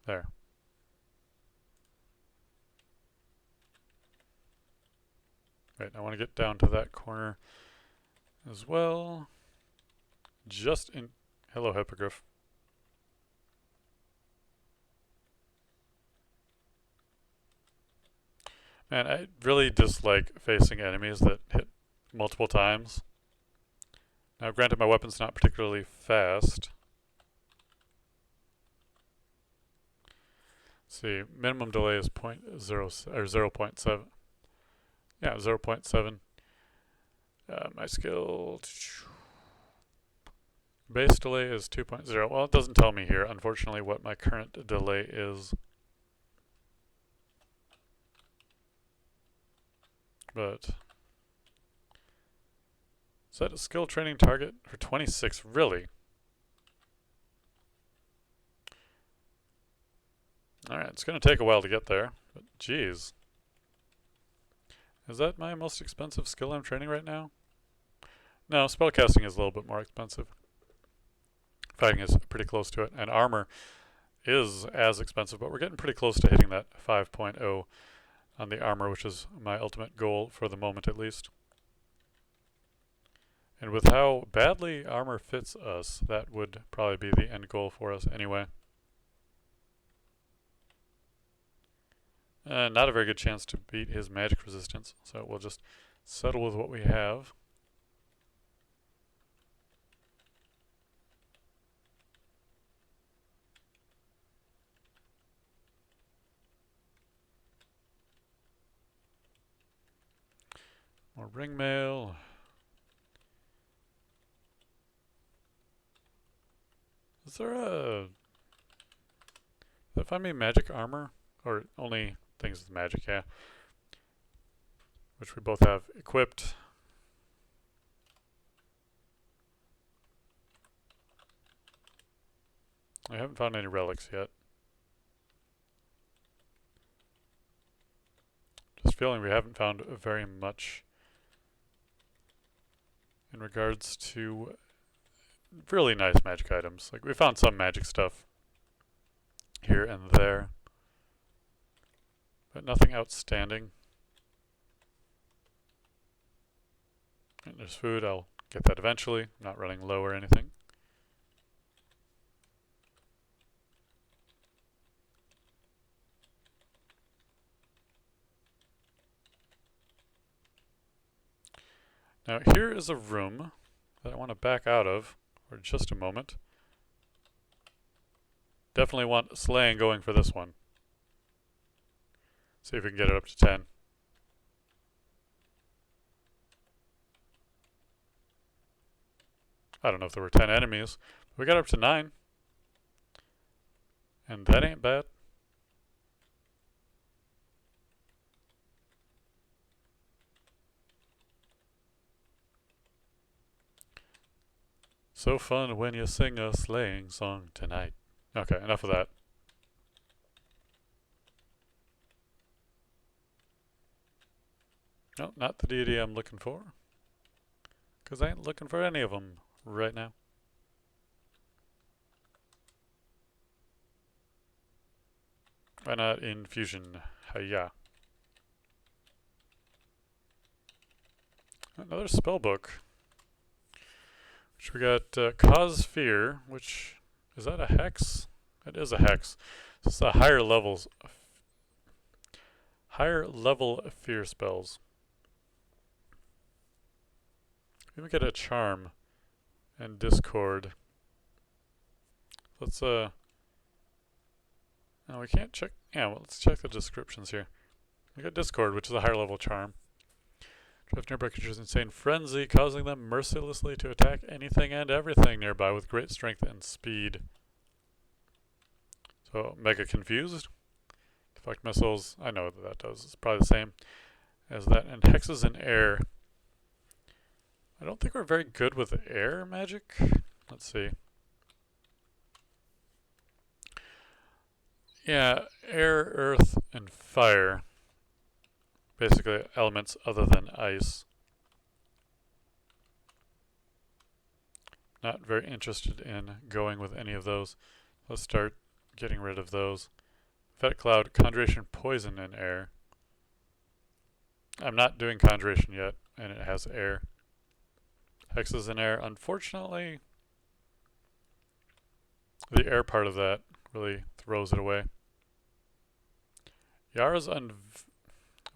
there. Wait, I want to get down to that corner as well. Just in. Hello, Hippogriff. Man, I really dislike facing enemies that hit multiple times. Now, granted, my weapon's not particularly fast. Let's see, minimum delay is 0.7. Yeah, 0.7. My skill base delay is 2.0. Well, it doesn't tell me here, unfortunately, what my current delay is. But set a skill training target for 26. Really? Alright, it's going to take a while to get there, but geez. Is that my most expensive skill I'm training right now? No, spellcasting is a little bit more expensive. Fighting is pretty close to it, and armor is as expensive, but we're getting pretty close to hitting that 5.0 on the armor, which is my ultimate goal for the moment at least. And with how badly armor fits us, that would probably be the end goal for us anyway. Not a very good chance to beat his magic resistance, so we'll just settle with what we have. More ring mail. Is there a... Did that find me magic armor? Or only things with magic, yeah. which we both have equipped. I haven't found any relics yet. Just feeling we haven't found very much in regards to really nice magic items. Like, we found some magic stuff here and there, but nothing outstanding. And there's food. I'll get that eventually. I'm not running low or anything. Now here is a room that I want to back out of for just a moment. Definitely want slaying going for this one. See if we can get it up to 10. I don't know if there were 10 enemies. But we got up to 9. And that ain't bad. So fun when you sing a slaying song tonight. Okay, enough of that. No, not the deity I'm looking for. Because I ain't looking for any of them right now. Why not infusion? Hiya. Another spellbook. Which we got Cause Fear, which, is that a hex? It is a hex. This is the higher level fear spells. We get a charm and discord. Let's no, we can't check. Yeah, well, let's check the descriptions here. We got discord, which is a higher level charm. Drive nearby creatures insane frenzy, causing them mercilessly to attack anything and everything nearby with great strength and speed. So, mega confused. Deflect missiles, I know what that does. It's probably the same as that. And hexes in air. I don't think we're very good with air magic. Let's see. Yeah, air, earth, and fire. Basically elements other than ice. Not very interested in going with any of those. Let's start getting rid of those. Vet Cloud, Conjuration, Poison in air. I'm not doing Conjuration yet, and it has air. Hexes in air. Unfortunately, the air part of that really throws it away. Yara's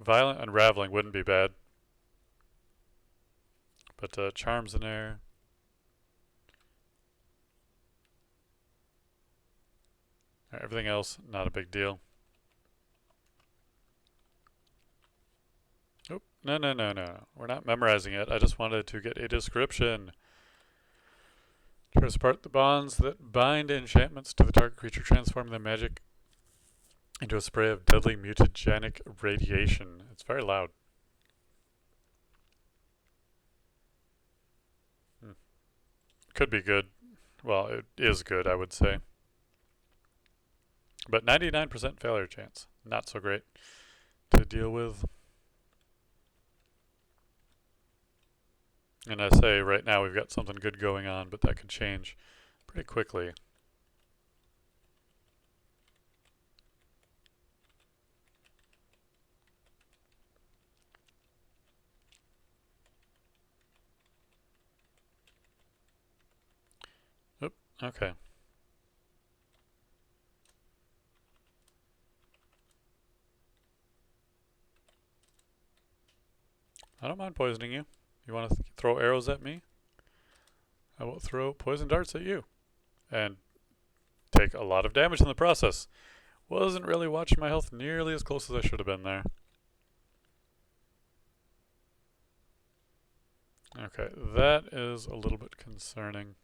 Violent Unraveling wouldn't be bad. But Charms in air. Everything else, not a big deal. Oop, no. We're not memorizing it. I just wanted to get a description. Tears apart the bonds that bind enchantments to the target creature, transforming the magic into a spray of deadly mutagenic radiation. It's very loud. Could be good. Well, it is good, I would say. But 99% failure chance. Not so great to deal with. And I say right now we've got something good going on, but that could change pretty quickly. Oop, okay. I don't mind poisoning you. You want to throw arrows at me? I will throw poison darts at you. And take a lot of damage in the process. Wasn't really watching my health nearly as close as I should have been there. Okay, that is a little bit concerning.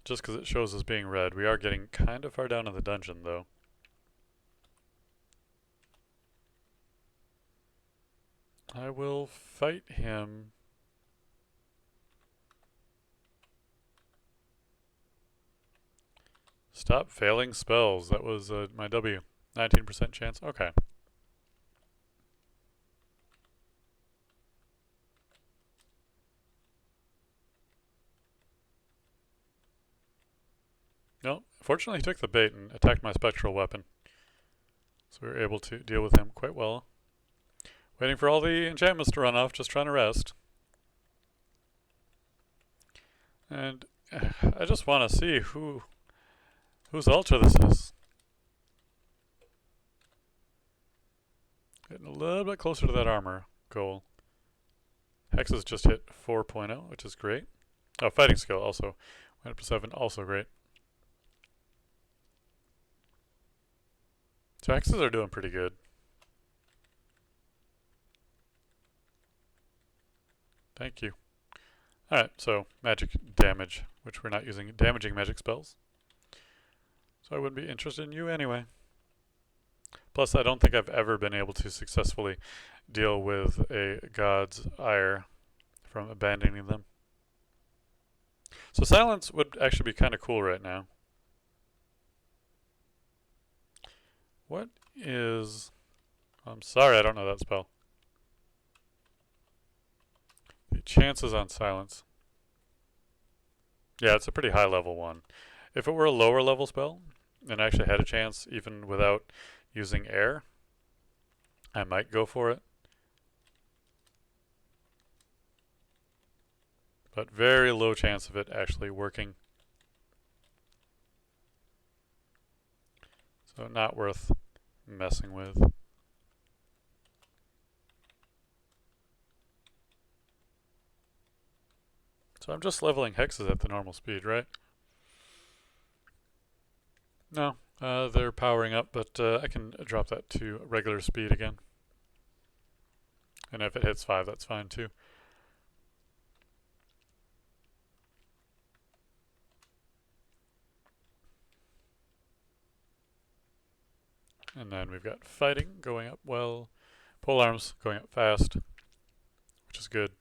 Just because it shows as being red. We are getting kind of far down in the dungeon, though. I will fight him. Stop failing spells. That was my W. 19% chance. Okay. No, fortunately he took the bait and attacked my spectral weapon. So we were able to deal with him quite well. Waiting for all the enchantments to run off, just trying to rest. And I just want to see whose altar this is. Getting a little bit closer to that armor goal. Hexes just hit 4.0, which is great. Oh, fighting skill also went up to 7, also great. So hexes are doing pretty good. Thank you. Alright, so magic damage, which we're not using damaging magic spells. So I wouldn't be interested in you anyway. Plus, I don't think I've ever been able to successfully deal with a god's ire from abandoning them. So silence would actually be kind of cool right now. What is... I'm sorry, I don't know that spell. The chances on silence. Yeah, it's a pretty high level one. If it were a lower level spell, and I actually had a chance even without using air, I might go for it. But very low chance of it actually working. So not worth messing with. So I'm just leveling hexes at the normal speed, right? No, they're powering up, but I can drop that to regular speed again. And if it hits 5, that's fine too. And then we've got fighting going up well, pole arms going up fast, which is good.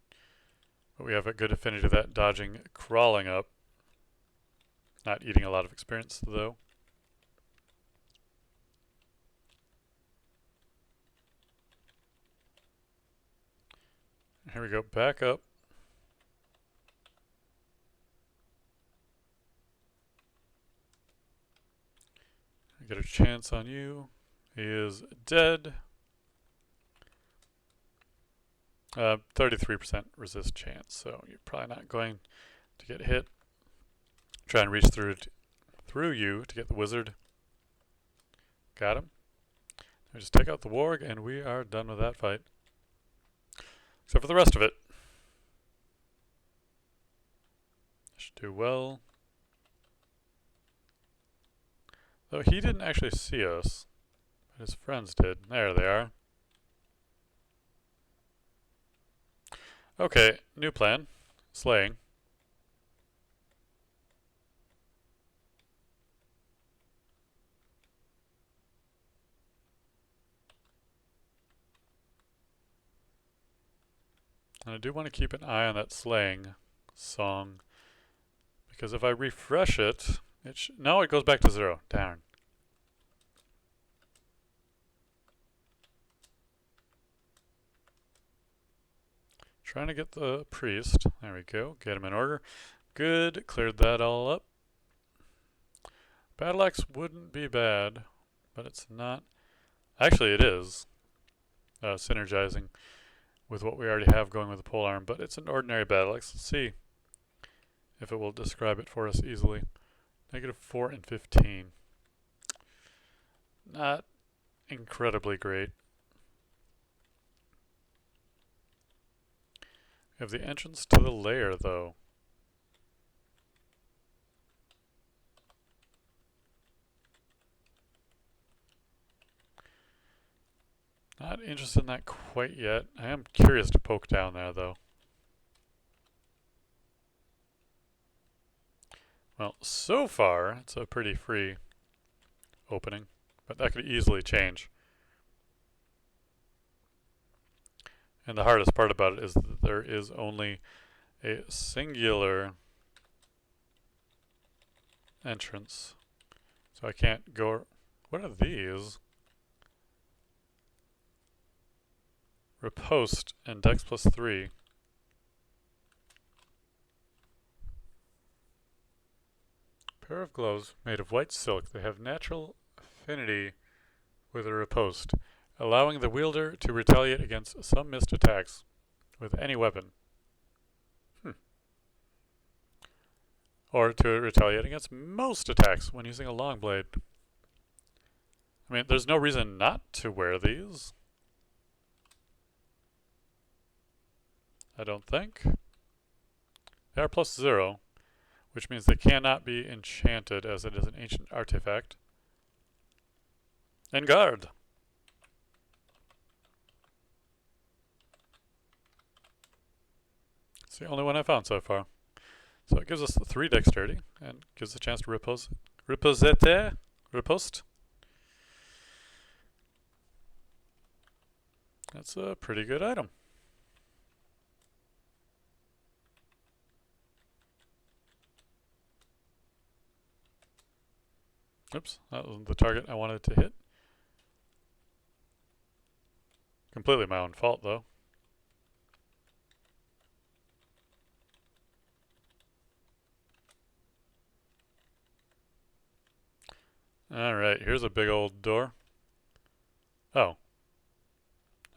But we have a good affinity to that dodging, crawling up. Not eating a lot of experience though. Here we go, back up. I get a chance on you. He is dead. 33% resist chance, so you're probably not going to get hit. Try and reach through you to get the wizard. Got him. We just take out the warg, and we are done with that fight. Except for the rest of it. Should do well. Though he didn't actually see us, but his friends did. There they are. Okay, new plan. Slaying. And I do want to keep an eye on that slaying song, because if I refresh it, no, it goes back to 0. Darn. Trying to get the priest. There we go. Get him in order. Good. Cleared that all up. Battle axe wouldn't be bad, but it's not. Actually, it is synergizing with what we already have going with the polearm, but it's an ordinary battle axe. Let's see if it will describe it for us easily. -4 and 15. Not incredibly great. We have the entrance to the lair, though. Not interested in that quite yet. I am curious to poke down there, though. Well, so far, it's a pretty free opening, but that could easily change. And the hardest part about it is that there is only a singular entrance. So I can't go... What are these? Riposte and Dex +3. Pair of gloves made of white silk. They have natural affinity with a riposte, allowing the wielder to retaliate against some missed attacks with any weapon. Or to retaliate against most attacks when using a long blade. I mean, there's no reason not to wear these. I don't think. They are +0, which means they cannot be enchanted as it is an ancient artifact. And guard! It's the only one I found so far. So it gives us 3 dexterity and gives us a chance to riposte. That's a pretty good item. Oops, that wasn't the target I wanted to hit. Completely my own fault, though. Alright, here's a big old door. Oh.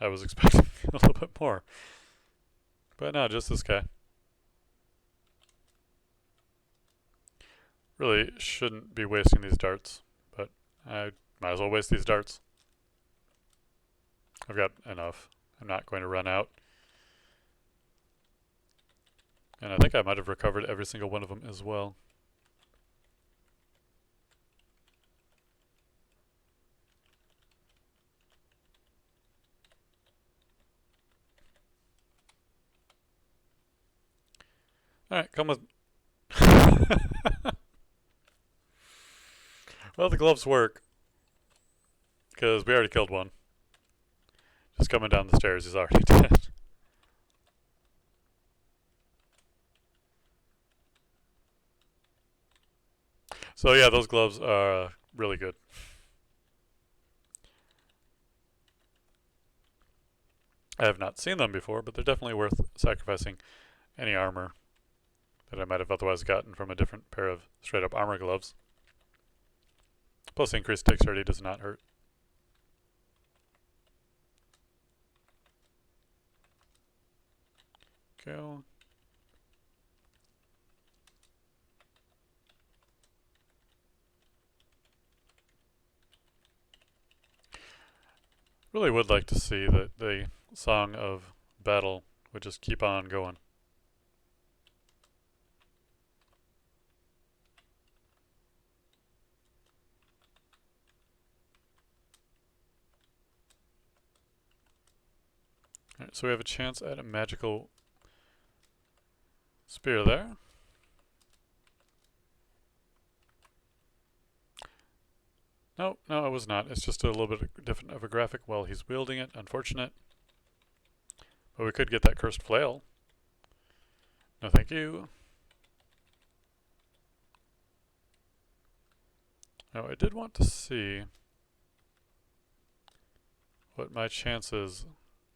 I was expecting a little bit more. But no, just this guy. Really shouldn't be wasting these darts, but I might as well waste these darts. I've got enough. I'm not going to run out. And I think I might have recovered every single one of them as well. Alright, come with... Well, the gloves work. Because we already killed one. Just coming down the stairs, he's already dead. So yeah, those gloves are really good. I have not seen them before, but they're definitely worth sacrificing any armor that I might have otherwise gotten from a different pair of straight-up armor gloves. Plus, increased dexterity does not hurt. Go. Really would like to see that the Song of Battle would just keep on going. Alright, so we have a chance at a magical spear there. No, no, it was not. It's just a little bit different of a graphic while he's wielding it. Unfortunate. But we could get that cursed flail. No, thank you. Now, I did want to see what my chances,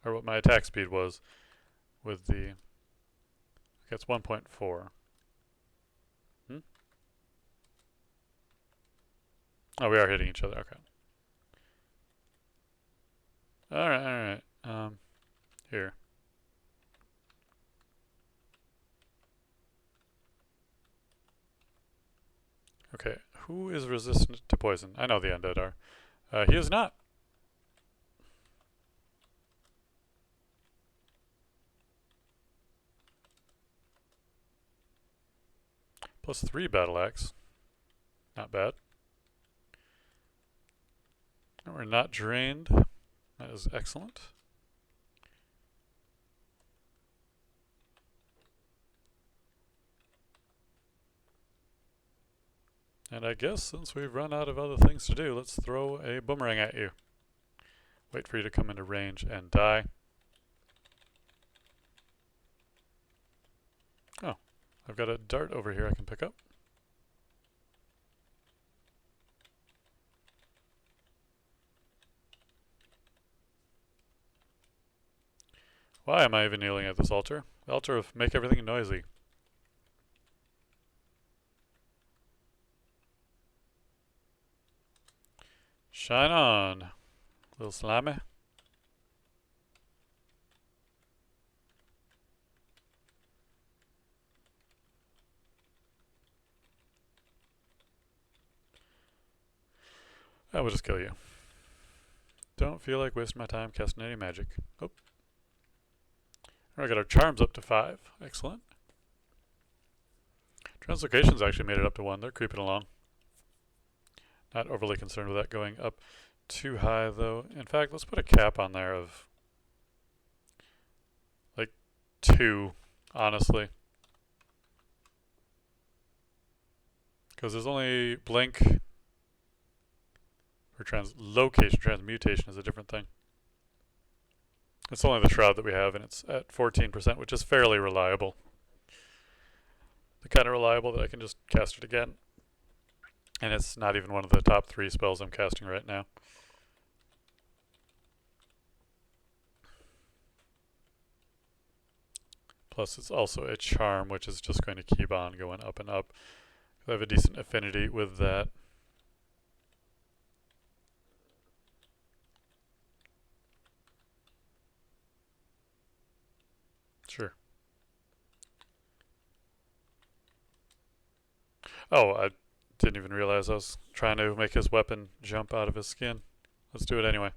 or what my attack speed was with the... Okay, it's 1.4. Oh, we are hitting each other. Okay. Alright, alright. Here. Okay, who is resistant to poison? I know the undead are. He is not. +3 battle axe. Not bad. And we're not drained. That is excellent. And I guess since we've run out of other things to do, let's throw a boomerang at you. Wait for you to come into range and die. I've got a dart over here I can pick up. Why am I even kneeling at this altar? The altar of make everything noisy. Shine on, little slimy. I will just kill you. Don't feel like wasting my time casting any magic. Oh. I got our charms up to 5. Excellent. Translocations actually made it up to 1. They're creeping along. Not overly concerned with that going up too high, though. In fact, let's put a cap on there of like 2, honestly. Because there's only blink for translocation. Transmutation is a different thing. It's only the shroud that we have, and it's at 14%, which is fairly reliable. The kind of reliable that I can just cast it again. And it's not even one of the top 3 spells I'm casting right now. Plus it's also a charm, which is just going to keep on going up and up. I have a decent affinity with that. Sure. Oh, I didn't even realize I was trying to make his weapon jump out of his skin. Let's do it anyway.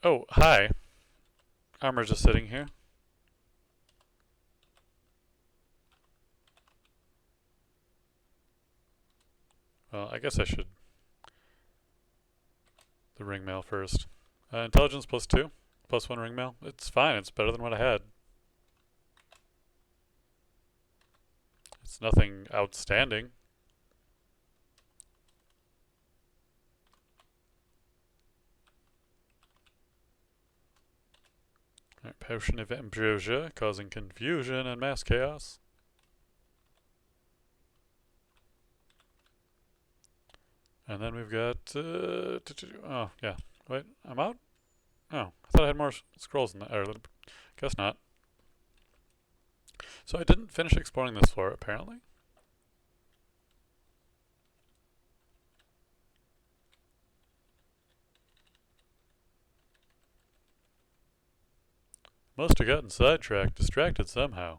Oh, hi. Armor just sitting here. Well, I guess I should the ring mail first. Intelligence plus 2, plus 1 ring mail. It's fine. It's better than what I had. It's nothing outstanding. Right, Potion of Ambrosia, causing confusion and mass chaos. And then we've got, oh, yeah. Wait, I'm out? Oh, I thought I had more scrolls in that, or guess not. So I didn't finish exploring this floor, apparently. Must have gotten sidetracked, distracted somehow.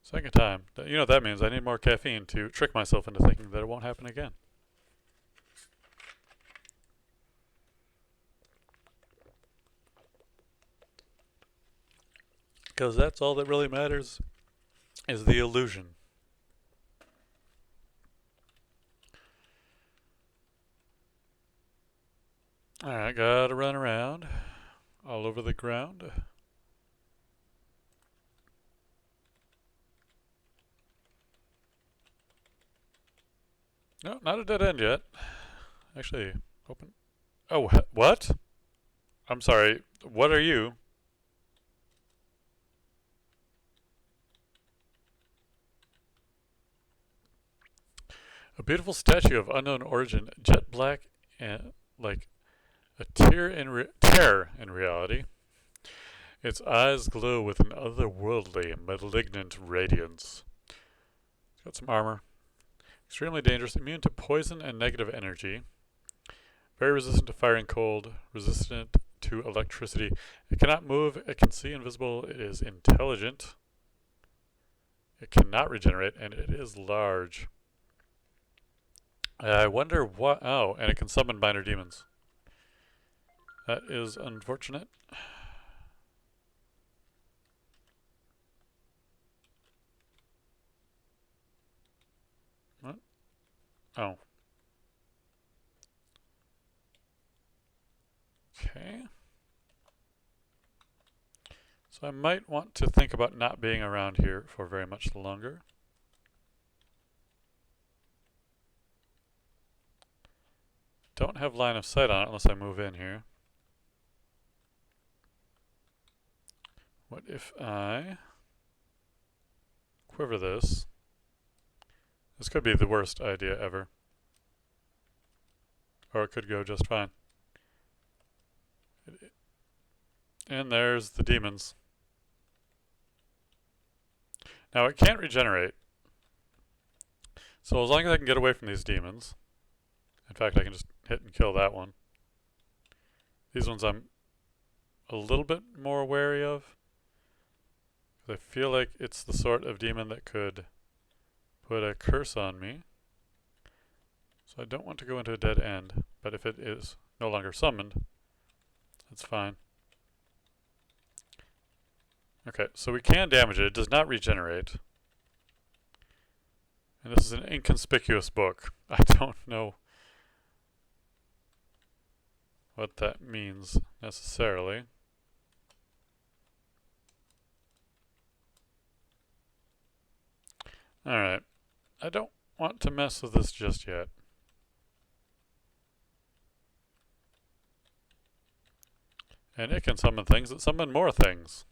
Second time. You know what that means. I need more caffeine to trick myself into thinking that it won't happen again. Because that's all that really matters, is the illusion. Alright, gotta run around all over the ground. No, not a dead end yet. Actually, open. Oh, what? I'm sorry, what are you? A beautiful statue of unknown origin, jet black and like a terror in reality. Its eyes glow with an otherworldly, malignant radiance. It's got some armor. Extremely dangerous, immune to poison and negative energy. Very resistant to fire and cold, resistant to electricity. It cannot move, it can see invisible, it is intelligent. It cannot regenerate, and it is large. I wonder what... Oh, and it can summon minor demons. That is unfortunate. What? Oh. Okay. So I might want to think about not being around here for very much longer. don't have line of sight on it unless I move in here. What if I quiver this? This could be the worst idea ever. Or it could go just fine. And there's the demons. Now it can't regenerate. So as long as I can get away from these demons, in fact I can just hit and kill that one. These ones I'm a little bit more wary of. I feel like it's the sort of demon that could put a curse on me. So I don't want to go into a dead end, but if it is no longer summoned, that's fine. Okay, so we can damage it. It does not regenerate. And this is an inconspicuous book. I don't know what that means necessarily. Alright. I don't want to mess with this just yet. And it can summon things that summon more things.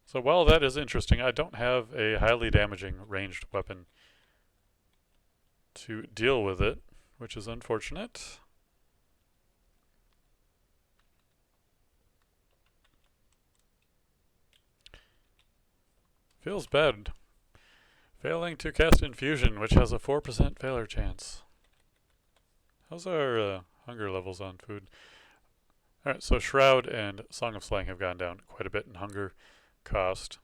So while that is interesting, I don't have a highly damaging ranged weapon to deal with it, which is unfortunate. Feels bad. Failing to cast Infusion, which has a 4% failure chance. How's our hunger levels on food? Alright, so Shroud and Song of Slang have gone down quite a bit in hunger cost.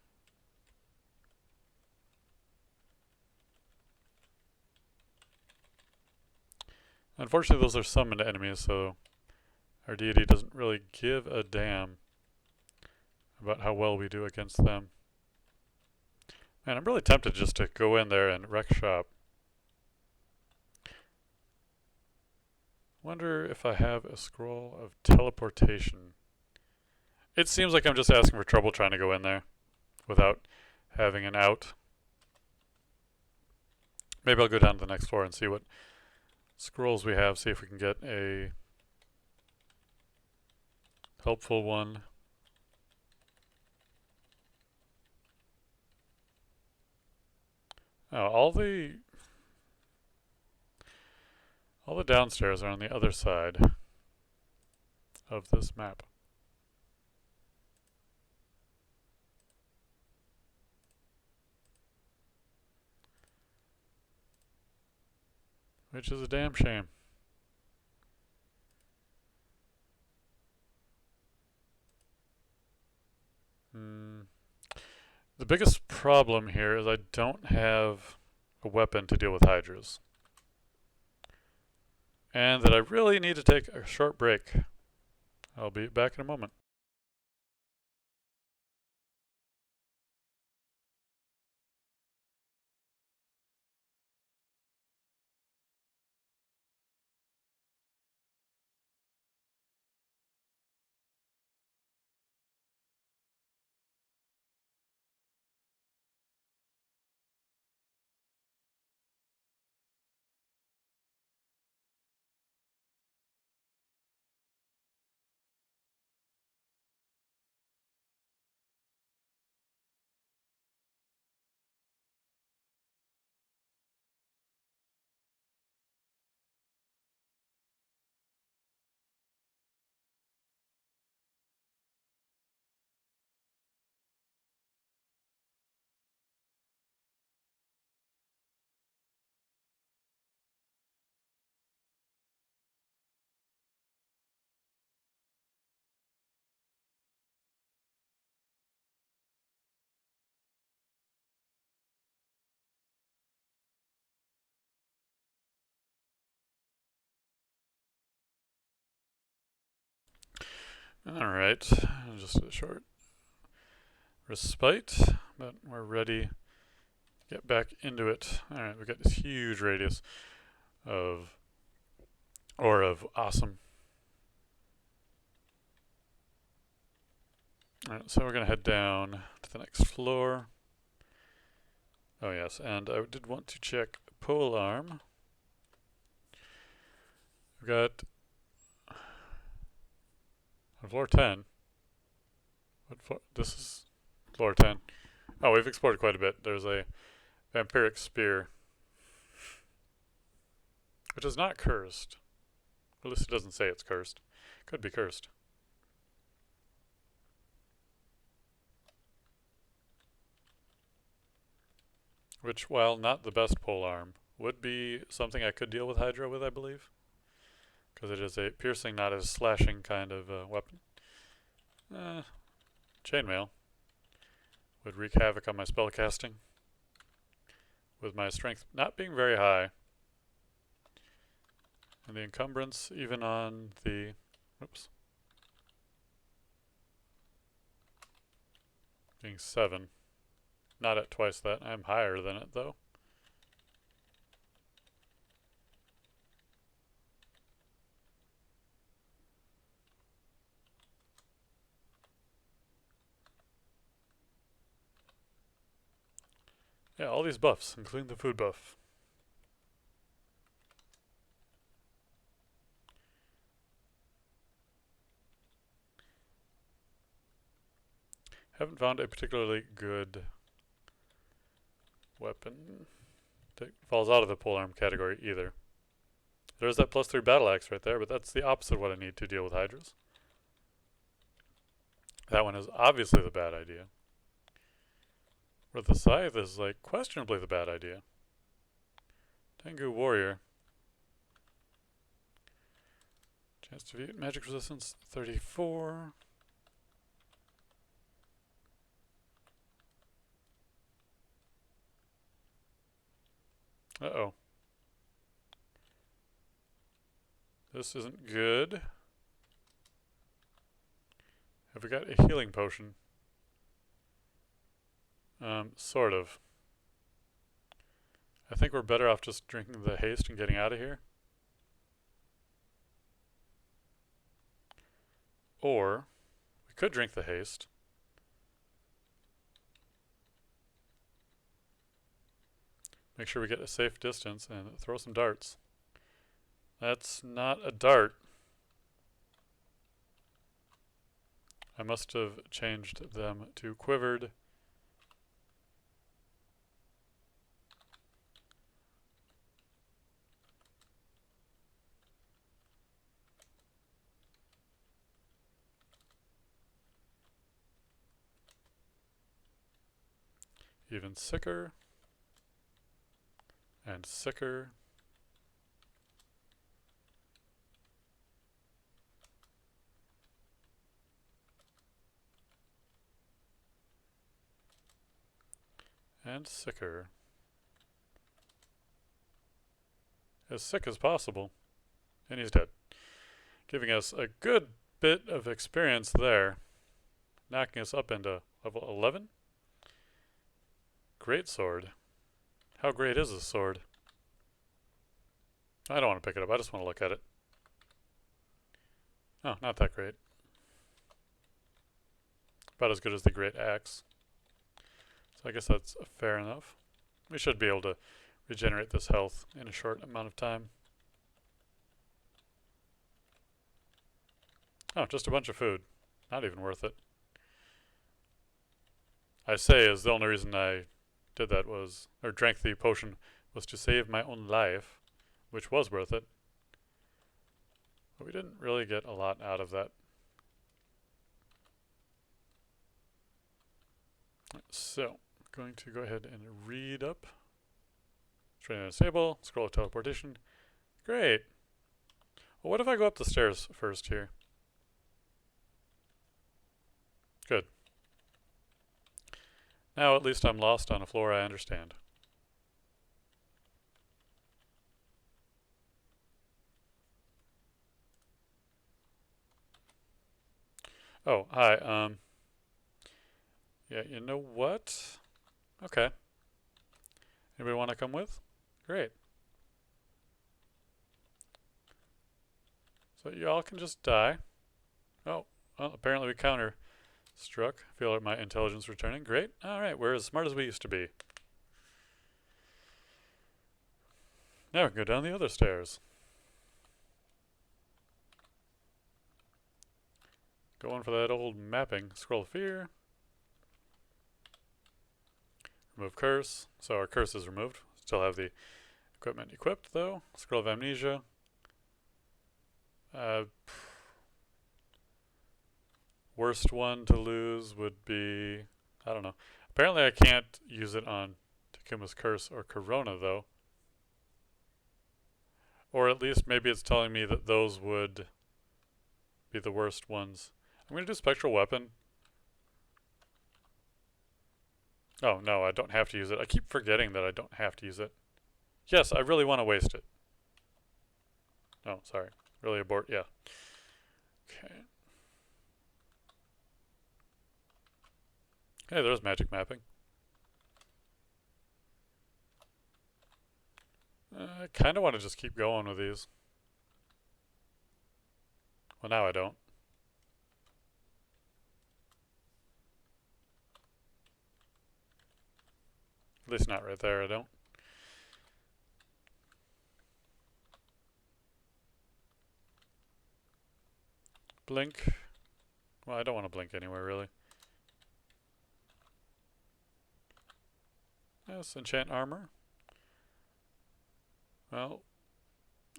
Unfortunately, those are summoned enemies, so our deity doesn't really give a damn about how well we do against them. Man, I'm really tempted just to go in there and wreck shop. Wonder if I have a scroll of teleportation. It seems like I'm just asking for trouble trying to go in there without having an out. Maybe I'll go down to the next floor and see what scrolls we have, see if we can get a helpful one. Oh, all the downstairs are on the other side of this map. Which is a damn shame. The biggest problem here is I don't have a weapon to deal with hydras. And that I really need to take a short break. I'll be back in a moment. Alright, just a short respite, but we're ready to get back into it. Alright, we've got this huge radius of awesome. Alright, so we're going to head down to the next floor. Oh yes, and I did want to check pole arm. We got on floor 10. What floor? This is floor 10. Oh, we've explored quite a bit. There's a vampiric spear, which is not cursed. At least it doesn't say it's cursed. Could be cursed. Which, while not the best polearm, would be something I could deal with Hydra with, I believe. Because it is a piercing, not a slashing kind of weapon. Chainmail would wreak havoc on my spellcasting, with my strength not being very high. And the encumbrance, even on the... Oops. Being 7. Not at twice that. I'm higher than it, though. Yeah, all these buffs, including the food buff. Haven't found a particularly good weapon that falls out of the polearm category either. There's that +3 battle axe right there, but that's the opposite of what I need to deal with Hydras. That one is obviously the bad idea. Where the scythe is like questionably the bad idea. Tengu warrior. Chance to defeat magic resistance 34. Uh-oh. This isn't good. Have we got a healing potion? Sort of. I think we're better off just drinking the haste and getting out of here. Or, we could drink the haste. Make sure we get a safe distance and throw some darts. That's not a dart. I must have changed them to quivered. Even sicker. And sicker. And sicker. As sick as possible. And he's dead. Giving us a good bit of experience there. Knocking us up into level 11. Great sword. How great is this sword? I don't want to pick it up. I just want to look at it. Oh, not that great. About as good as the great axe. So I guess that's fair enough. We should be able to regenerate this health in a short amount of time. Oh, just a bunch of food. Not even worth it. I say is the only reason I did that was, or drank the potion, was to save my own life, which was worth it. But we didn't really get a lot out of that. So, going to go ahead and read up. Train in a stable, scroll of teleportation. Great. Well, what if I go up the stairs first here? Good. Now at least I'm lost on a floor I understand. Oh, hi. Yeah, you know what? Okay. Anybody want to come with? Great. So y'all can just die. Oh, well, apparently we counter-struck. I feel like my intelligence returning. Great. Alright, we're as smart as we used to be. Now we can go down the other stairs. Going for that old mapping. Scroll of Fear. Remove curse. So our curse is removed. Still have the equipment equipped though. Scroll of Amnesia. Worst one to lose would be, I don't know. Apparently I can't use it on Takuma's Curse or Corona though. Or at least maybe it's telling me that those would be the worst ones. I'm going to do Spectral Weapon. Oh, no, I don't have to use it. I keep forgetting that I don't have to use it. Yes, I really want to waste it. Oh, sorry. Really abort, yeah. Okay. Hey, there's magic mapping. I kind of want to just keep going with these. Well, now I don't. At least not right there, I don't. Blink. Well, I don't want to blink anywhere, really. Yes, enchant armor. Well,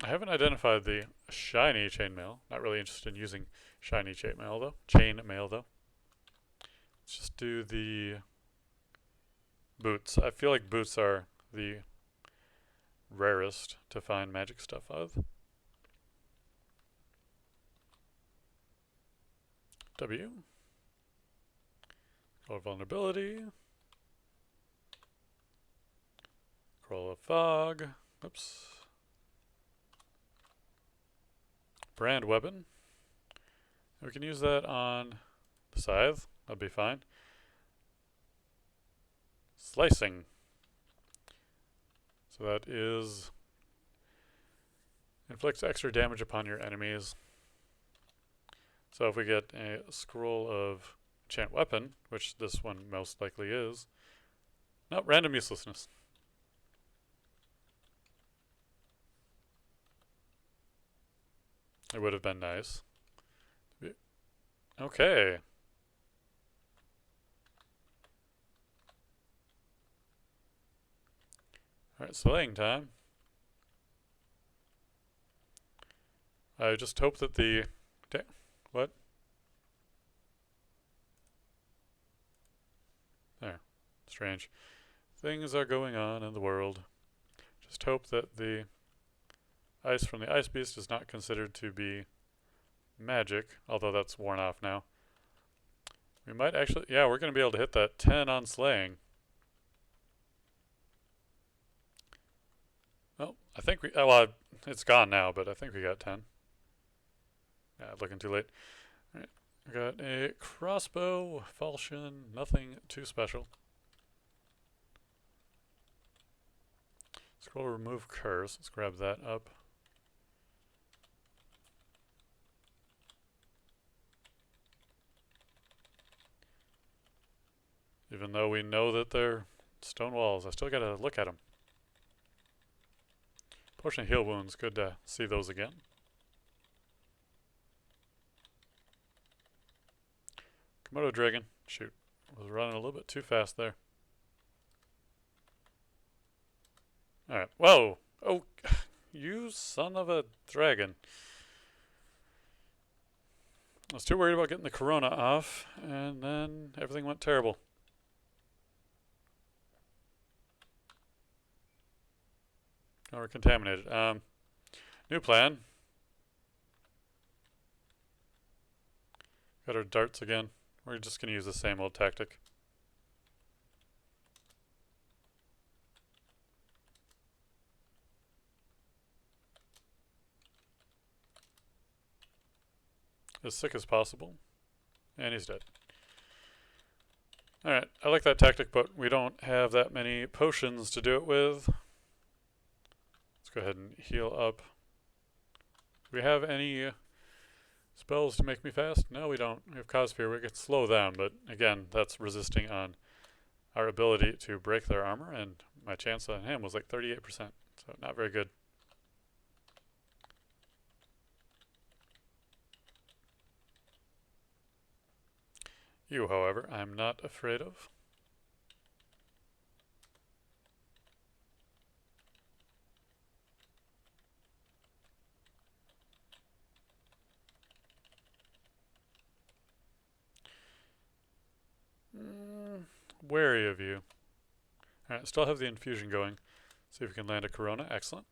I haven't identified the shiny chainmail. Not really interested in using shiny chainmail though. Let's just do the boots. I feel like boots are the rarest to find magic stuff of. W. Roll vulnerability. Roll of fog. Oops. Brand weapon. We can use that on the scythe. That'll be fine. Slicing. So that is inflicts extra damage upon your enemies. So if we get a scroll of enchant weapon, which this one most likely is. No, random uselessness. It would have been nice. Okay. Alright, slaying time. I just hope that the... What? There. Strange. Things are going on in the world. Just hope that the ice from the ice beast is not considered to be magic, although that's worn off now. We might actually... Yeah, we're going to be able to hit that 10 on slaying. Oh, I think we... well, it's gone now, but I think we got 10. Yeah, looking too late. Alright, we got a crossbow, falchion, nothing too special. Scroll remove curse. Let's grab that up. Even though we know that they're stone walls, I still gotta look at them. Potion of heal wounds, good to see those again. Komodo dragon, shoot, was running a little bit too fast there. Alright, whoa! Oh, you son of a dragon. I was too worried about getting the corona off, and then everything went terrible. Oh, we're contaminated. New plan. Got our darts again. We're just going to use the same old tactic. As sick as possible. And he's dead. Alright, I like that tactic, but we don't have that many potions to do it with. Let's go ahead and heal up. Do we have any spells to make me fast? No, we don't. We have Cosfear. We can slow them, but again, that's resisting on our ability to break their armor, and my chance on him was like 38%, so not very good. You, however, I'm not afraid of. Wary of you. Alright, still have the infusion going. See if we can land a Corona. Excellent.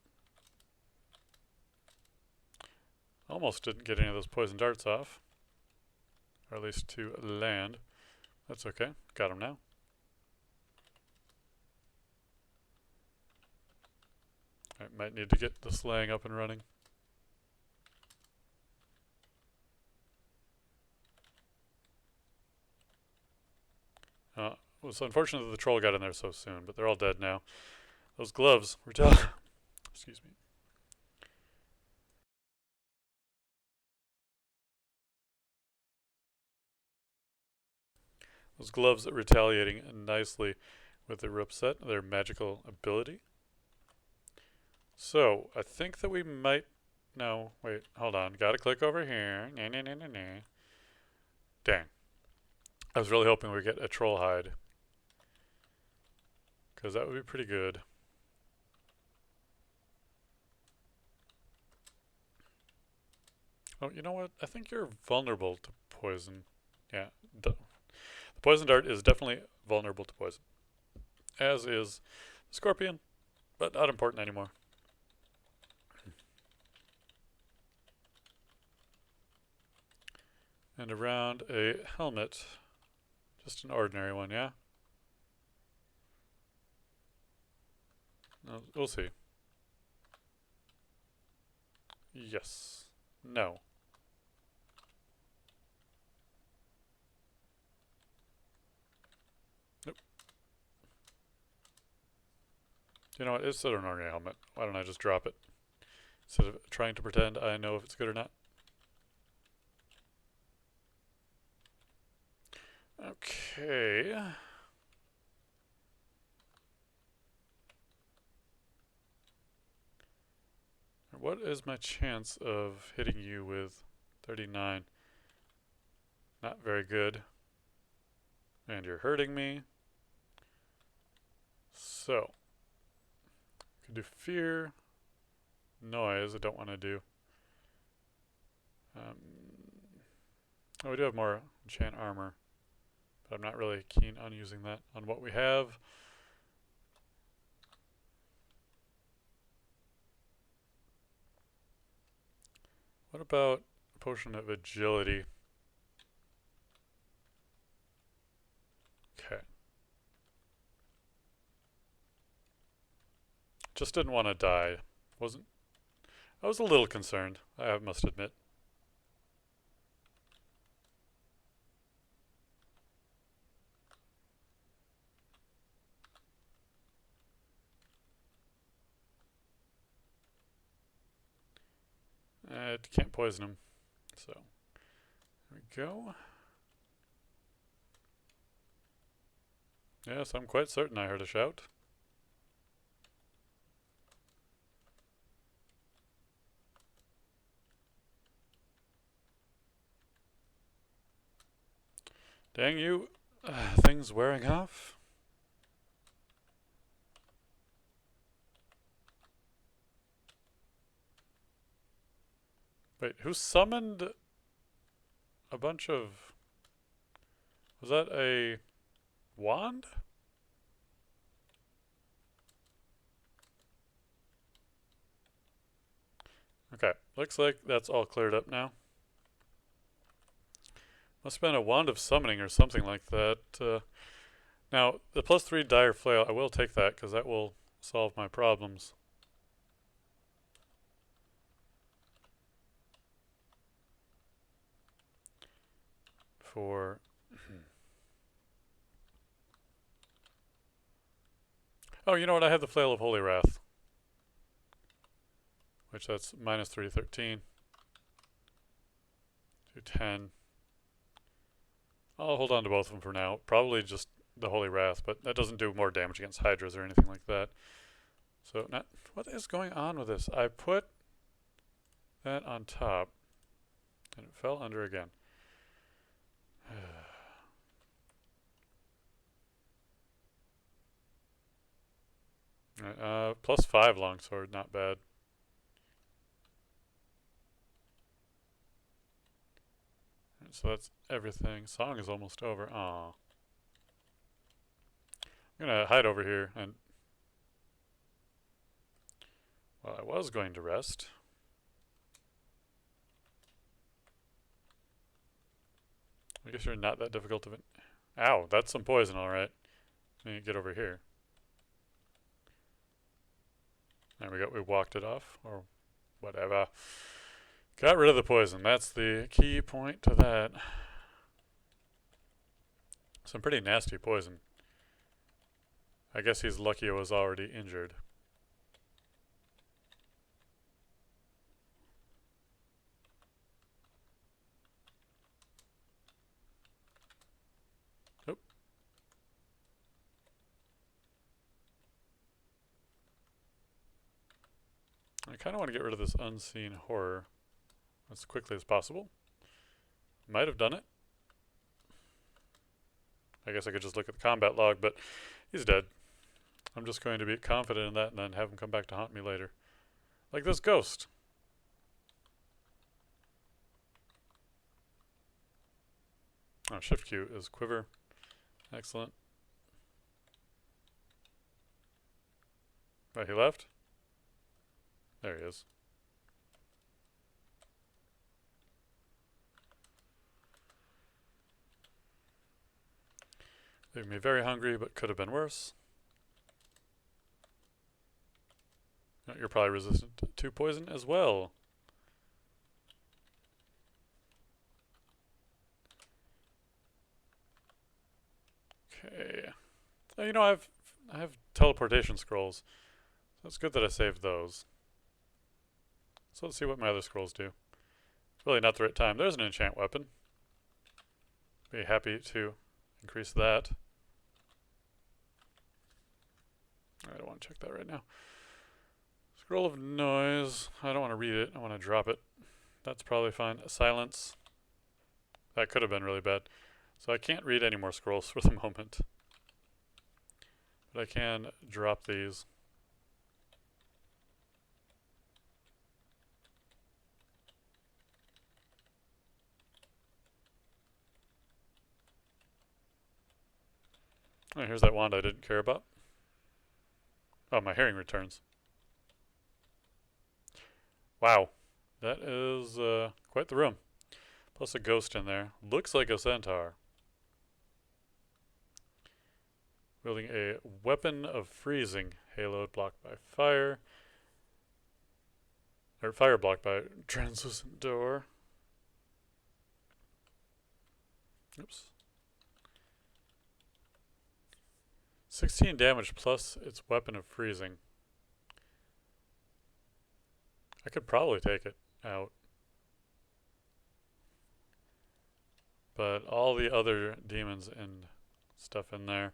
Almost didn't get any of those poison darts off. Or at least to land. That's okay. Got him now. I might need to get the slaying up and running. It was unfortunate that the troll got in there so soon, but they're all dead now. Those gloves excuse me. Those gloves are retaliating nicely with their upset, their magical ability. So, I think that we might... No, wait, hold on. Gotta click over here. Dang. I was really hoping we'd get a troll hide. Because that would be pretty good. Oh, you know what? I think you're vulnerable to poison. Yeah. The poison dart is definitely vulnerable to poison. As is the scorpion, but not important anymore. And around a helmet. Just an ordinary one, yeah? No, we'll see. Yes. No. Nope. You know what? It's still an ordinary helmet. Why don't I just drop it? Instead of trying to pretend I know if it's good or not. Okay. What is my chance of hitting you with 39? Not very good. And you're hurting me. So, could do fear, noise. I don't want to do. Oh, we do have more enchant armor, but I'm not really keen on using that on what we have. What about a potion of agility? Okay. Just didn't want to die. I was a little concerned, I must admit. It can't poison him. So, there we go. Yes, I'm quite certain I heard a shout. Dang you. Things wearing off. Wait, who summoned a bunch of... Was that a wand? Okay, looks like that's all cleared up now. Must have been a wand of summoning or something like that. Now, the +3 dire flail, I will take that because that will solve my problems. For... Oh, you know what? I have the Flail of Holy Wrath. Which that's -313. 210. I'll hold on to both of them for now. Probably just the Holy Wrath, but that doesn't do more damage against Hydras or anything like that. So, what is going on with this? I put that on top, and it fell under again. Right, +5 longsword, not bad. Right, so that's everything. Song is almost over. Aw. I'm gonna hide over here, and well, I was going to rest. I guess you're not that difficult of an. Ow, that's some poison, alright. Let me get over here. There we go, we walked it off, or whatever. Got rid of the poison, that's the key point to that. Some pretty nasty poison. I guess he's lucky I was already injured. Oop. I kind of want to get rid of this unseen horror as quickly as possible. Might have done it. I guess I could just look at the combat log, but he's dead. I'm just going to be confident in that and then have him come back to haunt me later. Like this ghost. Oh, shift Q is quiver. Excellent. Oh, he left? There he is. Leaving me very hungry, but could have been worse. Oh, you're probably resistant to poison as well. Okay. Oh, you know, I have teleportation scrolls. So it's good that I saved those. So let's see what my other scrolls do. Really not the right time. There's an enchant weapon. Be happy to increase that. I don't want to check that right now. Scroll of noise. I don't want to read it. I want to drop it. That's probably fine. Silence. That could have been really bad. So I can't read any more scrolls for the moment. But I can drop these. Oh, here's that wand I didn't care about. Oh, my hearing returns. Wow. That is quite the room. Plus a ghost in there. Looks like a centaur. Wielding a weapon of freezing. Haloed blocked by fire. Or fire blocked by translucent door. Oops. 16 damage plus its weapon of freezing. I could probably take it out. But all the other demons and stuff in there.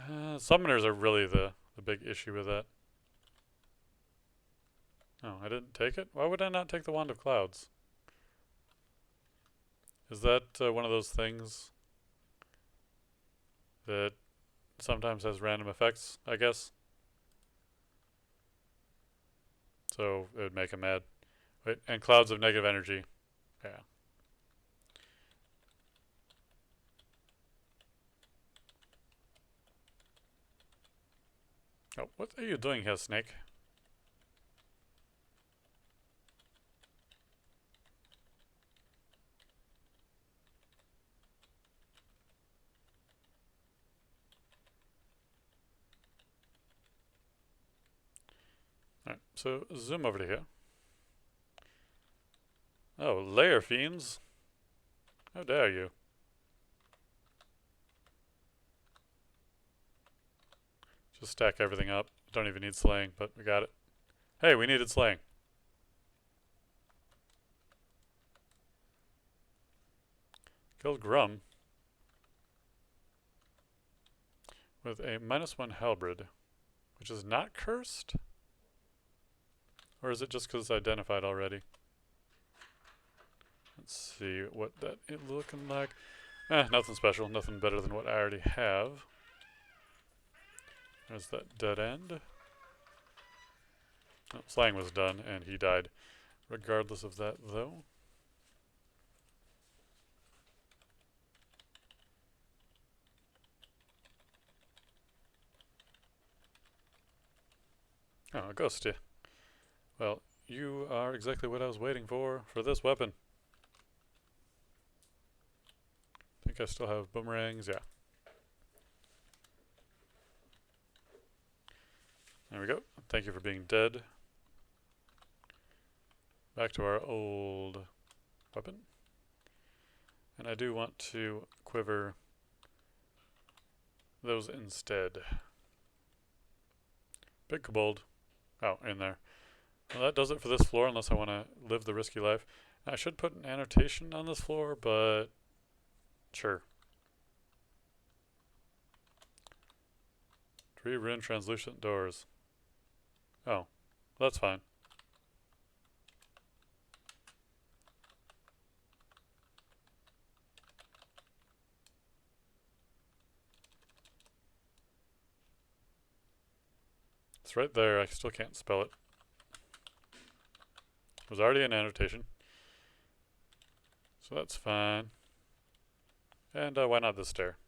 Summoners are really the big issue with that. Oh, I didn't take it? Why would I not take the Wand of Clouds? Is that one of those things that sometimes has random effects, I guess? So it would make him mad. Wait, and clouds of negative energy. Yeah. Oh, what are you doing here, Snake? Alright, so zoom over to here. Oh, layer fiends. How dare you? Just stack everything up. Don't even need slaying, but we got it. Hey, we needed slaying. Killed Grum with a -1 halberd, which is not cursed? Or is it just because it's identified already? Let's see what that is looking like. Nothing special, nothing better than what I already have. There's that dead end. Oh, slang was done, and he died. Regardless of that, though. Oh, a ghost, yeah. Well, you are exactly what I was waiting for this weapon. I think I still have boomerangs, yeah. There we go. Thank you for being dead. Back to our old weapon. And I do want to quiver those instead. Big kobold. Oh, in there. Well, that does it for this floor, unless I want to live the risky life. I should put an annotation on this floor, but sure. 3 rune translucent doors. Oh, that's fine. It's right there. I still can't spell it. It was already an annotation. So that's fine. And why not this stair?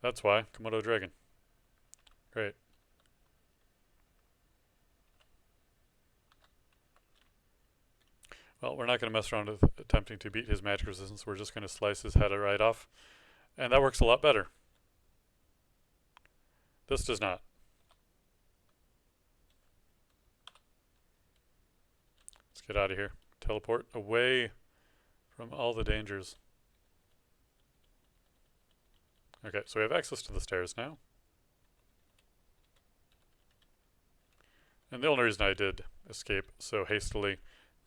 That's why. Komodo dragon. Great. Well, we're not going to mess around with attempting to beat his magic resistance. We're just going to slice his head right off. And that works a lot better. This does not. Let's get out of here. Teleport away from all the dangers. Okay, so we have access to the stairs now. And the only reason I did escape so hastily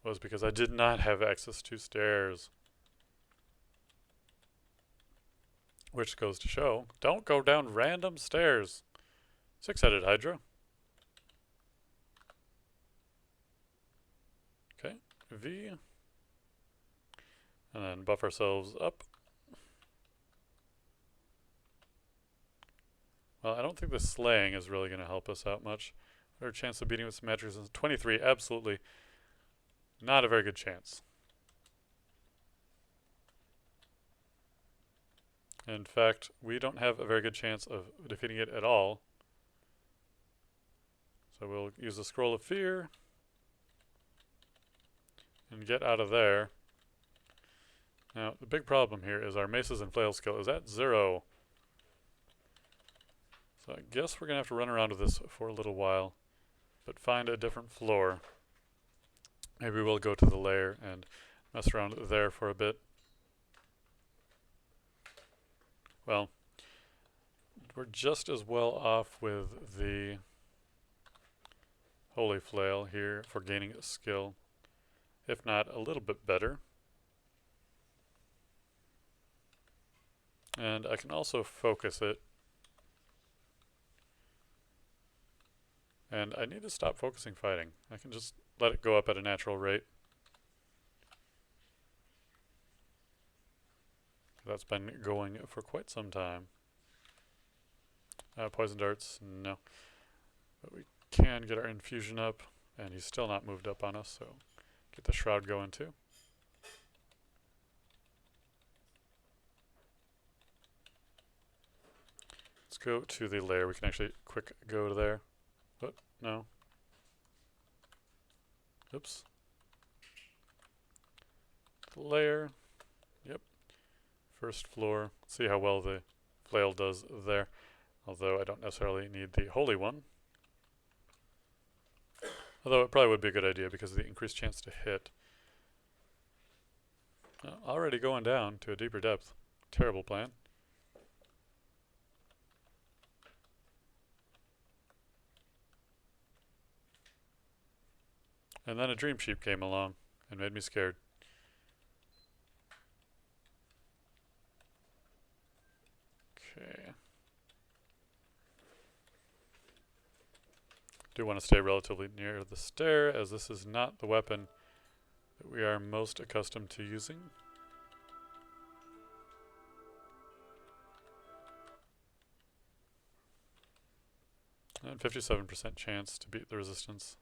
was because I did not have access to stairs. Which goes to show, don't go down random stairs. 6-headed Hydra. Okay, V. And then buff ourselves up. Well, I don't think the slaying is really going to help us out much. Our chance of beating with some magic resistance, 23, absolutely not a very good chance. In fact, we don't have a very good chance of defeating it at all. So we'll use the Scroll of Fear and get out of there. Now, the big problem here is our maces and flail skill is at 0. So I guess we're going to have to run around with this for a little while, but find a different floor. Maybe we'll go to the lair and mess around there for a bit. Well, we're just as well off with the Holy Flail here for gaining a skill, if not a little bit better. And I can also focus it. And I need to stop focusing fighting. I can just let it go up at a natural rate. That's been going for quite some time. Poison darts, no. But we can get our infusion up, and he's still not moved up on us, so get the shroud going too. Let's go to the lair. We can actually quick go to there. What? No. Oops. The lair. Yep. First floor. See how well the flail does there. Although I don't necessarily need the holy one. Although it probably would be a good idea because of the increased chance to hit. Already going down to a deeper depth. Terrible plan. And then a dream sheep came along and made me scared. Okay. Do want to stay relatively near the stair, as this is not the weapon that we are most accustomed to using. And 57% chance to beat the resistance.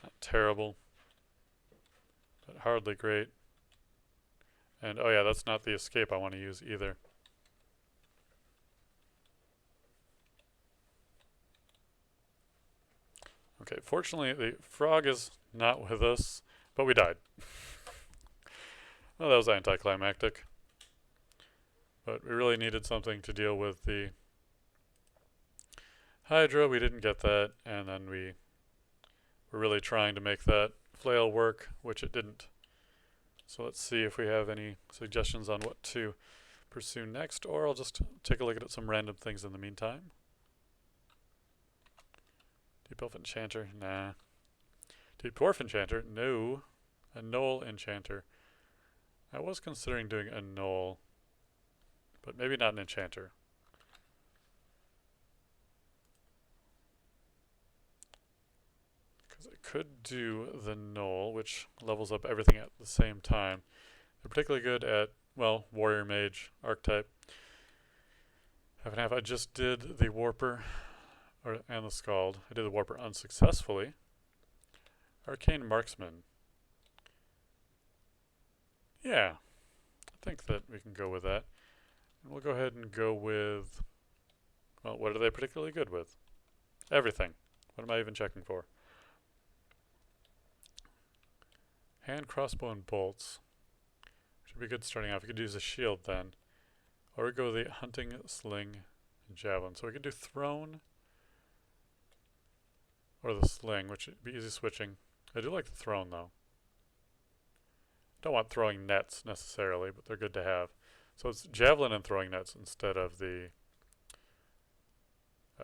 Not terrible, but hardly great. And oh yeah, that's not the escape I want to use either. Okay, fortunately the frog is not with us, but we died. Well, that was anticlimactic. But we really needed something to deal with the Hydra. We didn't get that, and then we were really trying to make that flail work, which it didn't. So let's see if we have any suggestions on what to pursue next, or I'll just take a look at some random things in the meantime. Deep Elf Enchanter? Nah. Deep Dwarf Enchanter? No. A Gnoll Enchanter. I was considering doing a Gnoll, but maybe not an Enchanter. Because I could do the Gnoll, which levels up everything at the same time. They're particularly good at, well, Warrior Mage archetype. Half and half. I just did the Warper and the Skald. I did the Warper unsuccessfully. Arcane Marksman. Yeah, I think that we can go with that. And we'll go ahead and go with, well, what are they particularly good with? Everything. What am I even checking for? Hand, crossbow, and bolts. Should be good starting off. We could use a shield then. Or we go the hunting, sling, and javelin. So we could do thrown or the sling, which would be easy switching. I do like the thrown though. Don't want throwing nets necessarily, but they're good to have. So it's javelin and throwing nets instead of the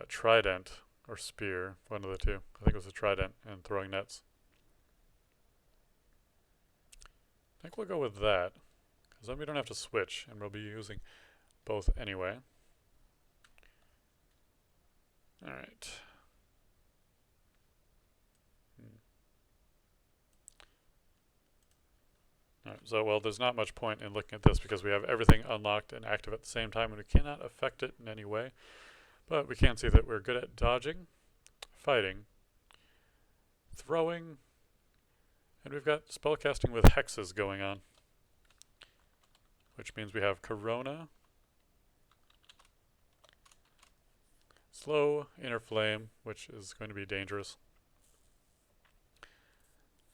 trident or spear, one of the two. I think it was a trident and throwing nets. I think we'll go with that, because then we don't have to switch, and we'll be using both anyway. Alright. Alright, so well, there's not much point in looking at this because we have everything unlocked and active at the same time, and we cannot affect it in any way. But we can see that we're good at dodging, fighting, throwing, and we've got spellcasting with hexes going on, which means we have Corona, Slow, Inner Flame, which is going to be dangerous,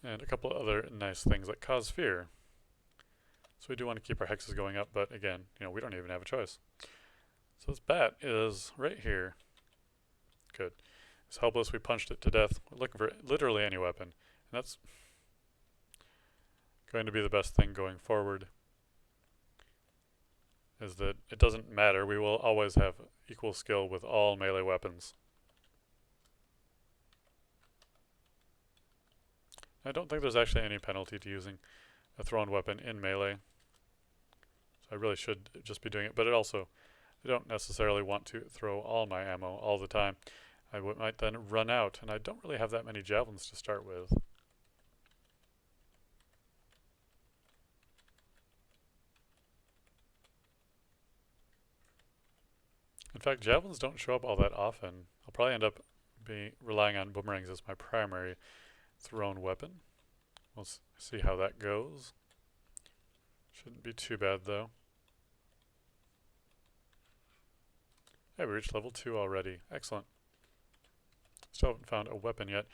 and a couple of other nice things like Cause Fear. So we do want to keep our hexes going up, but again, we don't even have a choice. So this bat is right here. Good. It's helpless. We punched it to death. We're looking for literally any weapon. And that's going to be the best thing going forward, is that it doesn't matter. We will always have equal skill with all melee weapons. I don't think there's actually any penalty to using a thrown weapon in melee. So I really should just be doing it. But I don't necessarily want to throw all my ammo all the time. I might then run out, and I don't really have that many javelins to start with. In fact, javelins don't show up all that often. I'll probably end up relying on boomerangs as my primary thrown weapon. We'll see how that goes. Shouldn't be too bad though. Hey, we reached level 2 already. Excellent. Still haven't found a weapon yet.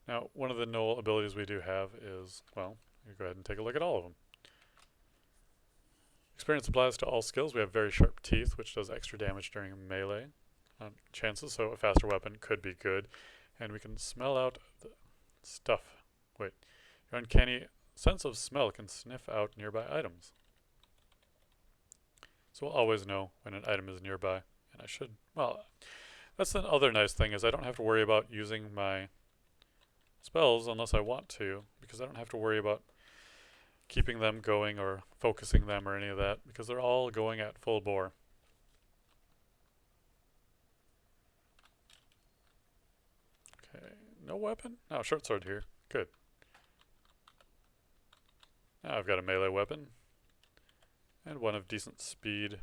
Now, one of the Gnoll abilities we do have is, well, you go ahead and take a look at all of them. Experience applies to all skills. We have very sharp teeth, which does extra damage during melee chances, so a faster weapon could be good. And we can smell out the stuff. Wait. Your uncanny sense of smell can sniff out nearby items. So we'll always know when an item is nearby. And I should, well, that's the other nice thing, is I don't have to worry about using my spells unless I want to, because I don't have to worry about keeping them going or focusing them or any of that, because they're all going at full bore. Okay, no weapon? Oh, short sword here. Good. Now I've got a melee weapon, and one of decent speed.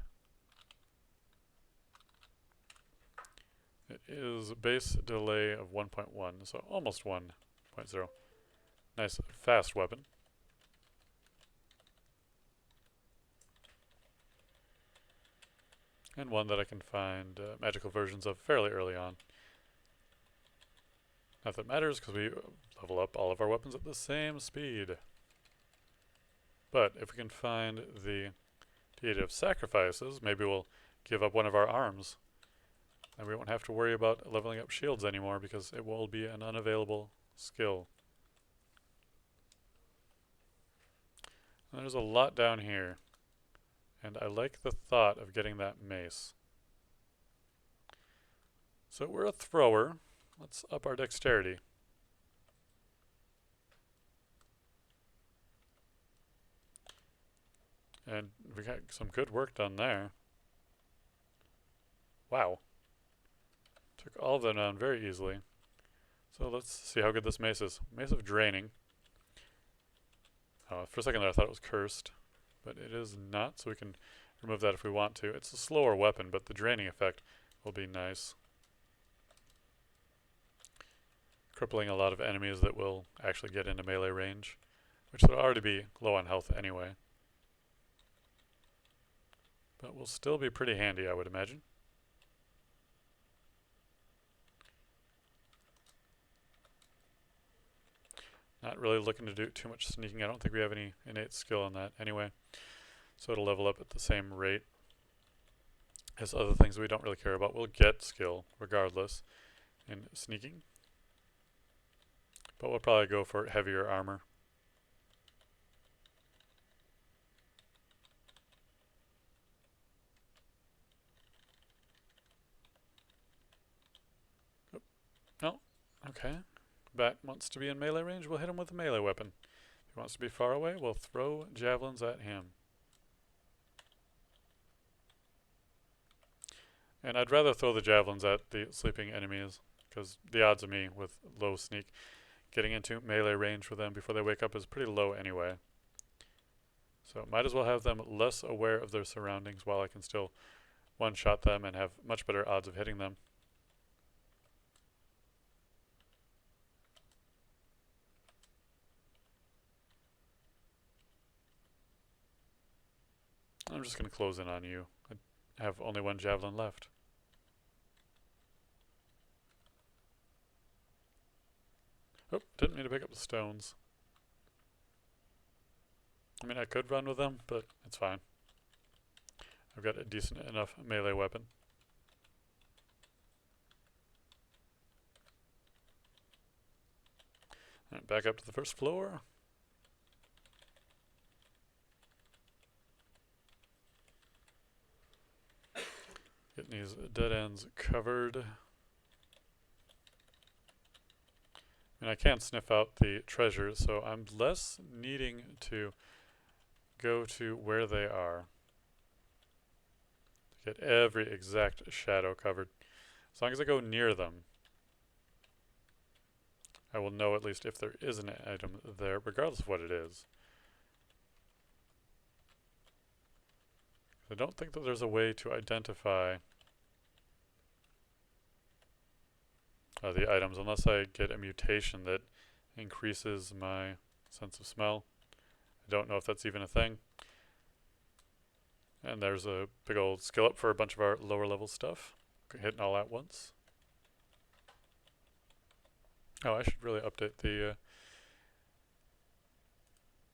It is base delay of 1.1, so almost 1.0. Nice fast weapon. And one that I can find magical versions of fairly early on. Not that matters, because we level up all of our weapons at the same speed. But if we can find the deity of sacrifices, maybe we'll give up one of our arms. And we won't have to worry about leveling up shields anymore, because it will be an unavailable skill. And there's a lot down here. And I like the thought of getting that mace. So we're a thrower. Let's up our dexterity. And we got some good work done there. Wow. Took all of them down very easily. So let's see how good this mace is. Mace of Draining. Oh, for a second there I thought it was cursed. But it is not, so we can remove that if we want to. It's a slower weapon, but the draining effect will be nice. Crippling a lot of enemies that will actually get into melee range, which would already be low on health anyway. But will still be pretty handy, I would imagine. Not really looking to do too much sneaking. I don't think we have any innate skill in that anyway. So it'll level up at the same rate as other things we don't really care about. We'll get skill regardless in sneaking. But we'll probably go for heavier armor. Oh, no. Okay. Bat wants to be in melee range, we'll hit him with a melee weapon. If he wants to be far away, we'll throw javelins at him. And I'd rather throw the javelins at the sleeping enemies, because the odds of me with low sneak getting into melee range for them before they wake up is pretty low anyway. So might as well have them less aware of their surroundings while I can still one-shot them and have much better odds of hitting them. I'm just going to close in on you. I have only one javelin left. Oh, didn't mean to pick up the stones. I mean, I could run with them, but it's fine. I've got a decent enough melee weapon. Alright, back up to the first floor. Getting these dead ends covered. And I can't sniff out the treasures, so I'm less needing to go to where they are to get every exact shadow covered. As long as I go near them, I will know at least if there is an item there, regardless of what it is. I don't think that there's a way to identify the items unless I get a mutation that increases my sense of smell. I don't know if that's even a thing. And there's a big old skill up for a bunch of our lower level stuff. Hitting all at once. Oh, I should really update the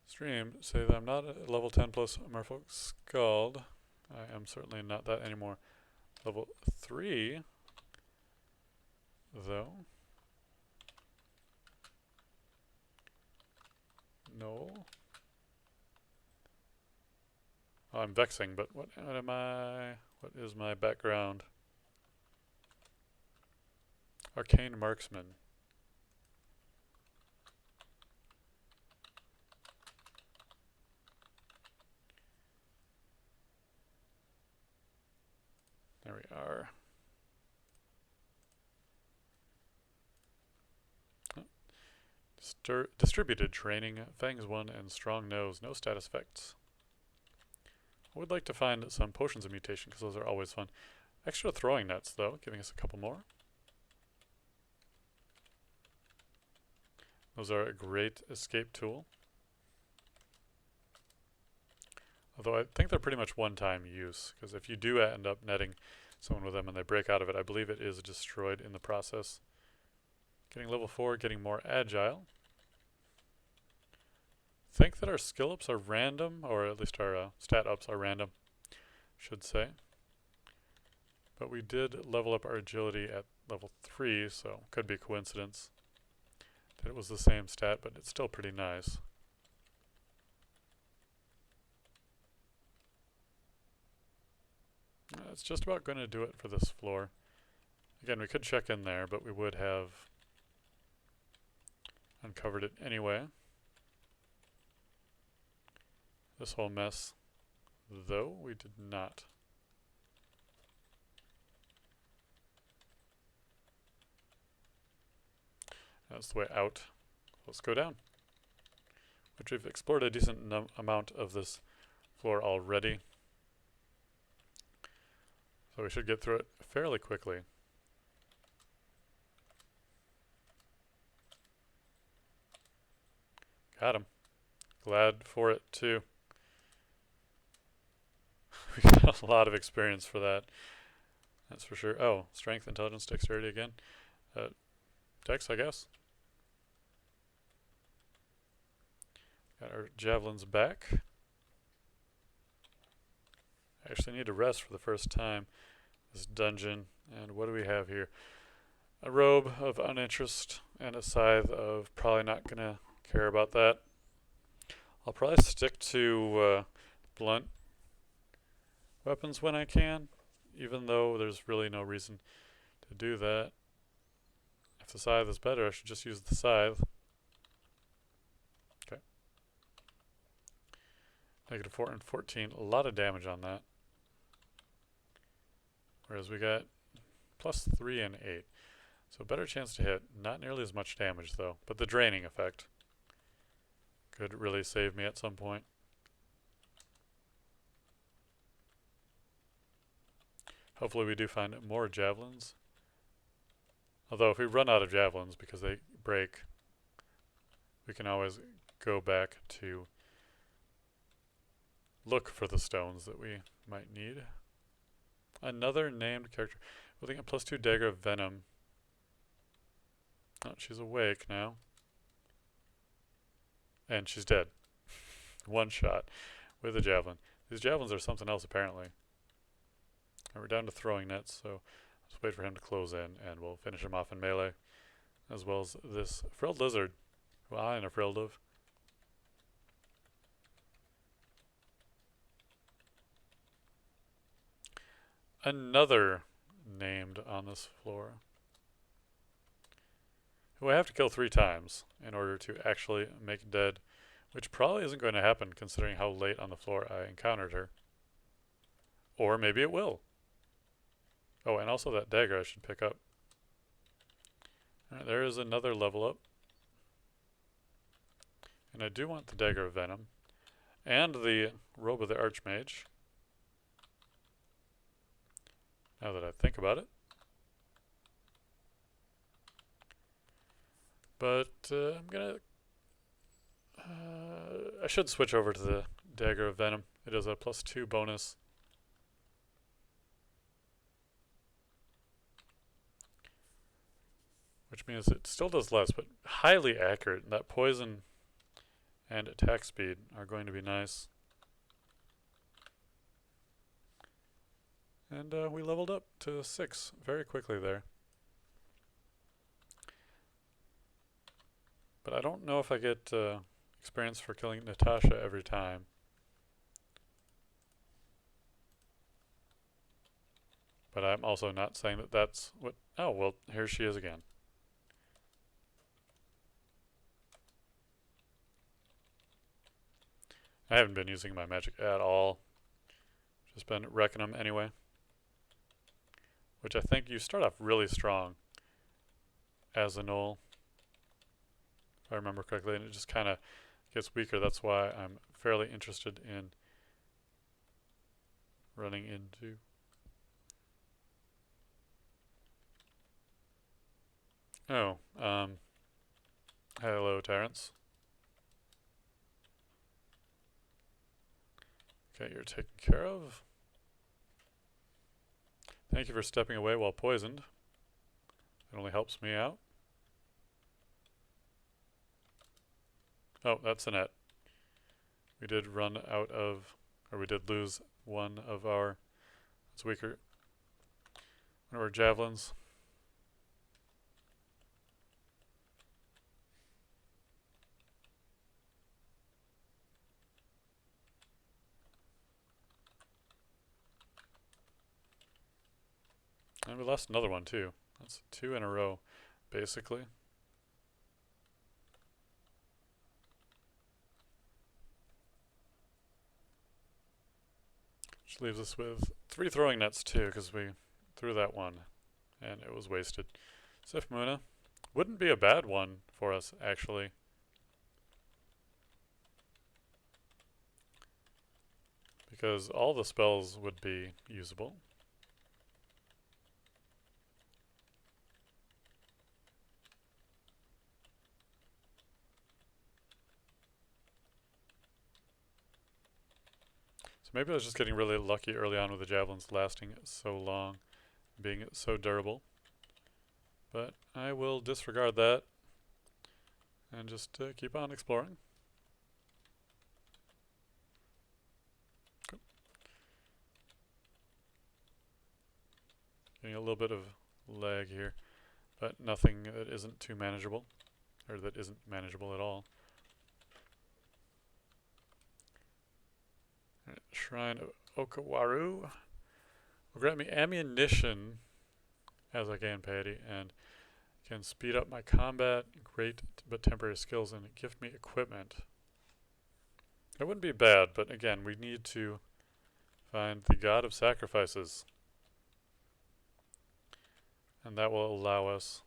stream. Say that I'm not at level 10 plus Merfolk Skald. I am certainly not that anymore. Level 3, though. No. Oh, I'm vexing, but what am I? What is my background? Arcane Marksman. There we are. Distributed training, Fangs 1 and Strong Nose, no status effects. I would like to find some potions of mutation because those are always fun. Extra throwing nets though, giving us a couple more. Those are a great escape tool. Although I think they're pretty much one-time use, because if you do end up netting someone with them and they break out of it, I believe it is destroyed in the process. Getting level 4, getting more agile. Think that our skill ups are random, or at least our stat ups are random, should say. But we did level up our agility at level 3, so could be a coincidence that it was the same stat, but it's still pretty nice. That's just about going to do it for this floor. Again, we could check in there, but we would have uncovered it anyway. This whole mess, though, we did not. That's the way out. Let's go down. Which we've explored a decent amount of this floor already. So we should get through it fairly quickly. Got him. Glad for it, too. We got a lot of experience for that. That's for sure. Oh, strength, intelligence, dexterity again. Dex, I guess. Got our javelins back. I actually need to rest for the first time this dungeon. And what do we have here? A robe of uninterest and a scythe of probably not going to care about that. I'll probably stick to blunt weapons when I can, even though there's really no reason to do that. If the scythe is better, I should just use the scythe. Okay. Negative 4 and 14, a lot of damage on that. Whereas we got plus 3 and 8. So better chance to hit. Not nearly as much damage though, but the draining effect could really save me at some point. Hopefully we do find more javelins. Although if we run out of javelins because they break, we can always go back to look for the stones that we might need. Another named character. Wielding a +2 dagger of venom. Oh, she's awake now. And she's dead. One shot with a javelin. These javelins are something else apparently. And we're down to throwing nets, so let's wait for him to close in and we'll finish him off in melee. As well as this frilled lizard, who I'm afraid of. Another named on this floor, who I have to kill 3 times in order to actually make dead, which probably isn't going to happen considering how late on the floor I encountered her. Or maybe it will. Oh, and also that dagger I should pick up. Alright, there is another level up. And I do want the dagger of venom. And the robe of the archmage. Now that I think about it. But I'm gonna... I should switch over to the dagger of venom. It is a +2 bonus. Which means it still does less, but highly accurate. And that poison and attack speed are going to be nice. And we leveled up to 6 very quickly there. But I don't know if I get experience for killing Natasha every time. But I'm also not saying that that's what... Oh, well, here she is again. I haven't been using my magic at all. Just been wrecking them anyway. Which I think you start off really strong as a Gnoll, if I remember correctly, and it just kind of gets weaker. That's why I'm fairly interested in running into... Oh, Hello, Terrence. Okay, you're taken care of. Thank you for stepping away while poisoned. It only helps me out. Oh, that's a net. We did run out of, or we did lose one of our, it's weaker, one of our javelins. And we lost another one too. That's 2 in a row, basically. Which leaves us with 3 throwing nets too, because we threw that one and it was wasted. Sif Muna wouldn't be a bad one for us, actually. Because all the spells would be usable. So maybe I was just getting really lucky early on with the javelins lasting so long, being so durable. But I will disregard that and just keep on exploring. Cool. Getting a little bit of lag here, but nothing that isn't too manageable, or that isn't manageable at all. Right, Shrine of Okawaru will grant me ammunition as I gain piety and can speed up my combat, great but temporary skills, and gift me equipment. That wouldn't be bad, but again, we need to find the God of Sacrifices. And that will allow us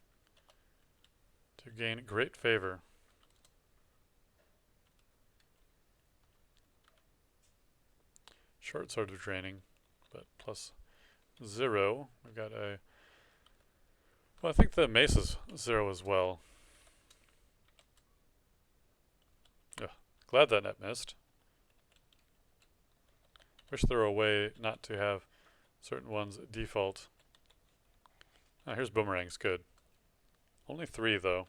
to gain great favor. Short sword of training, but plus 0. We've got a... Well, I think the mace is 0 as well. Ugh, glad that net missed. Wish there were a way not to have certain ones default. Ah, here's boomerangs, good. Only 3 though.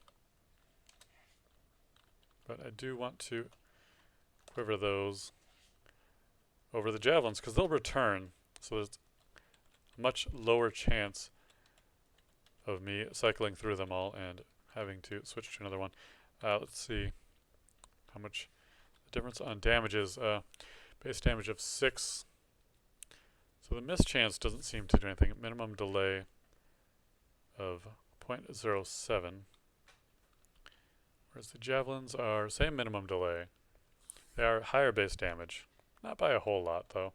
But I do want to quiver those over the javelins because they'll return. So there's a much lower chance of me cycling through them all and having to switch to another one. Let's see how much the difference on damage is. Base damage of 6. So the miss chance doesn't seem to do anything. Minimum delay of 0.07. Whereas the javelins are same minimum delay. They are higher base damage. Not by a whole lot though.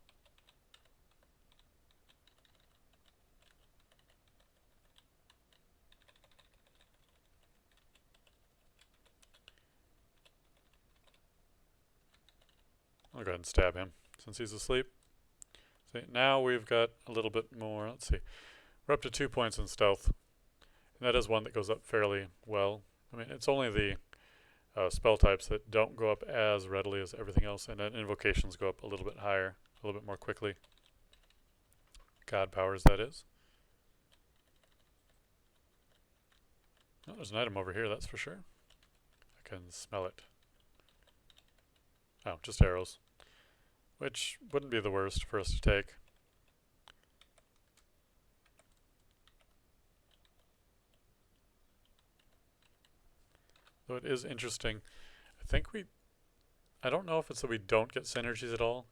I'll go ahead and stab him since he's asleep. See, now we've got a little bit more. Let's see. We're up to 2 points in stealth. And that is one that goes up fairly well. I mean, it's only the spell types that don't go up as readily as everything else, and then invocations go up a little bit higher, a little bit more quickly. God powers, that is. Oh, there's an item over here, that's for sure. I can smell it. Oh, just arrows. Which wouldn't be the worst for us to take. Though it is interesting. I don't know if it's that we don't get synergies at all,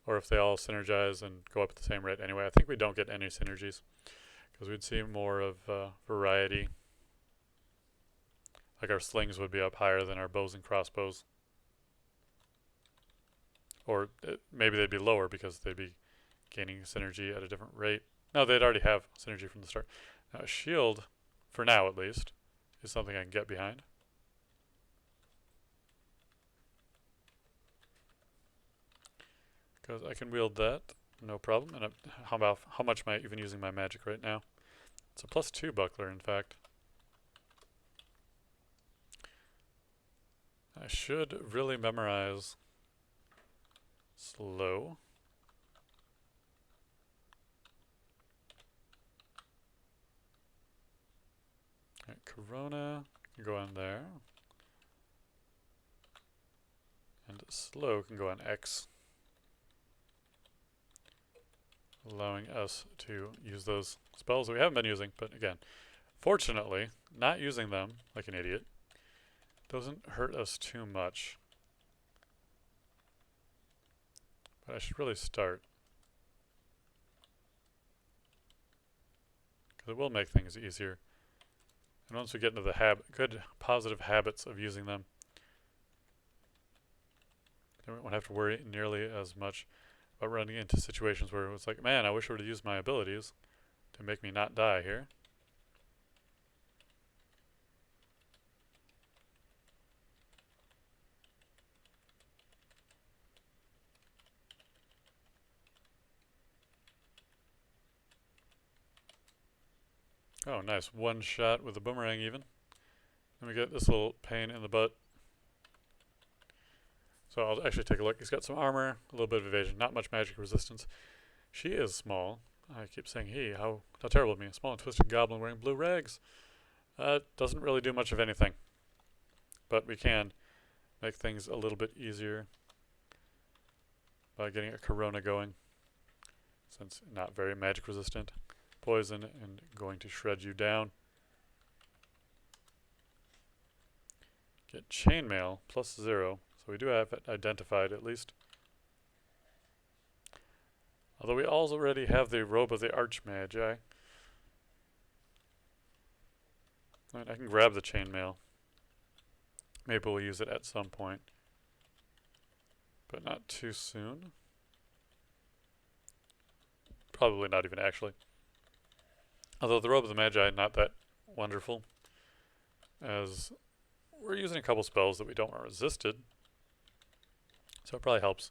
or if they all synergize and go up at the same rate anyway. I think we don't get any synergies, because we'd see more of variety. Like our slings would be up higher than our bows and crossbows. Or maybe they'd be lower because they'd be gaining synergy at a different rate. No, they'd already have synergy from the start. Now, a shield, for now at least, is something I can get behind. Because I can wield that, no problem. And how much am I even using my magic right now? It's a +2 buckler, in fact. I should really memorize slow. Alright, Corona can go on there. And slow can go on X, allowing us to use those spells that we haven't been using. But again, fortunately, not using them like an idiot doesn't hurt us too much. But I should really start, because it will make things easier. And once we get into the good positive habits of using them, then we won't have to worry nearly as much about running into situations where it's like, man, I wish I would have used my abilities to make me not die here. Oh, nice. One shot with the boomerang even. Then we get this little pain in the butt. So I'll actually take a look. He's got some armor, a little bit of evasion, not much magic resistance. She is small. I keep saying he. How terrible of me. A small and twisted goblin wearing blue rags. Doesn't really do much of anything. But we can make things a little bit easier by getting a Corona going, since not very magic resistant. Poison and going to shred you down. Get chainmail +0. So we do have it identified at least. Although we already have the robe of the Archmagi. I can grab the chainmail. Maybe we'll use it at some point, but not too soon. Probably not even actually. Although the robe of the Magi not that wonderful, as we're using a couple spells that we don't want resisted. So it probably helps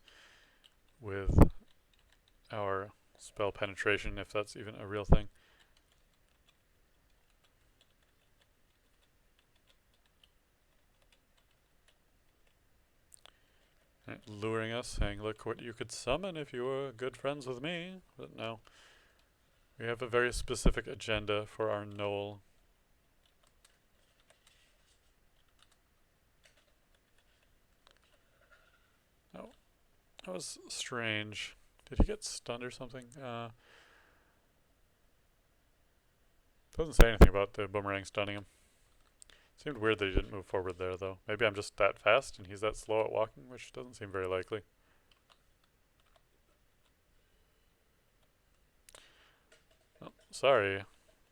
with our spell penetration, if that's even a real thing. Right, luring us, saying, look what you could summon if you were good friends with me. But no. We have a very specific agenda for our Gnoll. Oh, that was strange. Did he get stunned or something? Doesn't say anything about the boomerang stunning him. Seemed weird that he didn't move forward there, though. Maybe I'm just that fast and he's that slow at walking, which doesn't seem very likely. Oh, sorry.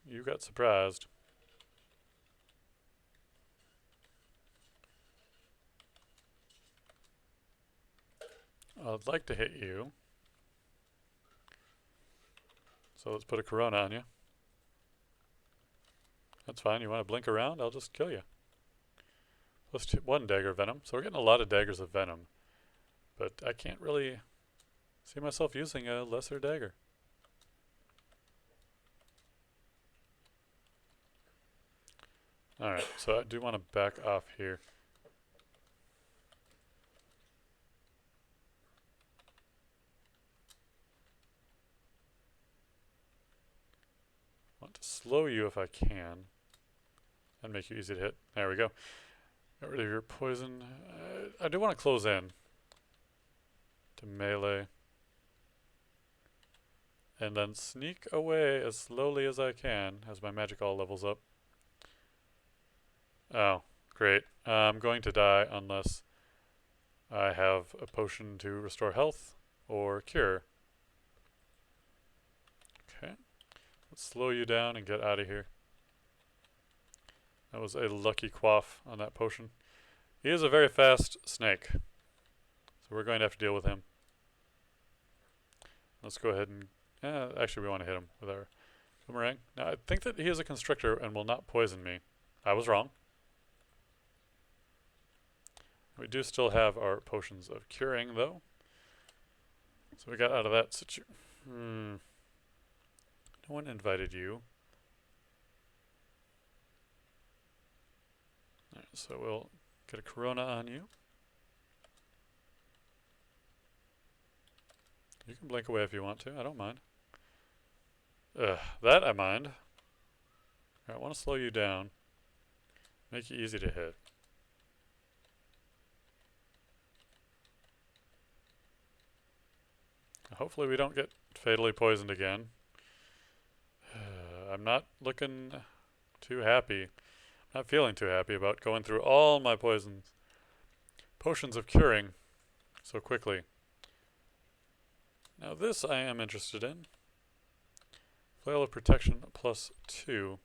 You got surprised. I'd like to hit you. So let's put a Corona on you. That's fine. You want to blink around? I'll just kill you. +1 dagger venom. So we're getting a lot of daggers of venom. But I can't really see myself using a lesser dagger. Alright, so I do want to back off here. I want to slow you if I can. And make you easy to hit. There we go. Get rid of your poison. I do want to close in to melee. And then sneak away as slowly as I can as my magic all levels up. Oh, great. I'm going to die unless I have a potion to restore health or cure. Okay. Let's slow you down and get out of here. That was a lucky quaff on that potion. He is a very fast snake, so we're going to have to deal with him. Let's go ahead and... actually, we want to hit him with our boomerang. Now, I think that he is a constrictor and will not poison me. I was wrong. We do still have our potions of curing, though. So we got out of that situation. No one invited you. Alright, so we'll Get a Corona on you. You can blink away if you want to. I don't mind. That I mind. I want to slow you down. Make you easy to hit. Hopefully we don't get fatally poisoned again. I'm not looking too happy. Not feeling too happy about going through all my potions of curing so quickly. Now this I am interested in. Flail of Protection +2.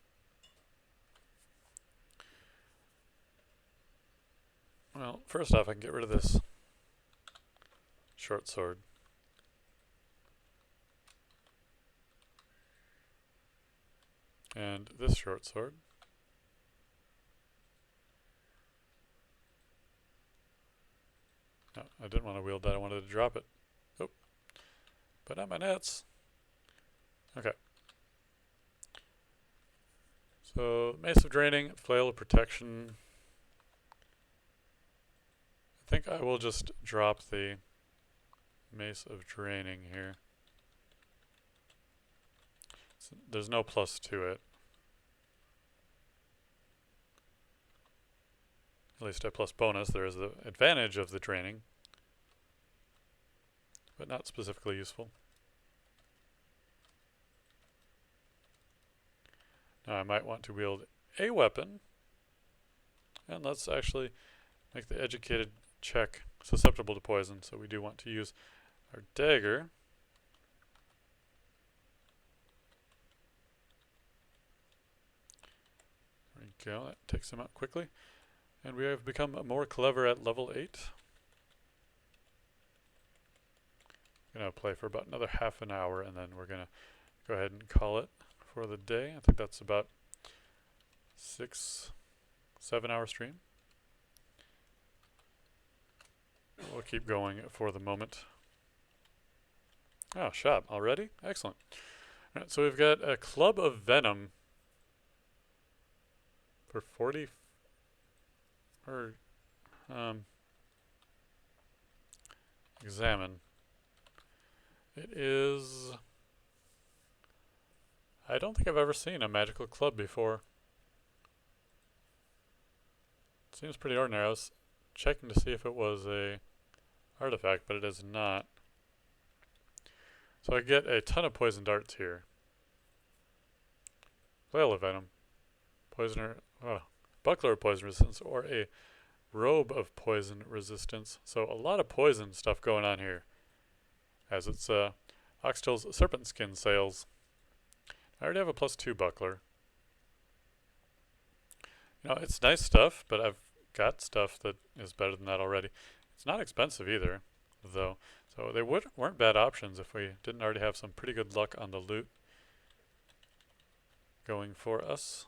Well, first off I can get rid of this short sword. And this short sword. No, I didn't want to wield that, I wanted to drop it. Oh. But not my nets. Okay. So, Mace of Draining, Flail of Protection. I think I will just drop the Mace of Draining here. So there's no plus to it. At least a plus bonus. There is the advantage of the draining, but not specifically useful. Now I might want to wield a weapon, and let's actually make the educated check susceptible to poison. So we do want to use our dagger. There we go, that takes him out quickly. And we have become more clever at level 8. I'm going to play for about another half an hour, and then we're going to go ahead and call it for the day. I think that's about 6-7 hour stream. We'll keep going for the moment. Oh, shop already? Excellent. All right, so we've got a Club of Venom for 40. Or examine. It is. I don't think I've ever seen a magical club before. Seems pretty ordinary. I was checking to see if it was a artifact, but it is not. So I get a ton of poison darts here. Flail of Venom. Poisoner. Oh. Buckler of poison resistance, or a robe of poison resistance. So a lot of poison stuff going on here, as it's Oxtail's serpent skin sales. I already have a +2 buckler. You know, it's nice stuff, but I've got stuff that is better than that already. It's not expensive either, though. So they weren't bad options if we didn't already have some pretty good luck on the loot going for us.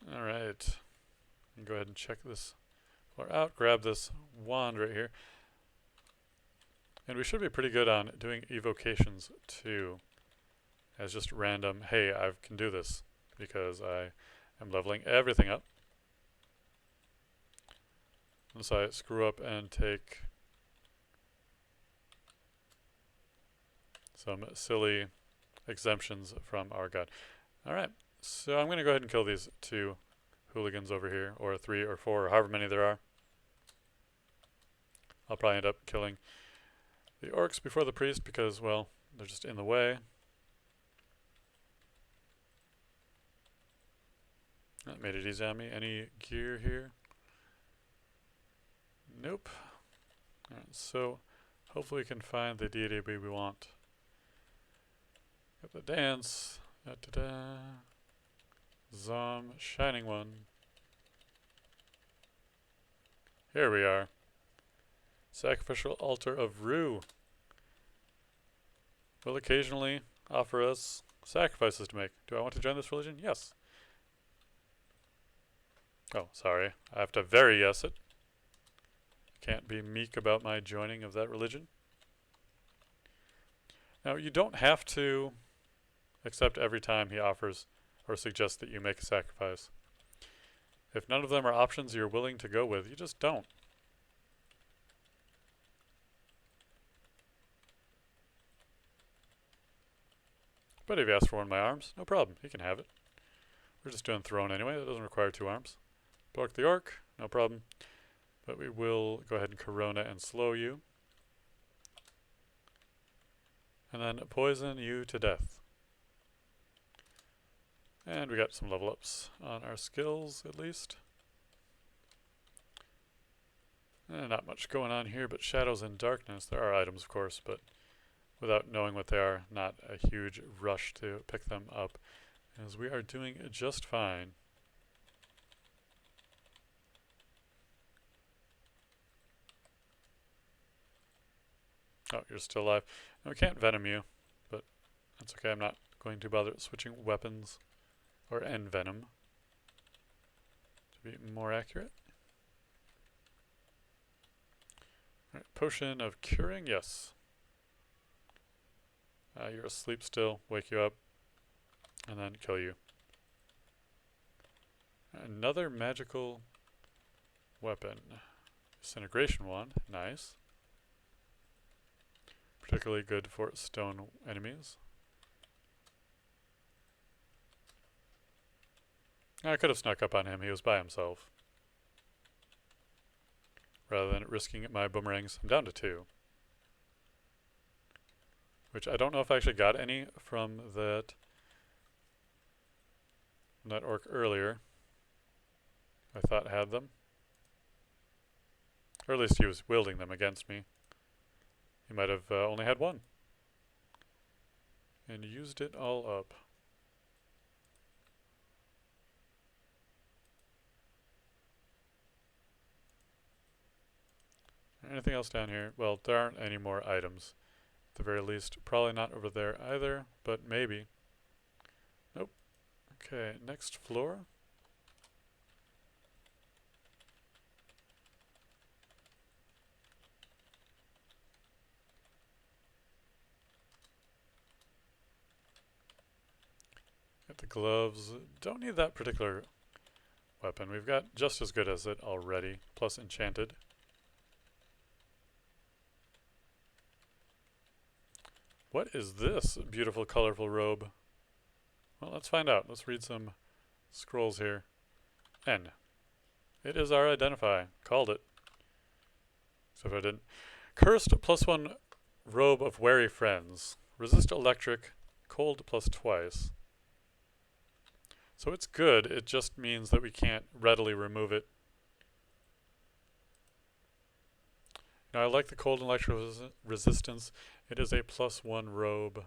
Alright, go ahead and check this floor out, grab this wand right here. And we should be pretty good on doing evocations too, as just random, hey, I can do this, because I am leveling everything up. Unless I screw up and take some silly exemptions from our god. Alright. So I'm going to go ahead and kill these 2 hooligans over here, or 3 or 4, or however many there are. I'll probably end up killing the orcs before the priest because, well, they're just in the way. That made it easy on me. Any gear here? Nope. Alright, so hopefully we can find the deity we want. Got the dance. Da-da-da. Zom, Shining One. Here we are. Sacrificial Altar of Rue will occasionally offer us sacrifices to make. Do I want to join this religion? Yes. Oh, sorry. I have to very yes it. Can't be meek about my joining of that religion. Now, you don't have to except every time he offers or suggests that you make a sacrifice. If none of them are options you're willing to go with, you just don't. But if you ask for one of my arms, no problem, he can have it. We're just doing throne anyway, that doesn't require 2 arms. Block the orc, no problem. But we will go ahead and Corona and slow you. And then poison you to death. And we got some level ups on our skills, at least. Not much going on here, but shadows and darkness. There are items, of course, but without knowing what they are, not a huge rush to pick them up, as we are doing just fine. Oh, you're still alive. And we can't venom you, but that's okay. I'm not going to bother switching weapons or envenom to be more accurate. All right, potion of curing, yes. You're asleep still, wake you up, and then kill you. Another magical weapon. Disintegration wand, nice. Particularly good for stone enemies. I could have snuck up on him, he was by himself. Rather than risking my boomerangs. I'm down to 2. Which I don't know if I actually got any from that orc earlier. I thought had them. Or at least he was wielding them against me. He might have only had 1. And used it all up. Anything else down here? Well, there aren't any more items. At the very least. Probably not over there either, but maybe. Nope. Okay, next floor. Got the gloves. Don't need that particular weapon. We've got just as good as it already, plus enchanted. What is this beautiful, colorful robe? Well, let's find out. Let's read some scrolls here. N. It is our identify. Called it. Except I didn't. Cursed +1 robe of wary friends. Resist electric. Cold plus twice. So it's good. It just means that we can't readily remove it. Now I like the cold and electric resistance. It is a +1 robe.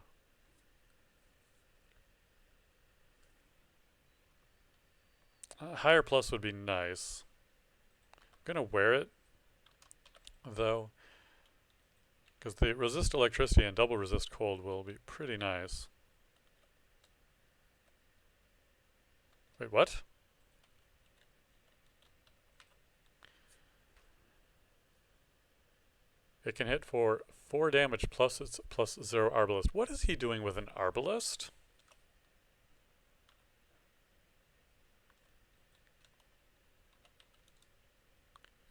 Higher plus would be nice. I'm going to wear it, though, because the resist electricity and double resist cold will be pretty nice. Wait, what? It can hit for 4 damage plus its +0 arbalist. What is he doing with an arbalist?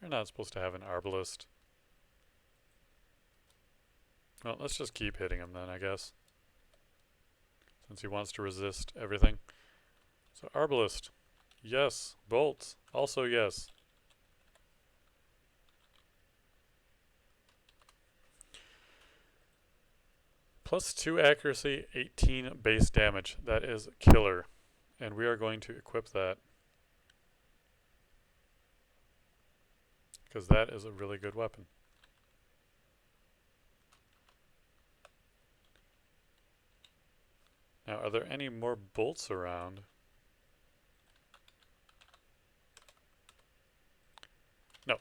You're not supposed to have an arbalist. Well, let's just keep hitting him then, I guess. Since he wants to resist everything. So arbalist. Yes. Bolts. Also yes. +2 accuracy, 18 base damage. That is killer. And we are going to equip that. Because that is a really good weapon. Now, are there any more bolts around? No,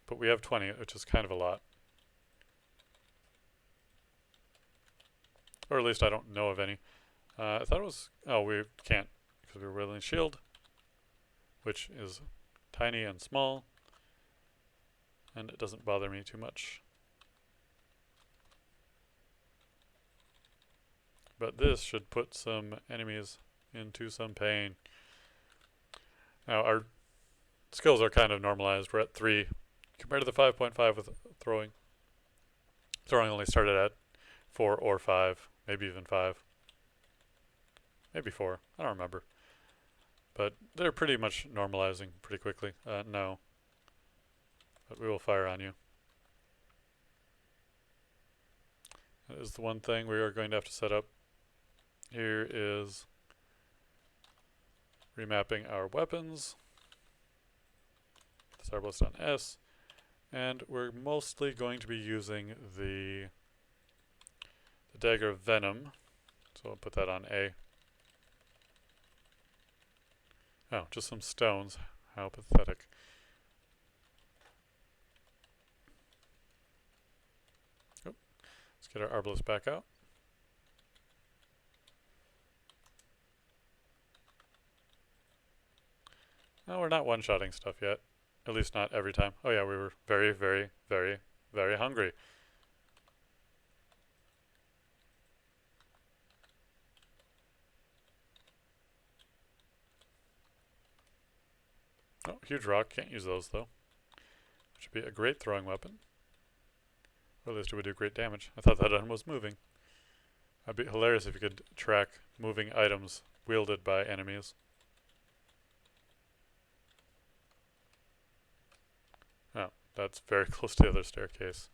but we have 20, which is kind of a lot. Or at least I don't know of any. I thought it was... Oh, we can't, because we're wielding shield, which is tiny and small, and it doesn't bother me too much. but this should put some enemies into some pain. Now our skills are kind of normalized. We're at 3 compared to the 5.5 with throwing. Throwing only started at 4 or 5, maybe even 5. Maybe 4, I don't remember. But they're pretty much normalizing pretty quickly. No. But we will fire on you. That is the one thing we are going to have to set up. Here is remapping our weapons. This arbalist on S. And we're mostly going to be using the dagger of venom. So I'll put that on A. Oh, just some stones. How pathetic. Oh, let's get our arbalist back out. No, we're not one-shotting stuff yet. At least not every time. Oh yeah, we were very, very, very, very hungry. Oh, huge rock. Can't use those though. Should be a great throwing weapon. Or at least it would do great damage. I thought that item was moving. That'd be hilarious if you could track moving items wielded by enemies. Oh, that's very close to the other staircase.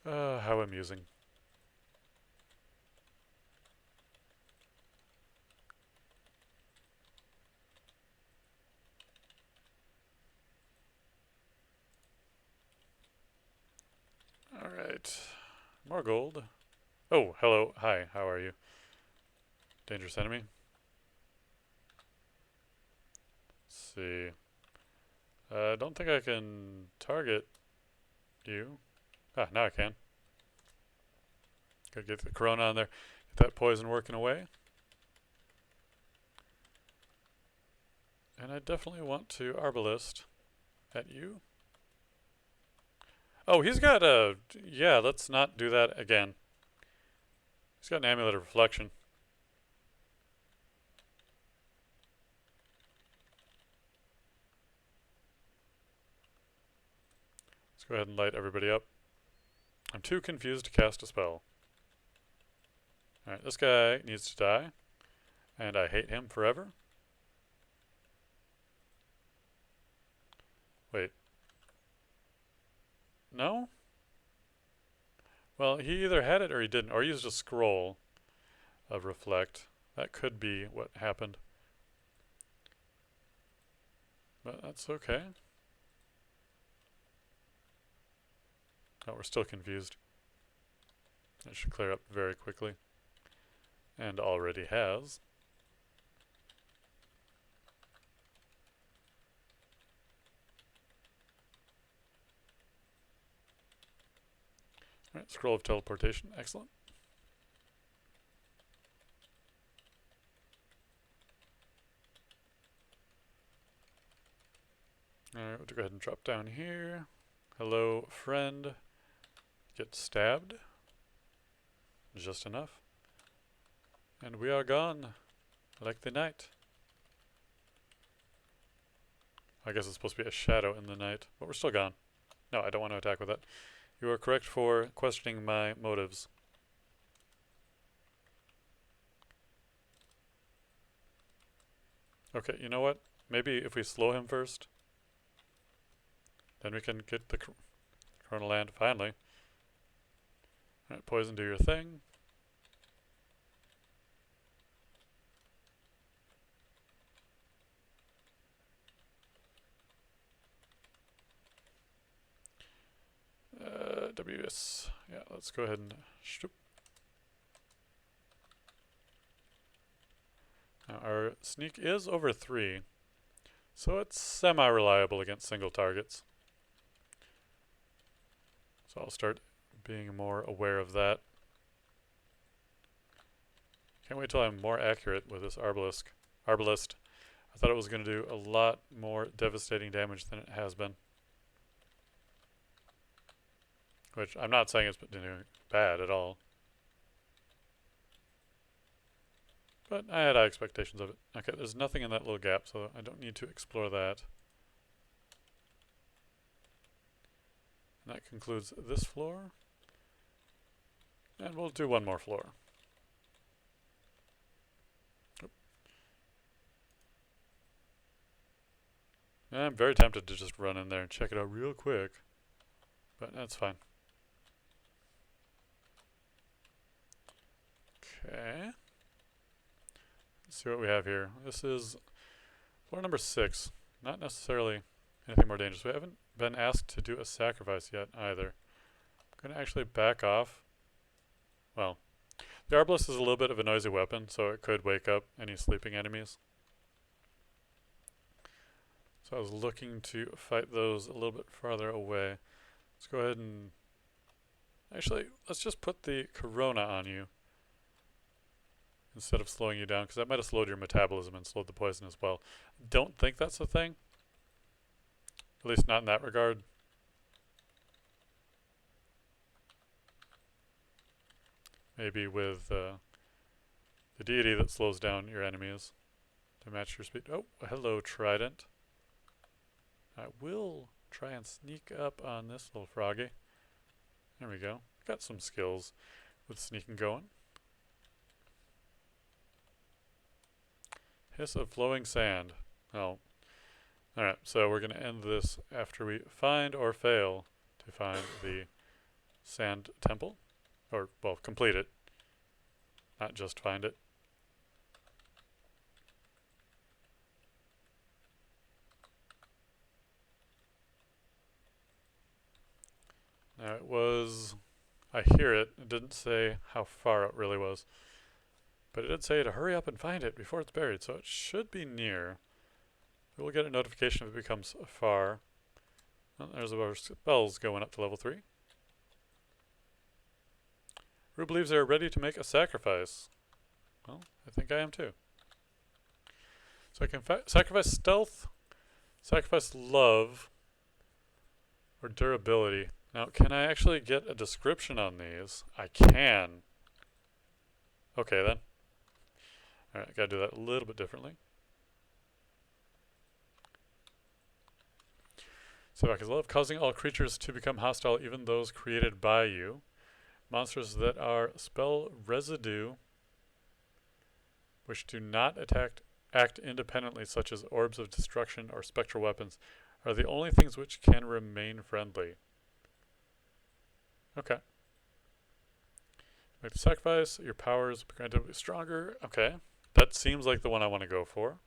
How amusing. Alright. More gold. Oh, hello. Hi, how are you? Dangerous enemy. Let's see. I don't think I can target you. Ah, now I can. Gotta get the corona on there. Get that poison working away. And I definitely want to arbalist at you. Oh, he's got a... Yeah, let's not do that again. He's got an amulet of reflection. Let's go ahead and light everybody up. I'm too confused to cast a spell. Alright, this guy needs to die. And I hate him forever. Wait. No? Well, he either had it or he didn't. Or he used a scroll of reflect. That could be what happened. But that's okay. Oh, we're still confused. That should clear up very quickly. And already has. Alright, scroll of teleportation. Excellent. Alright, we'll go ahead and drop down here. Hello, friend. Get stabbed. Just enough. And we are gone. Like the night. I guess it's supposed to be a shadow in the night. But we're still gone. No, I don't want to attack with that. You are correct for questioning my motives. Okay, you know what? Maybe if we slow him first, then we can get the Corona land finally. Alright, poison, do your thing. WS. Yeah, let's go ahead and shoop. Now our sneak is over 3, so it's semi-reliable against single targets. So I'll start being more aware of that. Can't wait till I'm more accurate with this arbalist. I thought it was going to do a lot more devastating damage than it has been. Which I'm not saying it's been doing bad at all. But I had high expectations of it. Okay, there's nothing in that little gap, so I don't need to explore that. And that concludes this floor. And we'll do one more floor. I'm very tempted to just run in there and check it out real quick. But that's fine. Okay. Let's see what we have here. This is floor number 6. Not necessarily anything more dangerous. We haven't been asked to do a sacrifice yet either. I'm going to actually back off. Well, the Arbalest is a little bit of a noisy weapon, so it could wake up any sleeping enemies. So I was looking to fight those a little bit farther away. Let's go ahead and... Actually, let's just put the Corona on you instead of slowing you down, because that might have slowed your metabolism and slowed the poison as well. Don't think that's a thing. At least not in that regard. Maybe with the deity that slows down your enemies to match your speed. Oh, hello, Trident. I will try and sneak up on this little froggy. There we go. Got some skills with sneaking going. Hiss of flowing sand. Oh. Alright, so we're going to end this after we find or fail to find the sand temple. Or, well, complete it. Not just find it. Now it was... I hear it. It didn't say how far it really was. But it did say to hurry up and find it before it's buried, so it should be near. We'll get a notification if it becomes far. Well, there's our spells going up to level 3. Rue believes they are ready to make a sacrifice. Well, I think I am too. So I can sacrifice stealth, sacrifice love, or durability. Now, can I actually get a description on these? I can. Okay then. Alright, gotta do that a little bit differently. So I can love causing all creatures to become hostile, even those created by you. Monsters that are spell residue, which do not act independently, such as orbs of destruction or spectral weapons, are the only things which can remain friendly. Okay. Make the sacrifice, your powers be granted to be stronger. Okay. That seems like the one I want to go for.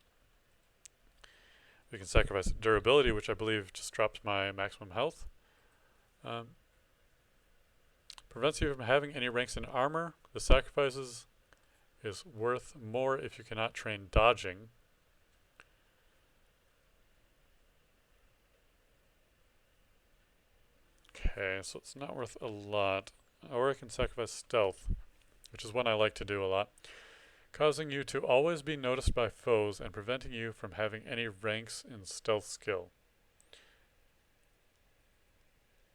We can sacrifice durability, which I believe just drops my maximum health. Prevents you from having any ranks in armor. The sacrifices is worth more if you cannot train dodging. Okay, so it's not worth a lot. Or I can sacrifice stealth, which is one I like to do a lot. Causing you to always be noticed by foes and preventing you from having any ranks in stealth skill.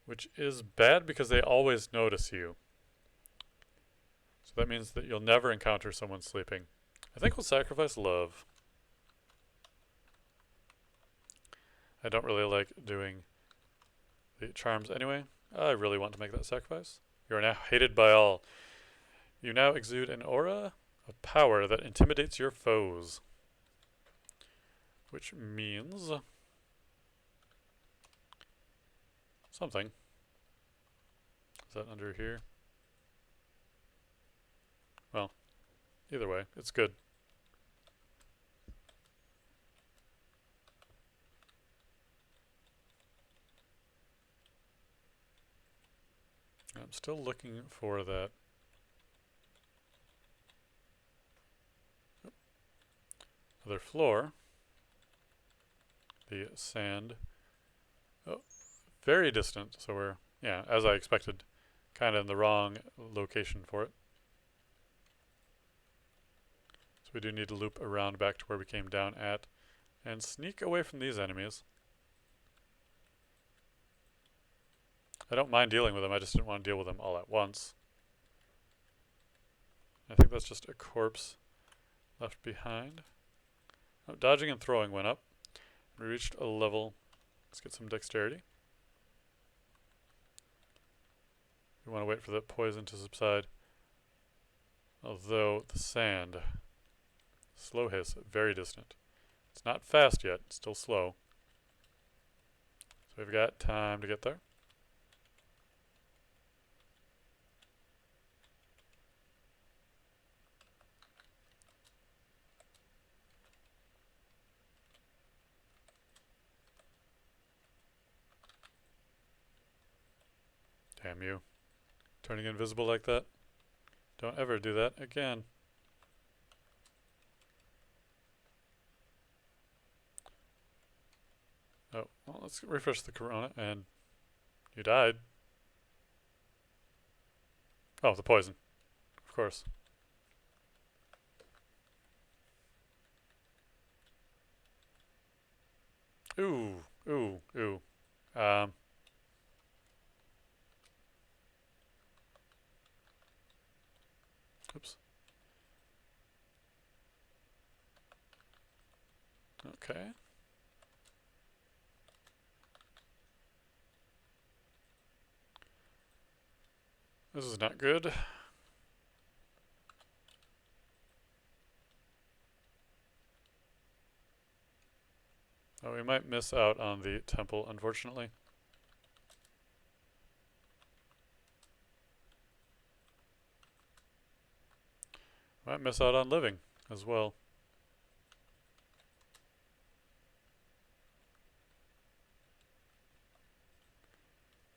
Which is bad because they always notice you. So that means that you'll never encounter someone sleeping. I think we'll sacrifice love. I don't really like doing the charms anyway. I really want to make that sacrifice. You are now hated by all. You now exude an aura of power that intimidates your foes. Which means... something. Is that under here? Well, either way, it's good. I'm still looking for that. Other floor. The sand. Oh, very distant, so we're, yeah, as I expected, kind of in the wrong location for it. So we do need to loop around back to where we came down at and sneak away from these enemies. I don't mind dealing with them, I just didn't want to deal with them all at once. I think that's just a corpse left behind. Oh, dodging and throwing went up. We reached a level. Let's get some dexterity. We want to wait for the poison to subside. Although the sand, slow hiss, very distant. It's not fast yet, it's still slow. So we've got time to get there. Damn you. Turning invisible like that. Don't ever do that again. Oh, well, let's refresh the corona, and you died. Oh, the poison. Of course. Ooh, ooh, ooh. Oops. Okay. This is not good. Oh, we might miss out on the temple, unfortunately. Might miss out on living as well.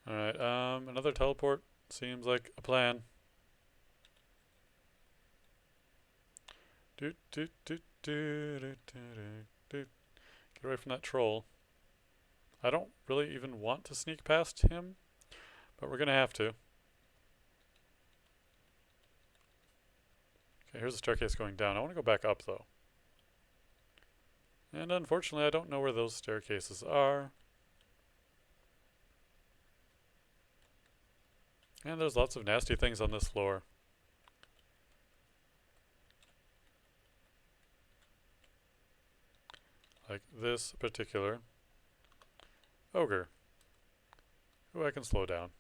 Alright, another teleport seems like a plan. Get away from that troll. I don't really even want to sneak past him, but we're gonna have to. Okay, here's the staircase going down. I want to go back up though. And unfortunately I don't know where those staircases are. And there's lots of nasty things on this floor. Like this particular ogre, who I can slow down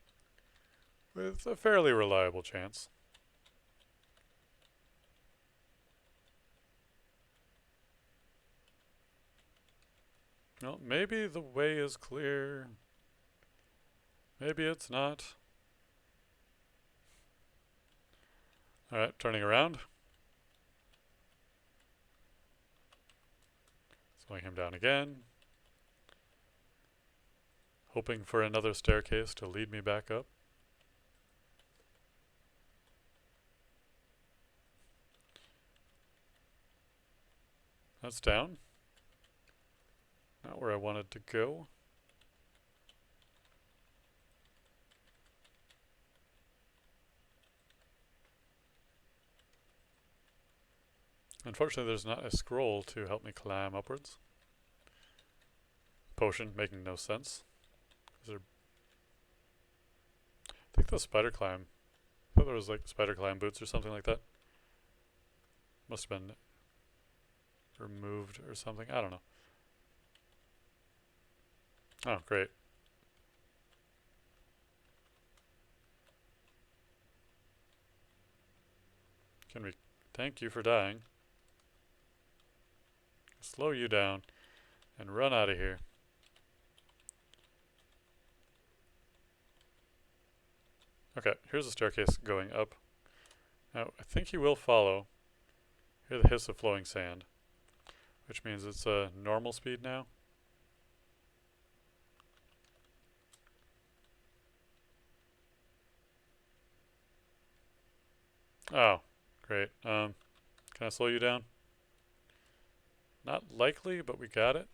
with a fairly reliable chance. Well, maybe the way is clear. Maybe it's not. Alright, turning around. Slowing him down again. Hoping for another staircase to lead me back up. That's down. Not where I wanted to go. Unfortunately, there's not a scroll to help me climb upwards. Potion making no sense. Is there? I think the spider climb. I thought there was like spider climb boots or something like that. Must have been removed or something. I don't know. Oh, great. Can we thank you for dying? Slow you down and run out of here. Okay, here's a staircase going up. Now, I think he will follow. Hear the hiss of flowing sand, which means it's normal speed now. Oh, great. Can I slow you down? Not likely, but we got it.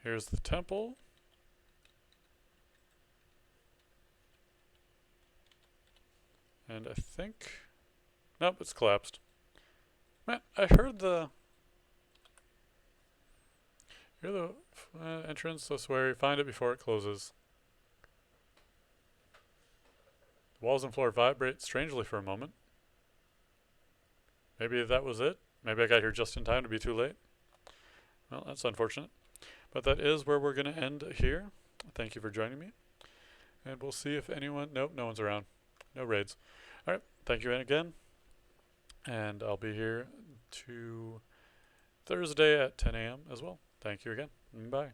Here's the temple. And I think... Nope, it's collapsed. Man, I heard the... Hear the entrance, I swear, find it before it closes. The walls and floor vibrate strangely for a moment. Maybe that was it. Maybe I got here just in time to be too late. Well, that's unfortunate. But that is where we're going to end here. Thank you for joining me. And we'll see if anyone... Nope, no one's around. No raids. Alright, thank you again. And I'll be here to Thursday at 10 a.m. as well. Thank you again. Bye.